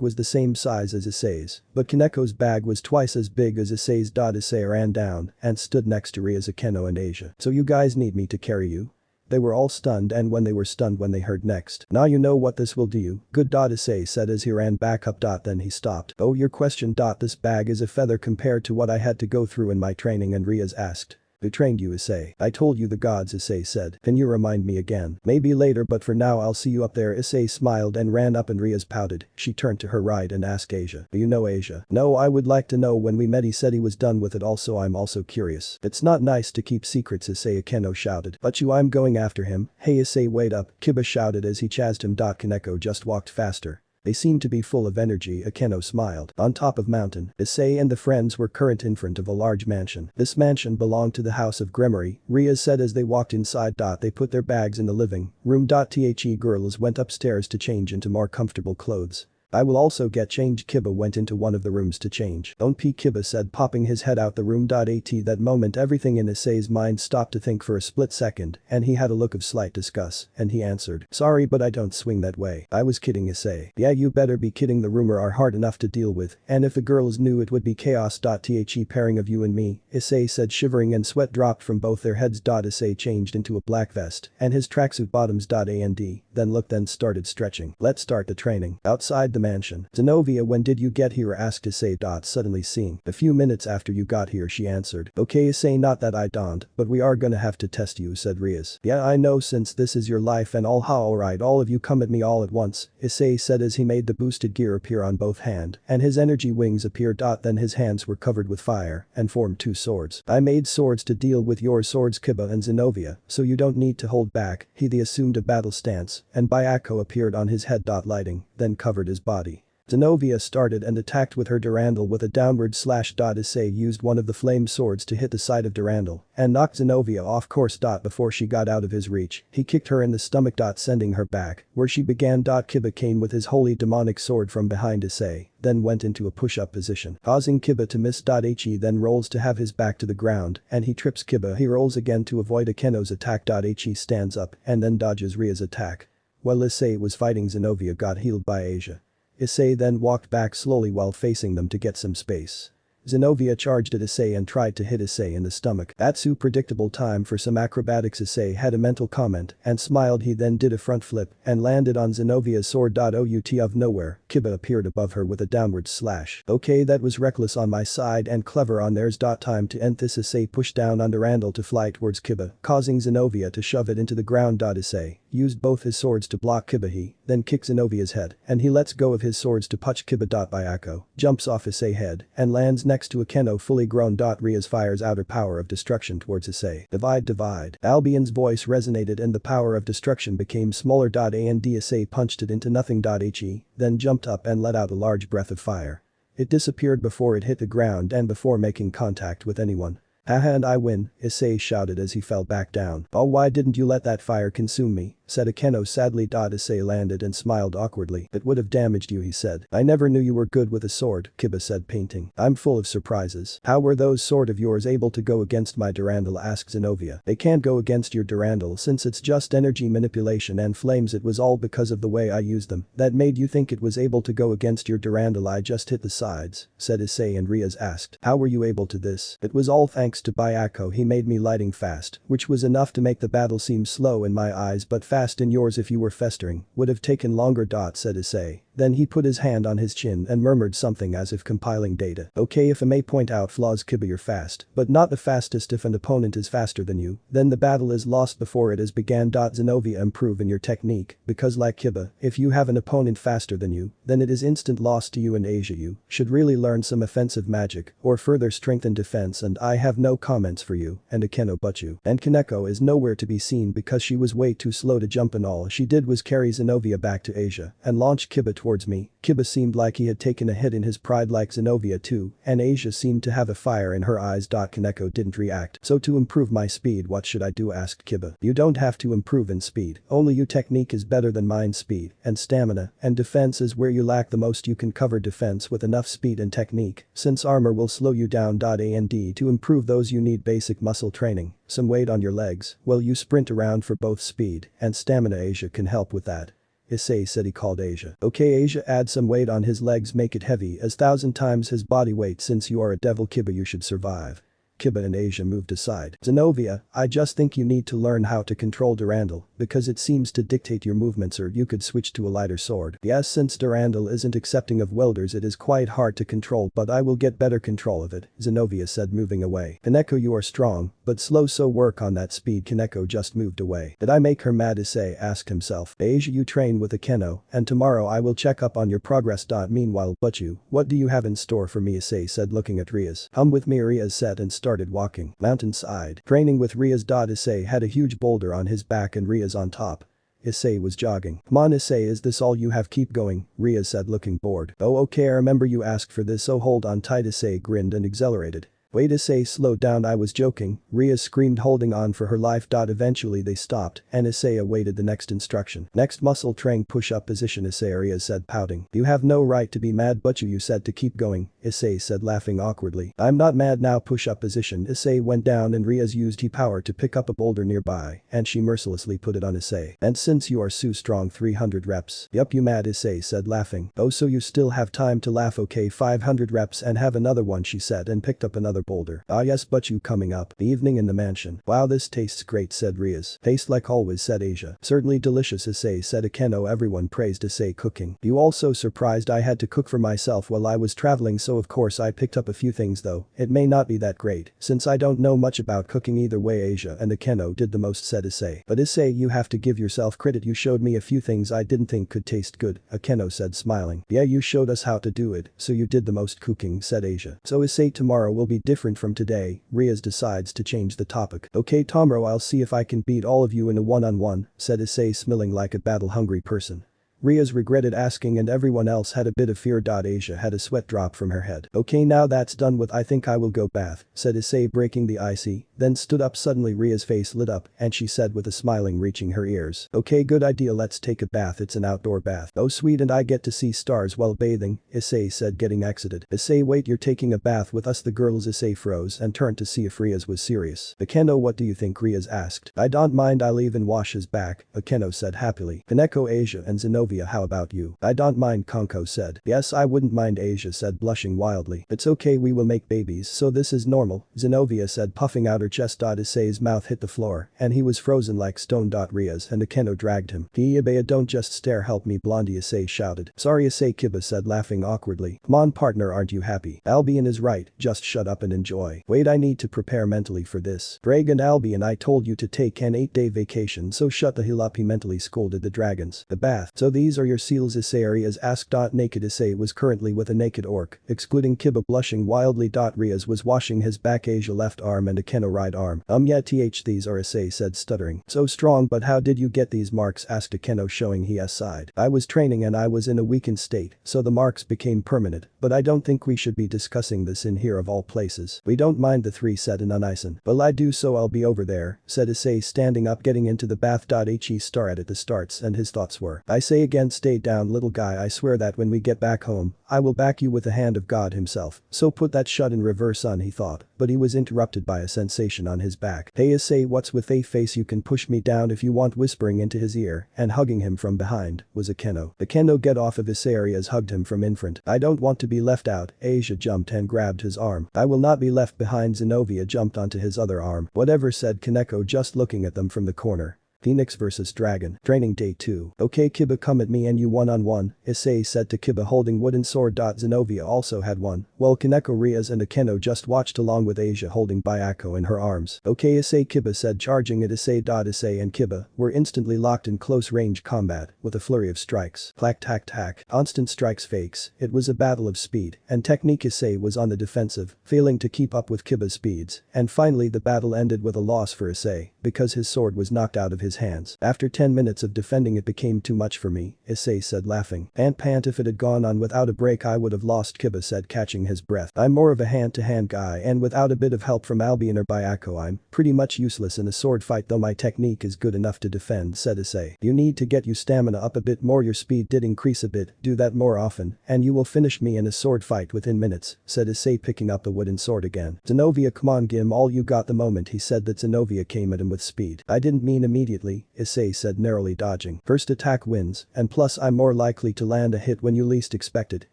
was the same size as Issei's, but Kaneko's bag was twice as big as Issei's. Issei ran down and stood next to Rias, Akeno and Asia. So you guys need me to carry you? They were all stunned, and when they were stunned when they heard next. Now you know what this will do you. Good. Issei said as he ran back up. Then he stopped. Oh, your question. This bag is a feather compared to what I had to go through in my training, and Rias asked. Who trained you, Issei? I told you the gods, Issei said. Can you remind me again? Maybe later, but for now I'll see you up there. Issei smiled and ran up, and Rias pouted. She turned to her right and asked Asia. Do you know Asia? No, I would like to know. When we met he said he was done with it. Also I'm also curious. It's not nice to keep secrets, Issei. Akeno shouted. But you, I'm going after him. Hey Issei, wait up, Kiba shouted as he chased him. Kaneko just walked faster. They seemed to be full of energy. Akeno smiled. On top of mountain, Issei and the friends were current in front of a large mansion. This mansion belonged to the house of Gremory, Rias said as they walked inside. They put their bags in the living room. The girls went upstairs to change into more comfortable clothes. I will also get changed. Kiba went into one of the rooms to change. Don't peek, Kiba said, popping his head out the room. At that moment everything in Issei's mind stopped to think for a split second, and he had a look of slight disgust, and he answered, sorry but I don't swing that way. I was kidding, Issei. Yeah, you better be kidding, the rumor are hard enough to deal with, and if the girls knew it would be chaos. The pairing of you and me, Issei said, shivering, and sweat dropped from both their heads. Issei changed into a black vest and his tracksuit bottoms. Then looked and started stretching. Let's start the training. Outside the mansion. Zenobia, when did you get here? Asked Issei. Suddenly seeing. A few minutes after you got here, she answered. Okay Issei, not that I don't, but we are gonna have to test you, said Rias. Yeah, I know, since this is your life and all. How alright, all of you come at me all at once, Issei said as he made the boosted gear appear on both hand and his energy wings appeared. Then his hands were covered with fire and formed two swords. I made swords to deal with your swords, Kiba and Zenobia, so you don't need to hold back. He assumed a battle stance and Bayako appeared on his head. Lighting then covered his body. Zenobia started and attacked with her Durandal with a downward slash. Issei used one of the flame swords to hit the side of Durandal and knocked Zenobia off course. Before she got out of his reach, he kicked her in the stomach. Sending her back where she began. Kiba came with his holy demonic sword from behind Issei, then went into a push-up position, causing Kiba to miss. He then rolls to have his back to the ground and he trips Kiba. He rolls again to avoid Akeno's attack. He stands up and then dodges Ria's attack. While Issei was fighting, Zenobia got healed by Asia. Issei then walked back slowly while facing them to get some space. Zenobia charged at Issei and tried to hit Issei in the stomach. That's so predictable, time for some acrobatics. Issei had a mental comment and smiled. He then did a front flip and landed on Zenobia's sword. Out of nowhere, Kiba appeared above her with a downward slash. Okay, that was reckless on my side and clever on theirs. Time to end this. Issei pushed down on Durandal to fly towards Kiba, causing Zenobia to shove it into the ground. Issei used both his swords to block Kiba. He then kicks Zenobia's head and he lets go of his swords to punch Kiba. Bayako jumps off Issei's head and lands next to Akeno, fully grown. Rias fires outer power of destruction towards Issei. Divide. Albion's voice resonated and the power of destruction became smaller. Issei punched it into nothing. He then jumped up and let out a large breath of fire. It disappeared before it hit the ground and before making contact with anyone. Haha, and I win, Issei shouted as he fell back down. Oh, why didn't you let that fire consume me? Said Akeno sadly. Issei landed and smiled awkwardly. It would have damaged you, he said. I never knew you were good with a sword, Kiba said, painting. I'm full of surprises. How were those sword of yours able to go against my Durandal, asked Zenobia. They can't go against your Durandal since it's just energy manipulation and flames. It was all because of the way I used them that made you think it was able to go against your Durandal. I just hit the sides, said Issei, and Rias asked. How were you able to this? It was all thanks to Bayako. He made me lighting fast, which was enough to make the battle seem slow in my eyes but fast in yours. If you were festering, would have taken longer. Said Issei. Then he put his hand on his chin and murmured something as if compiling data. Okay, if I may point out flaws, Kiba, you're fast, but not the fastest. If an opponent is faster than you, then the battle is lost before it has began. Zenobia, improve in your technique, because like Kiba, if you have an opponent faster than you, then it is instant loss to you. And Asia, you should really learn some offensive magic or further strengthen defense, and I have no comments for you. And Akeno, but you. And Kaneko is nowhere to be seen because she was way too slow to jump, and all she did was carry Zenobia back to Asia and launch Kiba towards me. Kiba seemed like he had taken a hit in his pride, like Zenobia too, and Asia seemed to have a fire in her eyes. Kaneko didn't react. So to improve my speed, what should I do, asked Kiba. You don't have to improve in speed, only your technique is better than mine. Speed and stamina and defense is where you lack the most. You can cover defense with enough speed and technique, since armor will slow you down. And to improve those you need basic muscle training, some weight on your legs, while you sprint around for both speed and stamina. Asia can help with that, Issei said. He called Asia. Okay, Asia, add some weight on his legs, make it heavy as 1,000 times his body weight. Since you are a devil, Kiba, you should survive. Kiba and Asia moved aside. Zenobia, I just think you need to learn how to control Durandal, because it seems to dictate your movements, or you could switch to a lighter sword. Yes, since Durandal isn't accepting of welders, it is quite hard to control, but I will get better control of it, Zenobia said, moving away. Kaneko, you are strong, but slow, so work on that speed. Kaneko just moved away. Did I make her mad, Issei asked himself. Asia, you train with Akeno, and tomorrow I will check up on your progress. Meanwhile, but you, what do you have in store for me, Issei said, looking at Rias. Come with me, Rias said, and started walking mountainside. Training with Rias. Issei had a huge boulder on his back and Rias on top. Issei was jogging. Come on, Issei, is this all you have? Keep going, Rias said, looking bored. Oh, okay, I remember you asked for this, so hold on tight. Issei grinned and accelerated. Wait, Issei, slow down, I was joking, Rias screamed, holding on for her life. Eventually they stopped and Issei awaited the next instruction. Next muscle train push-up position, Issei, Rias said, pouting. You have no right to be mad, but you said to keep going, Issei said, laughing awkwardly. I'm not mad now. Push-up position. Issei went down and Rias used power to pick up a boulder nearby and she mercilessly put it on Issei. And since you are so strong, 300 reps. Yup, you mad, Issei said, laughing. Oh, so you still have time to laugh. Okay, 500 reps and have another one, she said, and picked up another boulder. Ah yes, but you coming up. The evening in the mansion. Wow, this tastes great, said Rias. Tastes like always, said Asia. Certainly delicious, Issei said. Akeno, everyone praised Issei cooking. You also surprised I had to cook for myself while I was traveling, so of course I picked up a few things, though it may not be that great since I don't know much about cooking. Either way, Asia and Akeno did the most, said Issei. But Issei, you have to give yourself credit, you showed me a few things I didn't think could taste good, Akeno said, smiling. Yeah, you showed us how to do it, so you did the most cooking, said Asia. So Issei, tomorrow will be different from today. Rias decides to change the topic. Okay, tomorrow I'll see if I can beat all of you in a one-on-one, said Issei, smiling like a battle-hungry person. Rias regretted asking and everyone else had a bit of fear. Asia had a sweat drop from her head. Okay, now that's done with, I think I will go bath, said Issei, breaking the icy, then stood up. Suddenly Ria's face lit up and she said with a smiling reaching her ears. Okay, good idea, let's take a bath, it's an outdoor bath. Oh sweet, and I get to see stars while bathing, Issei said, getting exited. Issei, wait, you're taking a bath with us? The girls. Issei froze and turned to see if Rias was serious. Akeno, what do you think? Rias asked. I don't mind, I'll even wash his back, Akeno said happily. Kaneko, Asia and Zenobia, how about you? I don't mind, Konko said. Yes, I wouldn't mind, Asia said, blushing wildly. It's okay, we will make babies, so this is normal, Zenobia said, puffing out her chest. Issei's mouth hit the floor and he was frozen like stone. Rias and Akeno dragged him. Hiabea, don't just stare, help me, Blondie, Issei shouted. Sorry, Issei, Kiba said, laughing awkwardly. Come on, partner, aren't you happy? Albion is right, just shut up and enjoy. Wait, I need to prepare mentally for this. Dragon, Albion, I told you to take an 8-day vacation, so shut the hell up, he mentally scolded the dragons. The bath. So the these are your seals Issei Rias asked. Naked Issei was currently with a naked orc, excluding Kiba blushing wildly. Rias was washing his back Asia left arm and akeno right arm. Yeah these are Issei said stuttering. So strong but how did you get these marks asked akeno showing his side. I was training and I was in a weakened state, so the marks became permanent, but I don't think we should be discussing this in here of all places. We don't mind the three said an unison. Well I do so I'll be over there, said Issei standing up getting into the bath. He started at the starts and his thoughts were. I say again stay down little guy I swear that when we get back home, I will back you with the hand of God himself. So put that shut in reverse on he thought, but he was interrupted by a sensation on his back. Hey Issei what's with a face you can push me down if you want whispering into his ear and hugging him from behind was akeno. Akeno get off of Issei as hugged him from in front. I don't want to be left out. Asia jumped and grabbed his arm. I will not be left behind. Zenobia jumped onto his other arm. Whatever said Kaneko just looking at them from the corner. Phoenix vs Dragon. Training Day 2. Okay Kiba come at me and you one-on-one, Issei said to Kiba holding wooden sword. Zenobia also had one, while Kaneko Rias and Akeno just watched along with Asia holding Bayako in her arms. Okay Issei Kiba said charging at Issei. Issei and Kiba were instantly locked in close range combat with a flurry of strikes. Clack tack tack. Constant strikes fakes. It was a battle of speed and technique. Issei was on the defensive, failing to keep up with Kiba's speeds, and finally the battle ended with a loss for Issei because his sword was knocked out of his hands. After 10 minutes of defending it became too much for me, Issei said laughing. Pant if it had gone on without a break I would have lost Kiba said catching his breath. I'm more of a hand-to-hand guy and without a bit of help from Albion or Bayako I'm pretty much useless in a sword fight though my technique is good enough to defend said Issei. You need to get your stamina up a bit more your speed did increase a bit, do that more often, and you will finish me in a sword fight within minutes, said Issei picking up the wooden sword again. Zenobia come on Gim all you got the moment he said that Zenobia came at him with speed. I didn't mean immediately, Issei said narrowly dodging. First attack wins, and plus I'm more likely to land a hit when you least expect it,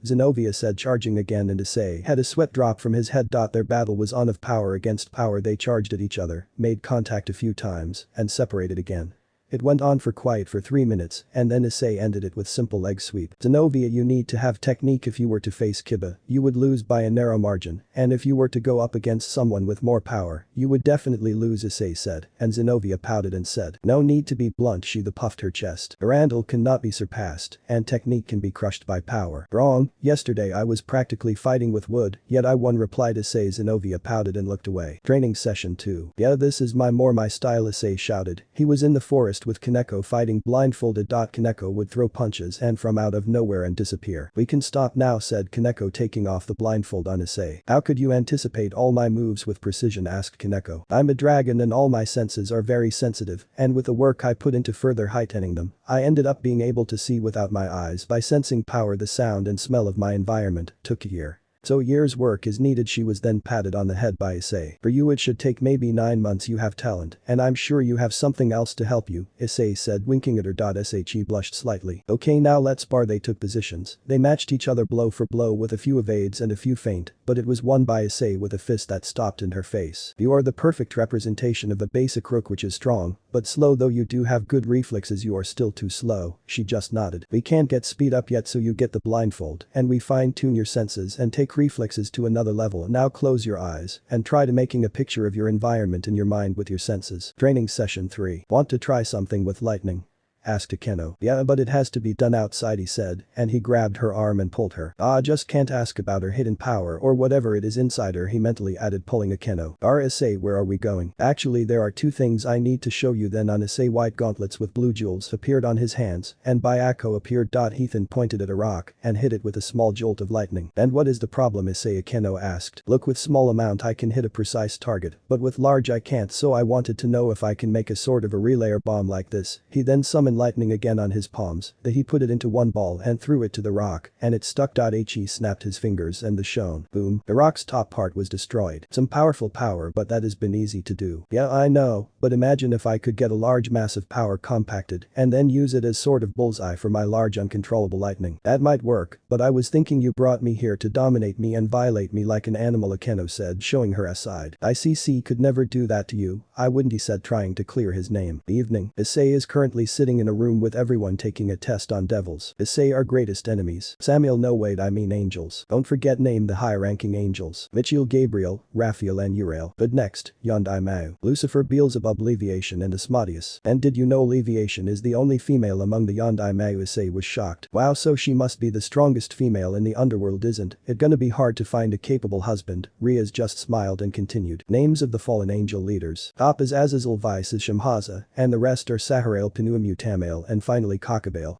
Zenobia said charging again and Issei had a sweat drop from his head. Their battle was on of power against power they charged at each other, made contact a few times, and separated again. It went on for 3 minutes, and then Issei ended it with simple leg sweep. Zenobia you need to have technique if you were to face Kiba, you would lose by a narrow margin, and if you were to go up against someone with more power, you would definitely lose Issei said, and Zenobia pouted and said. No need to be blunt she puffed her chest. Arandel cannot be surpassed, and technique can be crushed by power. Wrong, yesterday I was practically fighting with wood, yet I won replied Issei. Zenobia pouted and looked away. Training session 2. Yeah this is my style Issei shouted. He was in the forest with Kaneko fighting blindfolded. Kaneko would throw punches and from out of nowhere and disappear. We can stop now said Kaneko taking off the blindfold on Issei. How could you anticipate all my moves with precision asked Kaneko. I'm a dragon and all my senses are very sensitive, and with the work I put into further heightening them, I ended up being able to see without my eyes by sensing power the sound and smell of my environment. Took a year. So years work is needed she was then patted on the head by Issei. For you it should take maybe 9 months you have talent and I'm sure you have something else to help you, Issei said winking at her. She blushed slightly. Okay now let's spar they took positions. They matched each other blow for blow with a few evades and a few feint, but it was won by Issei with a fist that stopped in her face. You are the perfect representation of a basic rook which is strong, but slow though you do have good reflexes you are still too slow, she just nodded. We can't get speed up yet so you get the blindfold and we fine tune your senses and take reflexes to another level. Now close your eyes and try to making a picture of your environment in your mind with your senses. Training session 3. Want to try something with lightning? Asked Akeno. Yeah but it has to be done outside he said, and he grabbed her arm and pulled her. Just can't ask about her hidden power or whatever it is inside her he mentally added pulling Akeno. Issei where are we going? Actually there are 2 things I need to show you then on Issei white gauntlets with blue jewels appeared on his hands and Bayako appeared. Heathen pointed at a rock and hit it with a small jolt of lightning. And what is the problem Issei Akeno asked. Look with small amount I can hit a precise target, but with large I can't so I wanted to know if I can make a sort of a relayer bomb like this. He then summoned lightning again on his palms, that he put it into one ball and threw it to the rock, and it stuck. He snapped his fingers and the shone. Boom. The rock's top part was destroyed. Some powerful power but that has been easy to do. Yeah I know, but imagine if I could get a large mass of power compacted and then use it as sort of bullseye for my large uncontrollable lightning. That might work, but I was thinking you brought me here to dominate me and violate me like an animal Akeno said showing her side. ICC could never do that to you, I wouldn't he said trying to clear his name. The evening. Issei is currently sitting in in a room with everyone taking a test on devils. Issei our greatest enemies. Samuel no wait I mean angels. Don't forget name the high-ranking angels. Michael Gabriel, Raphael and Uriel. But next, Yondai Mao. Lucifer Beelzebub Leviation and Asmodeus. And did you know Leviation is the only female among the Yondai Mao? Issei was shocked. Wow, so she must be the strongest female in the underworld, isn't it gonna be hard to find a capable husband? Rias just smiled and continued. Names of the fallen angel leaders. Ophis Azazel Vices Shamhaza, and the rest are Saharael Penuim Utamael and finally Cockabale.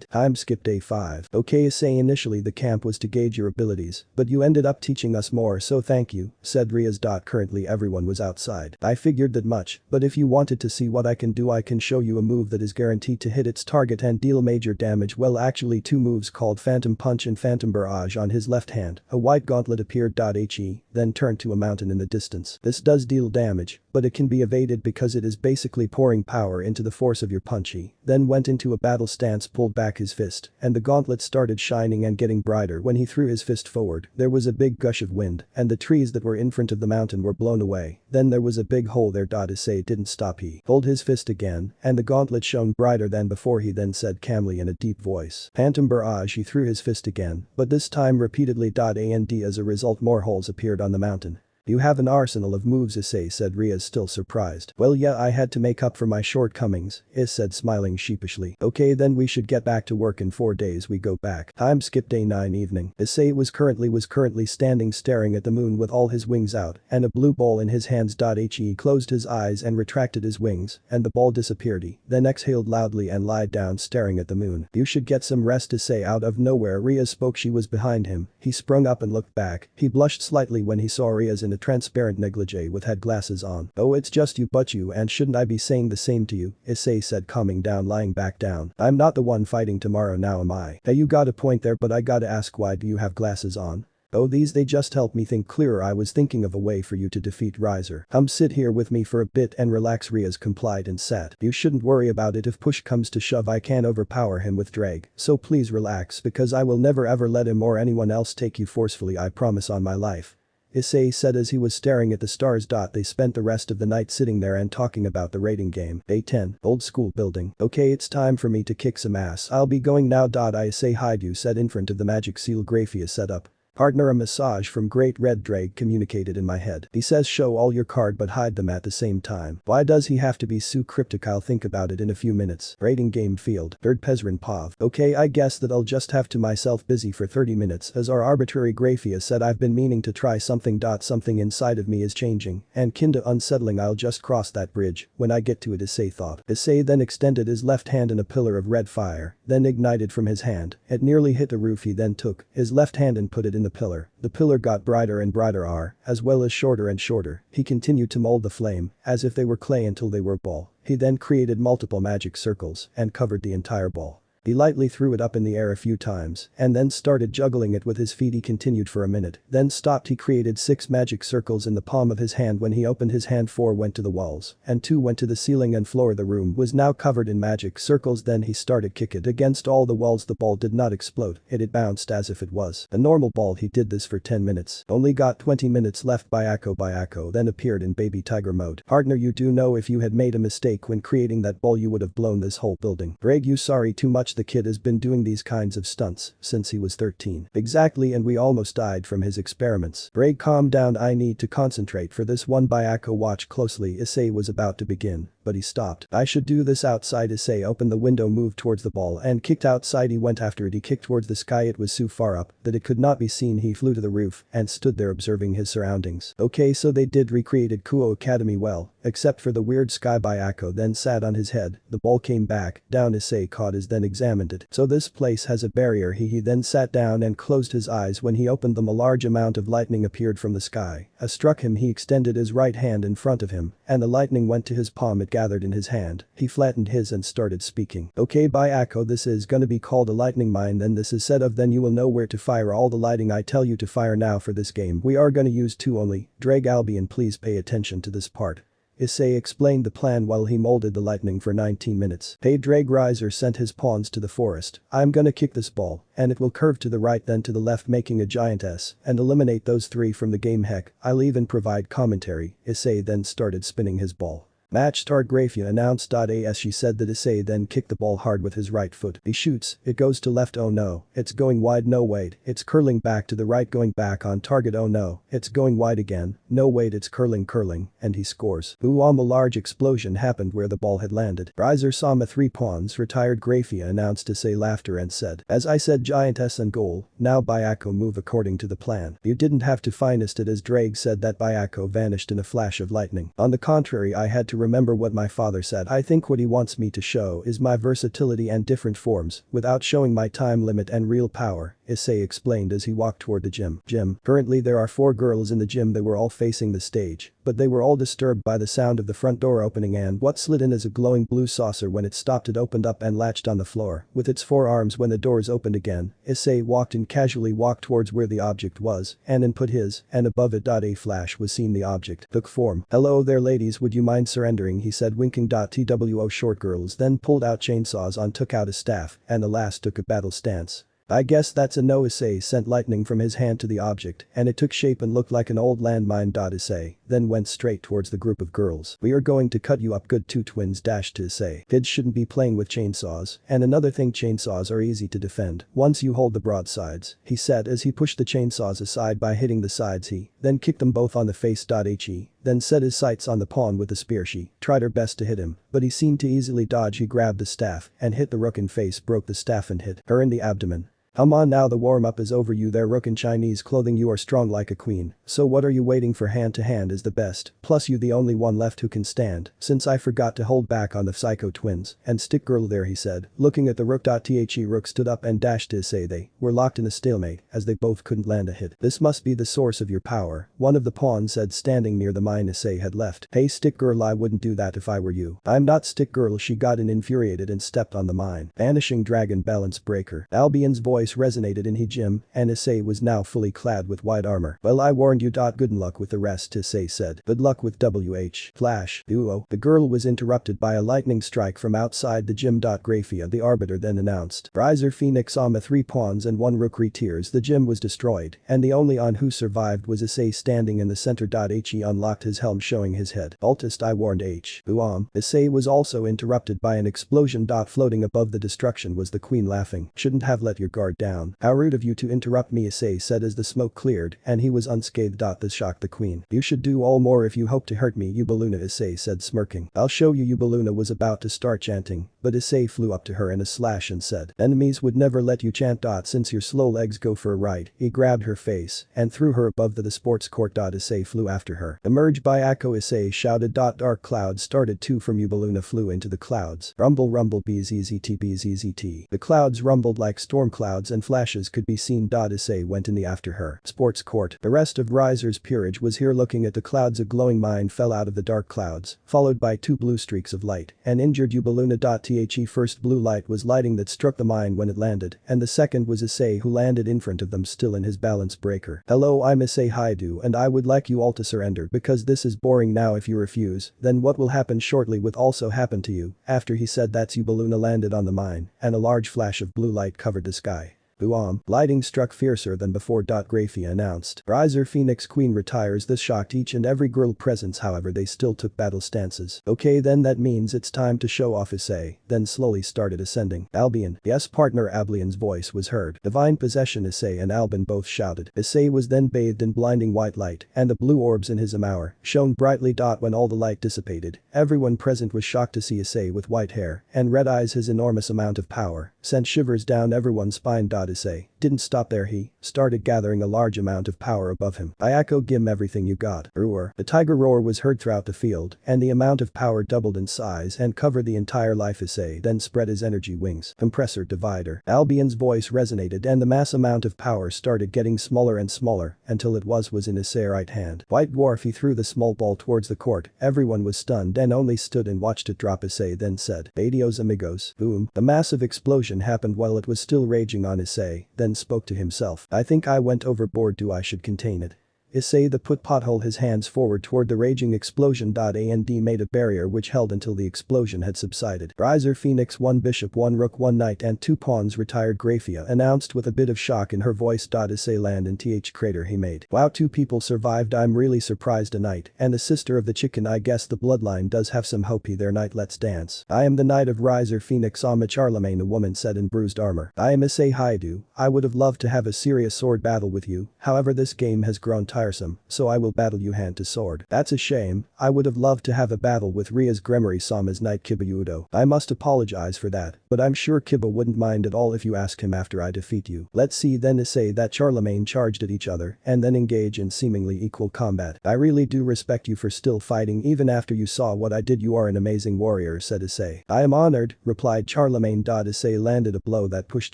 Time skip day 5. Okay Issei, initially the camp was to gauge your abilities, but you ended up teaching us more so thank you, said Rias. Currently everyone was outside. I figured that much, but if you wanted to see what I can do I can show you a move that is guaranteed to hit its target and deal major damage. Well actually two moves called Phantom Punch and Phantom Barrage on his left hand. A white gauntlet appeared. He then turned to a mountain in the distance. This does deal damage, but it can be evaded because it is basically pouring power into the force of your punch. He then went into a battle stance, pulled back his fist, and the gauntlet started shining and getting brighter. When he threw his fist forward, there was a big gush of wind, and the trees that were in front of the mountain were blown away. Then there was a big hole there. Issei didn't stop. He pulled his fist again, and the gauntlet shone brighter than before. He then said calmly in a deep voice, Phantom Barrage. He threw his fist again, but this time repeatedly. And as a result more holes appeared on the mountain. You have an arsenal of moves, Issei said. Rias still surprised. Well yeah, I had to make up for my shortcomings, Is said smiling sheepishly. Okay then we should get back to work in 4 days. We go back. Time skip day 9 evening. Issei was currently standing staring at the moon with all his wings out and a blue ball in his hands. He closed his eyes and retracted his wings and the ball disappeared. He then exhaled loudly and lied down staring at the moon. You should get some rest, Issei out of nowhere Rias spoke. She was behind him. He sprung up and looked back. He blushed slightly when he saw Rias in a transparent negligee with head glasses on. Oh it's just you, but you, and shouldn't I be saying the same to you? Issei said calming down, lying back down. I'm not the one fighting tomorrow now am I? Hey you got a point there, but I gotta ask why do you have glasses on? Oh they just help me think clearer. I was thinking of a way for you to defeat Riser. Come sit here with me for a bit and relax. Rias complied and sat. You shouldn't worry about it. If push comes to shove I can overpower him with drag, so please relax because I will never ever let him or anyone else take you forcefully, I promise on my life. Issei said as he was staring at the stars. They spent the rest of the night sitting there and talking about the raiding game. Day 10. Old school building. Okay it's time for me to kick some ass. I'll be going now. Isseihyoudou said in front of the magic seal Graphia setup. Partner, a massage from Great Red Drag communicated in my head. He says show all your card but hide them at the same time. Why does he have to be so cryptic? I'll think about it in a few minutes. Raiding game field. Third Pezrin Pov. Okay I guess that I'll just have to myself busy for 30 minutes as our arbitrary Graphia said. I've been meaning to try something. Something inside of me is changing and kinda unsettling. I'll just cross that bridge when I get to it, Issei thought. Issei then extended his left hand and a pillar of red fire then ignited from his hand. It nearly hit the roof. He then took his left hand and put it in the pillar. The pillar got brighter and brighter as well as shorter and shorter. He continued to mold the flame as if they were clay until they were ball. He then created multiple magic circles and covered the entire ball. He lightly threw it up in the air a few times and then started juggling it with his feet. He continued for a minute, then stopped. He created 6 magic circles in the palm of his hand. When he opened his hand 4 went to the walls and 2 went to the ceiling and floor. The room was now covered in magic circles. Then he started kick it against all the walls. The ball did not explode, it bounced as if it was a normal ball. He did this for 10 minutes. Only got 20 minutes left. Bayako then appeared in baby tiger mode. Partner, you do know if you had made a mistake when creating that ball you would have blown this whole building. Greg, you sorry too much. The kid has been doing these kinds of stunts since he was 13. Exactly, and we almost died from his experiments. Greg, calm down, I need to concentrate for this one. Bayako watched closely. Issei was about to begin, but he stopped. I should do this outside. Issei opened the window, moved towards the ball and kicked outside. He went after it. He kicked towards the sky. It was so far up that it could not be seen. He flew to the roof and stood there observing his surroundings. Okay, so they did recreated Kuo Academy well, except for the weird sky. Bayako then sat on his head. The ball came back down. Issei caught his then examined it. So this place has a barrier. He then sat down and closed his eyes. When he opened them a large amount of lightning appeared from the sky. As struck him, he extended his right hand in front of him and the lightning went to his palm. It gathered in his hand. He flattened his and started speaking. Okay Bayako, this is gonna be called a lightning mine. Then this is set of then you will know where to fire all the lighting I tell you to fire. Now for this game we are gonna use 2 only. Drag Albion, please pay attention to this part. Issei explained the plan while he molded the lightning for 19 minutes. Hey Drag Riser sent his pawns to the forest. I'm gonna kick this ball and it will curve to the right then to the left making a giant S and eliminate those 3 from the game. Heck, I'll even provide commentary. Issei then started spinning his ball. Match start Grafia announced. As she said that Issei then kicked the ball hard with his right foot. He shoots, it goes to left, oh no, it's going wide, no wait, it's curling back to the right, going back on target, oh no, it's going wide again, no wait, it's curling, and he scores. A large explosion happened where the ball had landed. Riser Sama 3 pawns retired Grafia announced Issei laughter and said, as I said, giantess and goal, now Bayako move according to the plan. You didn't have to finest it, as Drake said that Bayako vanished in a flash of lightning. On the contrary, I had to remember what my father said. I think what he wants me to show is my versatility and different forms, without showing my time limit and real power, Issei explained as he walked toward the gym. Currently there are 4 girls in the gym. They were all facing the stage, but they were all disturbed by the sound of the front door opening and what slid in as a glowing blue saucer. When it stopped, it opened up and latched on the floor with its 4 arms. When the doors opened again, Issei walked in, casually walked towards where the object was and input his, and above it. A flash was seen. The object took form. Hello there ladies, would you mind surrendering, he said winking. Two short girls then pulled out chainsaws on, took out a staff, and the last took a battle stance. I guess that's a no, Issei sent lightning from his hand to the object and it took shape and looked like an old landmine. Issei then went straight towards the group of girls. We are going to cut you up good. 2 twins dashed to Issei. Kids shouldn't be playing with chainsaws, and another thing, chainsaws are easy to defend once you hold the broadsides, he said as he pushed the chainsaws aside by hitting the sides. He then kicked them both on the face. He then set his sights on the pawn with the spear. She tried her best to hit him, but he seemed to easily dodge. He grabbed the staff and hit the rook in face, broke the staff and hit her in the abdomen. Come on now, the warm-up is over. You there, rook in Chinese clothing, you are strong like a queen, so what are you waiting for? Hand to hand is the best, plus you the only one left who can stand, since I forgot to hold back on the psycho twins and stick girl there, he said, looking at the rook. The rook stood up and dashed to Issei. They were locked in a stalemate as they both couldn't land a hit. This must be the source of your power, one of the pawns said standing near the mine Issei had left. Hey stick girl, I wouldn't do that if I were you. I'm not stick girl, she got infuriated and stepped on the mine. Vanishing dragon balance breaker. Albion's voice resonated in Hijim, and Issei was now fully clad with white armor. Well, I warned you. Good luck with the rest, Issei said. Good luck with WH. Flash. Duo. The girl was interrupted by a lightning strike from outside the gym. Grafia the arbiter then announced. Riser Phoenix Sama 3 pawns and 1 rook retiers. The gym was destroyed, and the only on who survived was Issei standing in the center. He unlocked his helm showing his head. Altist, I warned H. Issei was also interrupted by an explosion. Floating above the destruction was the queen laughing. Shouldn't have let your guard down. How rude of you to interrupt me, Issei said as the smoke cleared and he was unscathed. This shocked the queen. You should do all more if you hope to hurt me, Ubaluna, Issei said smirking. I'll show you. Ubaluna was about to start chanting, but Issei flew up to her in a slash and said, enemies would never let you chant. Since your slow legs go for a ride. He grabbed her face and threw her above the sports court. Issei flew after her. Emerge by Akko, Issei shouted. Dark clouds started too from Ubaluna flew into the clouds. Rumble bzzzt. The clouds rumbled like storm clouds and flashes could be seen. Issei went in the after her. Sports court. The rest of Riser's peerage was here looking at the clouds. A glowing mine fell out of the dark clouds, followed by 2 blue streaks of light and injured Ubaluna. The first blue light was lighting that struck the mine when it landed, and the second was Issei who landed in front of them still in his balance breaker. Hello, I'm isseihyoudou and I would like you all to surrender because this is boring now. If you refuse, then what will happen shortly will also happen to you. After he said that, Ubaluna landed on the mine and a large flash of blue light covered the sky. Lighting struck fiercer than before. Grafia announced. Riser Phoenix Queen retires. This shocked each and every girl present, however they still took battle stances. Okay then, that means it's time to show off. Issei then slowly started ascending. Albion. Yes partner. Albion's voice was heard. Divine possession. Issei and Albin both shouted. Issei was then bathed in blinding white light and the blue orbs in his amour shone brightly. When all the light dissipated, everyone present was shocked to see Issei with white hair and red eyes. His enormous amount of power sent shivers down everyone's spine. Issei didn't stop there. He started gathering a large amount of power above him. Ayako, give him everything you got. Roar. The tiger roar was heard throughout the field and the amount of power doubled in size and covered the entire life. Issei then spread his energy wings. Compressor divider. Albion's voice resonated and the mass amount of power started getting smaller and smaller until it was in Issei's right hand. White dwarf. He threw the small ball towards the court. Everyone was stunned and only stood and watched it drop. Issei then said, adios amigos. Boom. The massive explosion happened while it was still raging on Issei, then spoke to himself. I think I went overboard. I should contain it. Issei the put pothole his hands forward toward the raging explosion. And made a barrier which held until the explosion had subsided. Riser Phoenix 1 bishop 1 rook 1 knight and 2 pawns retired. Graphia announced with a bit of shock in her voice. Issei land in th crater he made. Wow, 2 people survived. I'm really surprised. A knight and the sister of the chicken. I guess the bloodline does have some hope. There knight, let's dance. I am the knight of Riser Phoenix Charlemagne, a woman said in bruised armor. I am isseihyoudou. I would have loved to have a serious sword battle with you, however this game has grown tiresome, so I will battle you hand to sword. That's a shame, I would have loved to have a battle with Rias Gremory Sama's knight isseihyoudou. I must apologize for that, but I'm sure Kiba wouldn't mind at all if you ask him after I defeat you. Let's see then. Issei that Charlemagne charged at each other and then engage in seemingly equal combat. I really do respect you for still fighting even after you saw what I did. You are an amazing warrior, said Issei. I am honored, replied Charlemagne. Issei landed a blow that pushed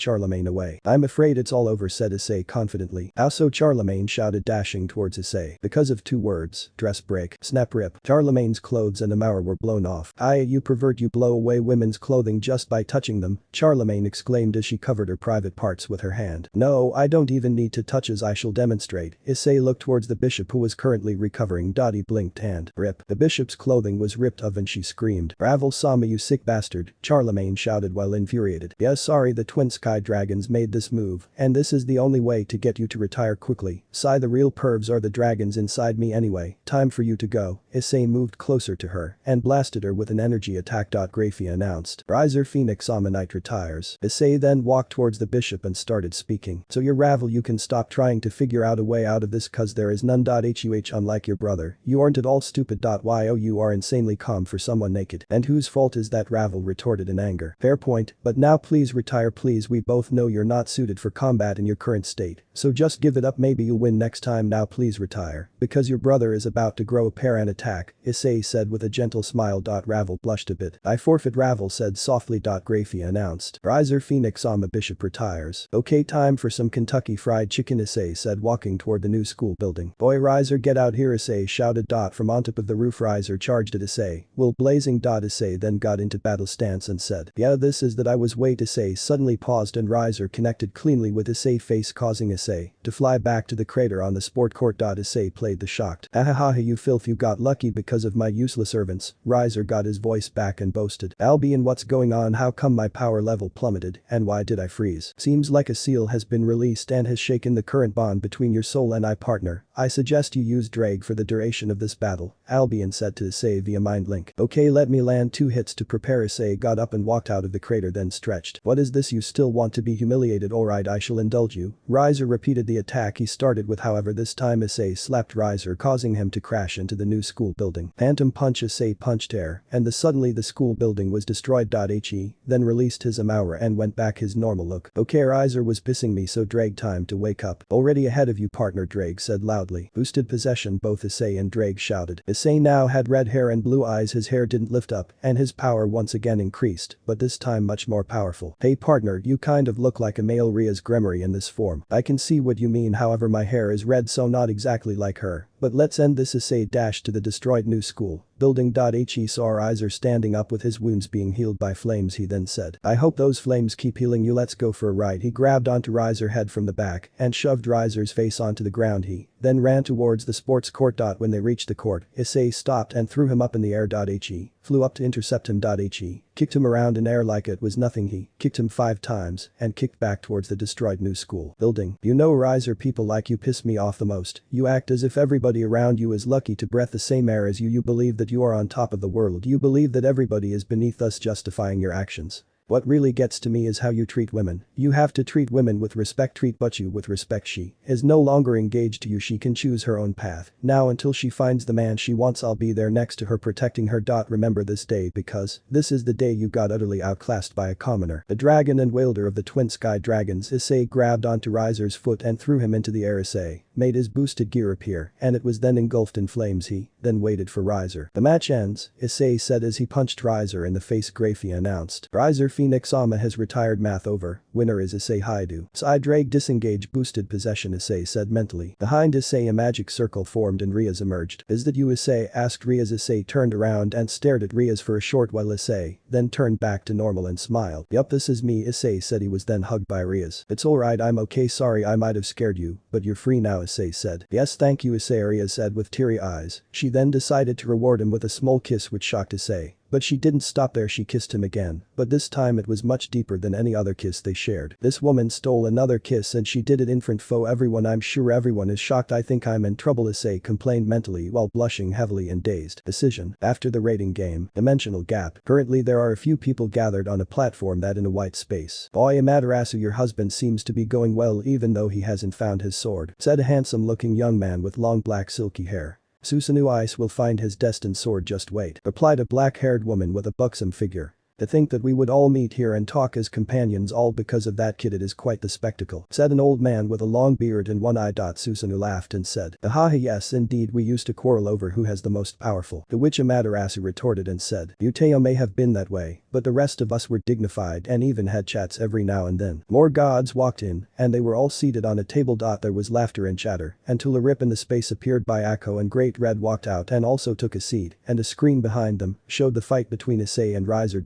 Charlemagne away. I'm afraid it's all over, said Issei confidently. How so? Charlemagne shouted, dashing towards Issei. Because of 2 words, dress break, snap rip. Charlemagne's clothes and amour were blown off. Aye, you pervert, you blow away women's clothing just by touching them, Charlemagne exclaimed as she covered her private parts with her hand. No, I don't even need to touch, as I shall demonstrate. Issei looked towards the bishop who was currently recovering. He blinked and rip. The bishop's clothing was ripped off and she screamed. Bravo Sama, you sick bastard, Charlemagne shouted while infuriated. Yeah, sorry, the twin sky dragons made this move, and this is the only way to get you to retire quickly. Sigh, the real pervs are the dragons inside me anyway. Time for you to go. Issei moved closer to her and blasted her with an energy attack. Graphia announced. Riser Phoenix Knight retires. Issei then walked towards the bishop and started speaking. So your ravel, you can stop trying to figure out a way out of this cause there is none. Unlike your brother, you aren't at all stupid. Yo, you are insanely calm for someone naked. And whose fault is that? Ravel retorted in anger. Fair point, but now please retire please, we both know you're not suited for combat in your current state, so just give it up, maybe you'll win next time. Now please retire, because your brother is about to grow a pair and attack, Issei said with a gentle smile. Ravel blushed a bit. I forfeit, Ravel said softly. Graphia announced. Riser Phoenix bishop retires. Okay, time for some Kentucky Fried Chicken, Issei said walking toward the new school building. Boy Riser, get out here, Issei shouted. From on top of the roof Riser charged at Issei, will blazing. Issei then got into battle stance and said, yeah, this is that I was. Wait, Issei suddenly paused and Riser connected cleanly with Issei face, causing Issei to fly back to the crater on the sport court. Issei played the shocked. Ahaha, you filth, you got lucky because of my useless servants. Riser got his voice back and boasted. Albion, what's going on? How come my power level plummeted and why did I freeze? Seems like a seal has been released and has shaken the current bond between your soul and I, partner. I suggest you use Drag for the duration of this battle, Albion said to Issei via mind link. Okay, let me land 2 hits to prepare. Issei got up and walked out of the crater then stretched. What is this? You still want to be humiliated? Alright, I shall indulge you. Riser repeated the attack he started with, however this time Issei slapped Riser, causing him to crash into the new school building. Phantom punch. Issei punched air and suddenly the school building was destroyed. He then released his amour and went back his normal look. Okay, Riser was pissing me, so Drag, time to wake up. Already ahead of you, partner, Drag said loudly. Boosted possession, both Issei and Drag shouted. Issei now had red hair and blue eyes, his hair didn't lift up and his power once again increased, but this time much more powerful. Hey partner, you kind of look like a male Rias Gremory in this form. I can see what you mean, however my hair is red, so not exactly like her. But let's end this. Issei dashed to the destroyed new school building. He saw Riser standing up with his wounds being healed by flames. He then said, I hope those flames keep healing you, let's go for a ride. He grabbed onto Riser's head from the back and shoved Riser's face onto the ground. He then ran towards the sports court. When they reached the court, Issei stopped and threw him up in the air. He flew up to intercept him. He kicked him around in air like it was nothing. He kicked him 5 times and kicked back towards the destroyed new school building. You know, Riser, people like you piss me off the most. You act as if everybody around you is lucky to breathe the same air as you. You believe that you are on top of the world. You believe that everybody is beneath, thus justifying your actions. What really gets to me is how you treat women. You have to treat women with respect, treat but you with respect. She is no longer engaged to you, she can choose her own path. Now until she finds the man she wants, I'll be there next to her protecting her. Remember this day, because this is the day you got utterly outclassed by a commoner. The dragon and wielder of the twin sky dragons, Issei grabbed onto Riser's foot and threw him into the air. Issei made his boosted gear appear and it was then engulfed in flames. He then waited for Riser. The match ends, Issei said as he punched Riser in the face. Graphia announced. Riser Phoenix has retired. Math over. winner is isseihyoudou. Drag disengage boosted possession Issei said mentally. Behind Issei a magic circle formed and rias emerged. Is that you Issei asked rias. Issei turned around and stared at rias for a short while Issei then turned back to normal and smiled. Yup, this is me Issei said. He was then hugged by rias. It's alright, I'm okay, sorry I might have scared you, but you're free now Issei said. Yes thank you Issei rias said with teary eyes. She then decided to reward him with a small kiss which shocked Issei. But she didn't stop there, she kissed him again, but this time it was much deeper than any other kiss they shared. This woman stole another kiss and she did it in front of everyone. I'm sure everyone is shocked. I think I'm in trouble Issei complained mentally while blushing heavily and dazed. Decision. After the rating game, dimensional gap. Currently there are a few people gathered on a platform that in a white space. Boy Amaterasu, your husband seems to be going well even though he hasn't found his sword, said a handsome looking young man with long black silky hair. Ice will find his destined sword, just wait, replied a black-haired woman with a buxom figure. To think that we would all meet here and talk as companions all because of that kid, it is quite the spectacle, said an old man with a long beard and one eye. Susanoo laughed and said, Ahaha, yes indeed, we used to quarrel over who has the most powerful, to which Amaterasu retorted and said, Uteo may have been that way, but the rest of us were dignified and even had chats every now and then. More gods walked in, and they were all seated on a table. There was laughter and chatter, until a rip in the space appeared by Akko and Great Red walked out and also took a seat, and a screen behind them showed the fight between Issei and Riser.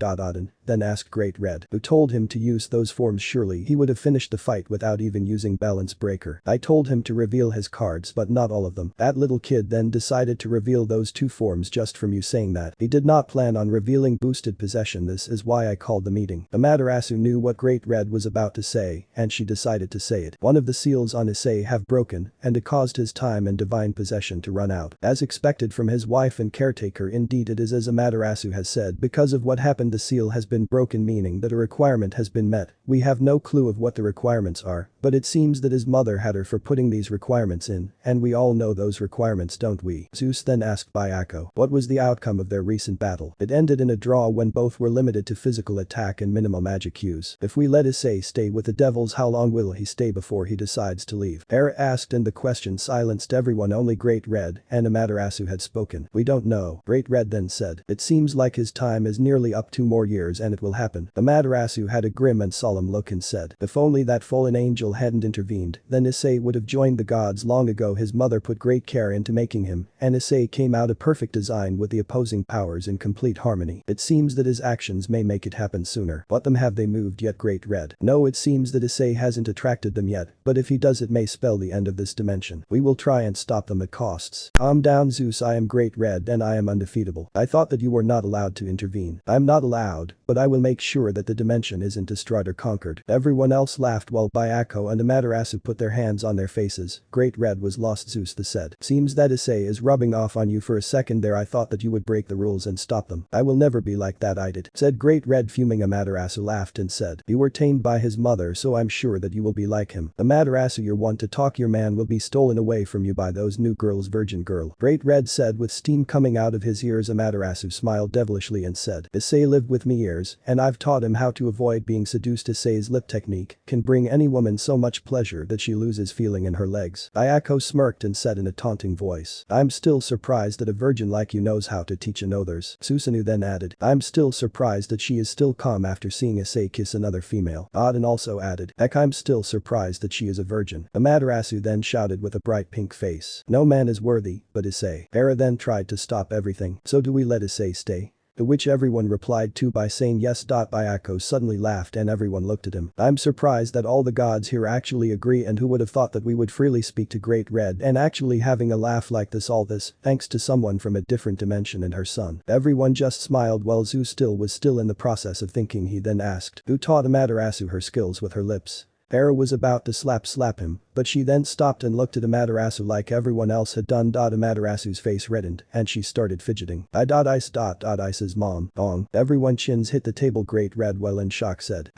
Then asked Great Red, who told him to use those forms. Surely he would have finished the fight without even using balance breaker. I told him to reveal his cards but not all of them. That little kid then decided to reveal those two forms just from you saying that. He did not plan on revealing boosted possession. This is why I called the meeting. Amaterasu knew what Great Red was about to say and she decided to say it. One of the seals on Issei have broken and it caused his time and divine possession to run out. As expected from his wife and caretaker, indeed it is as Amaterasu has said. Because of what happened, the seal has been broken, meaning that a requirement has been met. We have no clue of what the requirements are, but it seems that his mother had her for putting these requirements in, and we all know those requirements, don't we? Zeus then asked by Akko. What was the outcome of their recent battle? It ended in a draw when both were limited to physical attack and minimal magic use. If we let Issei stay with the devils, how long will he stay before he decides to leave? Hera asked, and the question silenced everyone. Only Great Red and Amaterasu had spoken. We don't know. Great Red then said, it seems like his time is nearly up. 2 more years and it will happen. Amaterasu had a grim and solemn look and said, if only that fallen angel hadn't intervened, then Issei would have joined the gods long ago. His mother put great care into making him, and Issei came out a perfect design with the opposing powers in complete harmony. It seems that his actions may make it happen sooner. But them, have they moved yet? Great Red. No, it seems that Issei hasn't attracted them yet, but if he does it may spell the end of this dimension. We will try and stop them at costs. Calm down Zeus, I am Great Red and I am undefeatable. I thought that you were not allowed to intervene. I'm not allowed, but I will make sure that the dimension isn't destroyed or conquered. Everyone else laughed while Bayako and Amaterasu put their hands on their faces. Great Red was lost. Zeus said, seems that Issei is rubbing off on you for a second there. I thought that you would break the rules and stop them. I will never be like that, I did, said Great Red fuming. Amaterasu laughed and said, you were tamed by his mother, so I'm sure that you will be like him. Amaterasu, you're one to talk. Your man will be stolen away from you by those new girls. Virgin girl, Great Red said with steam coming out of his ears. Amaterasu smiled devilishly and said, Issei lived with me years, and I've taught him how to avoid being seduced. Issei's lip technique can bring any woman so much pleasure that she loses feeling in her legs. Ayako smirked and said in a taunting voice, I'm still surprised that a virgin like you knows how to teach others. Susanoo then added, I'm still surprised that she is still calm after seeing Issei kiss another female. Auden also added, heck, I'm still surprised that she is a virgin. Amaterasu then shouted with a bright pink face, no man is worthy but Issei. Hera then tried to stop everything. So do we let Issei stay? To which everyone replied to by saying yes. Bayako suddenly laughed and everyone looked at him. I'm surprised that all the gods here actually agree, and who would have thought that we would freely speak to Great Red and actually having a laugh like this, all this thanks to someone from a different dimension and her son. Everyone just smiled while Zeus was still in the process of thinking. He then asked, who taught Amaterasu her skills with her lips? Hera was about to slap him, but she then stopped and looked at Amaterasu like everyone else had done. Amaterasu's face reddened and she started fidgeting. Ice's mom. Ong. Everyone chins hit the table. Great Red well in shock said,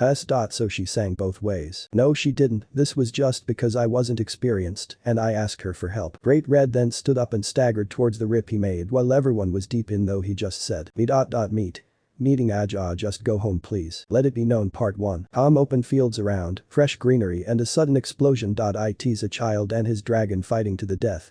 so she sang both ways. No she didn't, this was just because I wasn't experienced and I asked her for help. Great Red then stood up and staggered towards the rip he made while everyone was deep in, though he just said, meet. Meeting just go home please. Let it be known. Part 1. Calm open fields around, fresh greenery and a sudden explosion. It's a child and his dragon fighting to the death.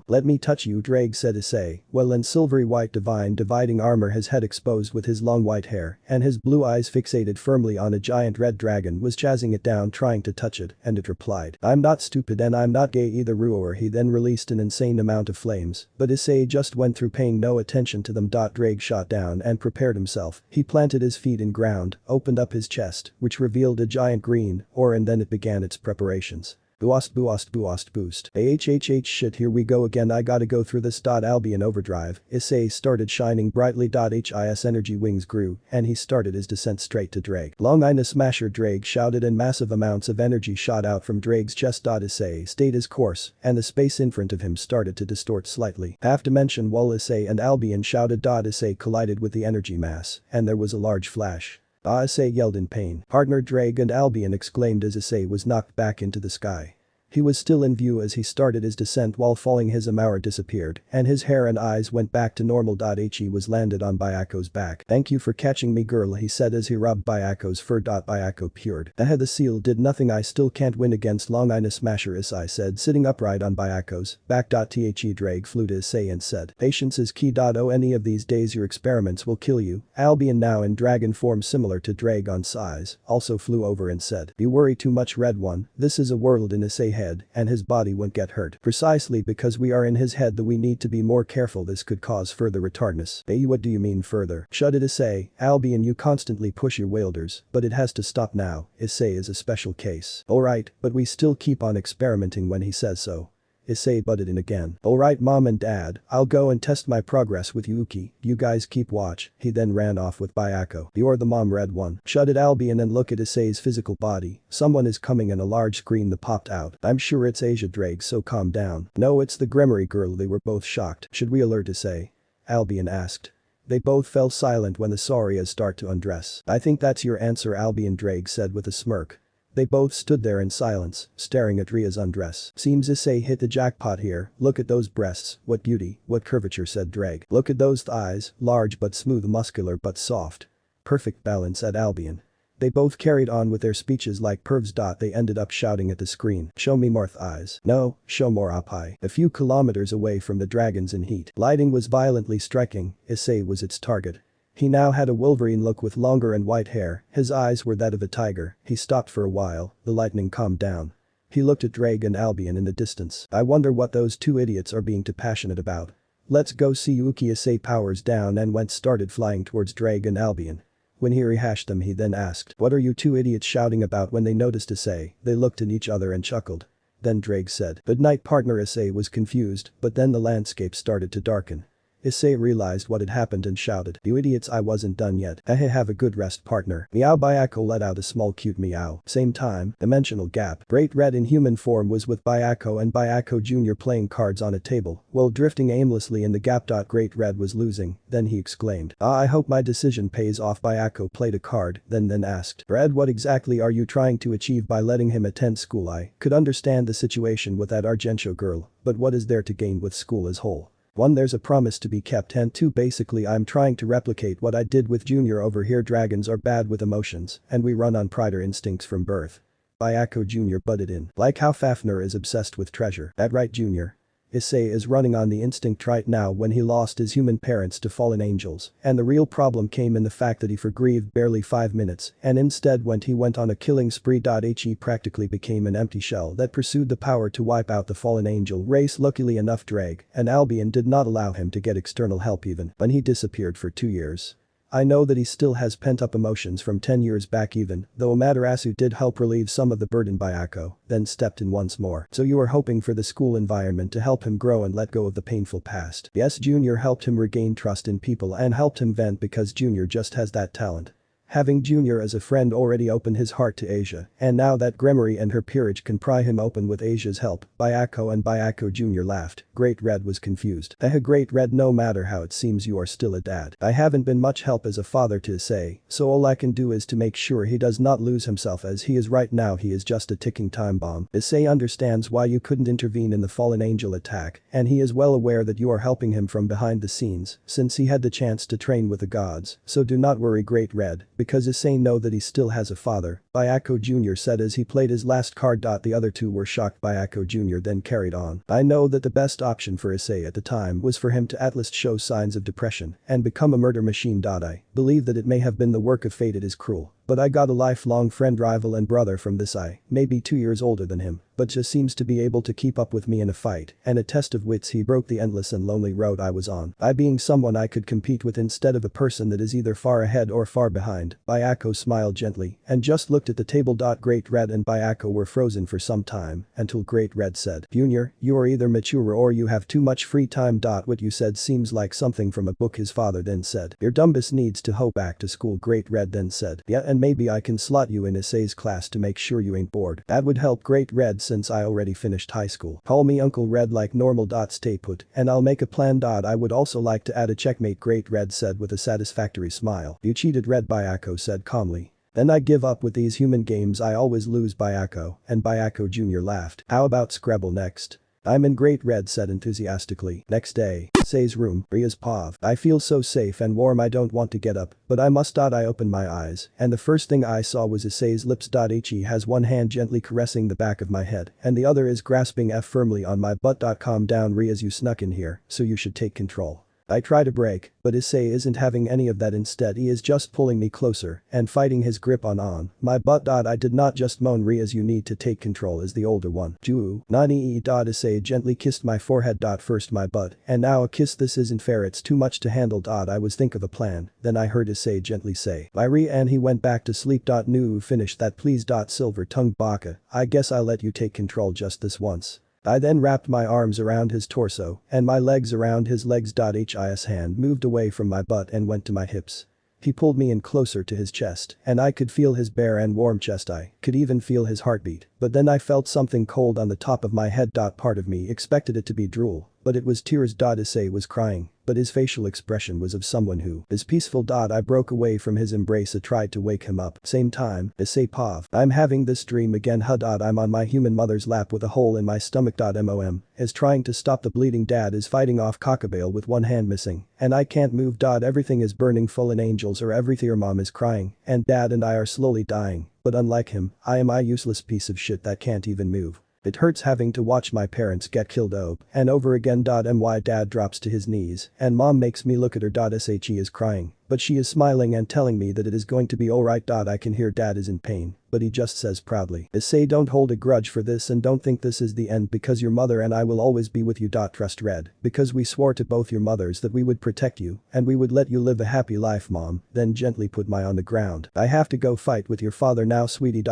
Let me touch you, Drake said Issei, well in silvery white divine dividing armor, his head exposed with his long white hair, and his blue eyes fixated firmly on a giant red dragon was chasing it down trying to touch it, and it replied, I'm not stupid and I'm not gay either. Ruor. He then released an insane amount of flames, but Issei just went through paying no attention to them. Drake shot down and prepared himself. He planted his feet in ground, opened up his chest, which revealed a giant green ore, and then it began its preparations. Boost. Shit, here we go again, I gotta go through this. Albion overdrive. Issei started shining brightly. His energy wings grew, and he started his descent straight to Drake. Long Ina Smasher, Drake shouted, and massive amounts of energy shot out from Drake's chest. Issei stayed his course, and the space in front of him started to distort slightly. Half-dimension wall. Issei and Albion shouted. Issei collided with the energy mass, and there was a large flash. Issei yelled in pain. Partner, Drake and Albion exclaimed as Issei was knocked back into the sky. He was still in view as he started his descent while falling. His armor disappeared, and his hair and eyes went back to normal. He was landed on Byaku's back. Thank you for catching me, girl, he said as he rubbed Byaku's fur. Byaku peered. The seal did nothing, I still can't win against Long Ina Smasher, Isai said, sitting upright on Byaku's back. Drake flew to Issei and said, patience is key. Any of these days your experiments will kill you. Albion, now in dragon form similar to dragon size, also flew over and said, you worry too much, Red One, this is a world in Issei head, and his body won't get hurt. Precisely because we are in his head that we need to be more careful, this could cause further retardness. What do you mean further? Shut it, Issei. Albion, you constantly push your wielders, but it has to stop now. Issei is a special case. Alright, but we still keep on experimenting when he says so. Issei butted in again. Alright mom and dad, I'll go and test my progress with Yuki, you guys keep watch. He then ran off with Byaku. You're the mom, Red One. Shut it, Albion, and look at Issei's physical body. Someone is coming, and a large screen that popped out. I'm sure it's Asia, Drake, so calm down. No, it's the Gremory girl. They were both shocked. Should we alert Issei? Albion asked. They both fell silent when the Saurias start to undress. I think that's your answer, Albion, Drake said with a smirk. They both stood there in silence, staring at Ria's undress. Seems Issei hit the jackpot here. Look at those breasts, what beauty, what curvature, said Drake. Look at those thighs, large but smooth, muscular but soft. Perfect balance, said Albion. They both carried on with their speeches like pervs. They ended up shouting at the screen, show me more thighs. No, show more up high. A few kilometers away from the dragons in heat. Lighting was violently striking. Issei was its target. He now had a Wolverine look with longer and white hair, his eyes were that of a tiger. He stopped for a while, the lightning calmed down. He looked at Drake and Albion in the distance. I wonder what those two idiots are being too passionate about. Let's go see Yuki. Issei powers down and started flying towards Drake and Albion. When he rehashed them, he then asked, what are you two idiots shouting about? When they noticed Issei, they looked at each other and chuckled. Then Drake said, good night, partner. Issei was confused, but then the landscape started to darken. Issei realized what had happened and shouted, you idiots, I wasn't done yet. Have a good rest, partner. Meow. Byaku let out a small cute meow. Same time, dimensional gap. Great Red in human form was with Byaku and Byaku Jr. playing cards on a table, while drifting aimlessly in the gap. Great Red was losing, then he exclaimed, I hope my decision pays off. Byaku played a card, then asked, Red, what exactly are you trying to achieve by letting him attend school? I could understand the situation with that Argentio girl, but what is there to gain with school as whole? 1. There's a promise to be kept, and 2. Basically I'm trying to replicate what I did with Junior over here. Dragons are bad with emotions, and we run on pride or instincts from birth. Byaku Jr. butted in. Like how Fafnir is obsessed with treasure. That right, Junior? Issei is running on the instinct right now when he lost his human parents to fallen angels, and the real problem came in the fact that he forgrieved barely 5 minutes, and instead he went on a killing spree. He practically became an empty shell that pursued the power to wipe out the fallen angel race. Luckily enough, Drake and Albion did not allow him to get external help even when he disappeared for 2 years. I know that he still has pent-up emotions from 10 years back even, though Amaterasu did help relieve some of the burden. Byaku then stepped in once more. So you are hoping for the school environment to help him grow and let go of the painful past. Yes, Junior helped him regain trust in people and helped him vent because Junior just has that talent. Having Junior as a friend already opened his heart to Asia, and now that Gremory and her peerage can pry him open with Asia's help. Byaku and Byaku Jr. laughed. Great Red was confused. Great Red, no matter how it seems you are still a dad. I haven't been much help as a father to Issei, so all I can do is to make sure he does not lose himself as he is right now. He is just a ticking time bomb. Issei understands why you couldn't intervene in the fallen angel attack, and he is well aware that you are helping him from behind the scenes since he had the chance to train with the gods, so do not worry, Great Red. because Issei know that he still has a father, Byako Jr. said as he played his last card. The other two were shocked. Byako Jr. then carried on. I know that the best option for Issei at the time was for him to at least show signs of depression and become a murder machine. I believe that it may have been the work of fate. It is cruel. But I got a lifelong friend, rival and brother from this Isay, maybe 2 years older than him, but just seems to be able to keep up with me in a fight, and a test of wits he broke the endless and lonely road I was on. I being someone I could compete with instead of a person that is either far ahead or far behind. Byako smiled gently and just looked at the table. Great Red and Byako were frozen for some time until Great Red said, Junior, you are either mature or you have too much free time. What you said seems like something from a book. His father then said, your dumbest needs to go back to school. Great Red then said, yeah, and maybe I can slot you in Issei's class to make sure you ain't bored. That would help. Great Red, since I already finished high school. Call me Uncle Red like normal. Stay put and I'll make a plan. I would also like to add a checkmate. Great Red said with a satisfactory smile. You cheated. Red, Byako said calmly. Then I give up with these human games. I always lose. Byako, and Byako Jr. laughed. How about Scrabble next? I'm in. Great Red said enthusiastically. Next day, Issei's room, Rias Pav. I feel so safe and warm. I don't want to get up, but I must. I opened my eyes, and the first thing I saw was Issei's lips. He has one hand gently caressing the back of my head, and the other is grasping firmly on my butt. Calm down, Rias, you snuck in here, so you should take control. I try to break, but Issei isn't having any of that. Instead he is just pulling me closer and fighting his grip on my butt. I did not just moan. Rias, you need to take control as the older one. Juu, nani. Issei gently kissed my forehead. First my butt, and now a kiss. This isn't fair, it's too much to handle. I was think of a plan, then I heard Issei gently say, Ria, and he went back to sleep. Nu, finish that please. Silver-tongued baka, I guess I'll let you take control just this once. I then wrapped my arms around his torso and my legs around his legs. His hand moved away from my butt and went to my hips. He pulled me in closer to his chest, and I could feel his bare and warm chest. I could even feel his heartbeat, but then I felt something cold on the top of my head. Part of me expected it to be drool, but it was tears. Issei was crying, but his facial expression was of someone who is peaceful. I broke away from his embrace. I tried to wake him up. Same time, Issei Pav. I'm having this dream again. I'm on my human mother's lap with a hole in my stomach. Mom is trying to stop the bleeding. Dad is fighting off cockabale with one hand missing, and I can't move. Everything is burning. Fallen angels or everything. Mom is crying, and Dad and I are slowly dying, but unlike him, I am a useless piece of shit that can't even move. It hurts having to watch my parents get killed over and over again. My dad drops to his knees and mom makes me look at her. She is crying, but she is smiling and telling me that it is going to be alright. I can hear dad is in pain, but he just says proudly, Issei, don't hold a grudge for this and don't think this is the end, because your mother and I will always be with you. Trust Red, because we swore to both your mothers that we would protect you and we would let you live a happy life. Mom then gently put my on the ground. I have to go fight with your father now, sweetie.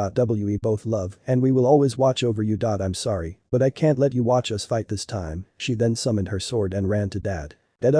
We both love and we will always watch over you. I'm sorry, but I can't let you watch us fight this time. She then summoned her sword and ran to dad.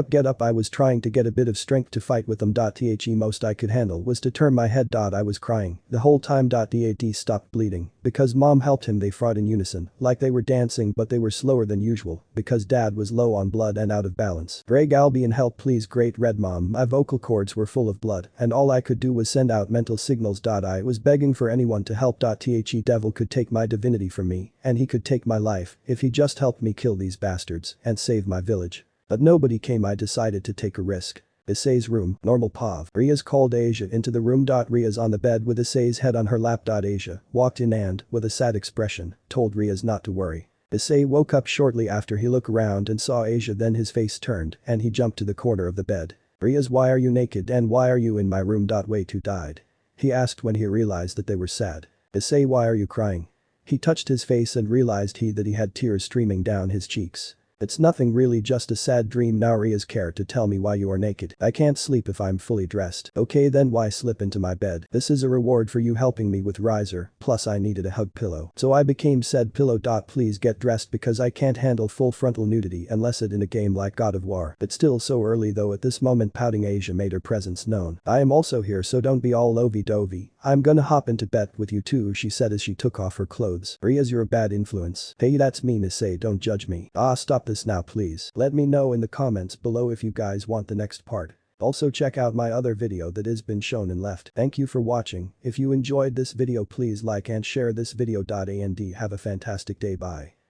Get up. I was trying to get a bit of strength to fight with them. The most I could handle was to turn my head. I was crying the whole time. Dad stopped bleeding because mom helped him. They fought in unison like they were dancing, but they were slower than usual because dad was low on blood and out of balance. Greg Albion, help please. Great Red, mom, my vocal cords were full of blood and all I could do was send out mental signals. I was begging for anyone to help. The devil could take my divinity from me and he could take my life if he just helped me kill these bastards and save my village. But nobody came. I decided to take a risk. Issei's room, normal Pav. Rias called Asia into the room. Rias on the bed with Issei's head on her lap. Asia walked in and, with a sad expression, told Rias not to worry. Issei woke up shortly after. He looked around and saw Asia, then his face turned and he jumped to the corner of the bed. Rias, why are you naked and why are you in my room? Way too died. He asked when he realized that they were sad. Issei, why are you crying? He touched his face and realized that he had tears streaming down his cheeks. It's nothing really, just a sad dream. Now Rias, care to tell me why you are naked? I can't sleep if I'm fully dressed. Okay then, why slip into my bed? This is a reward for you helping me with Riser, plus I needed a hug pillow. So I became said pillow. Please get dressed because I can't handle full frontal nudity unless it in a game like God of War. It's still so early though. At this moment pouting Asia made her presence known. I am also here, so don't be all lovey-dovey. I'm gonna hop into bed with you too, she said as she took off her clothes. Rias, you're a bad influence. Hey, that's mean. Issei, don't judge me. Stop this now please. Let me know in the comments below if you guys want the next part. Also check out my other video that has been shown and left. Thank you for watching. If you enjoyed this video please like and share this video. And have a fantastic day. Bye.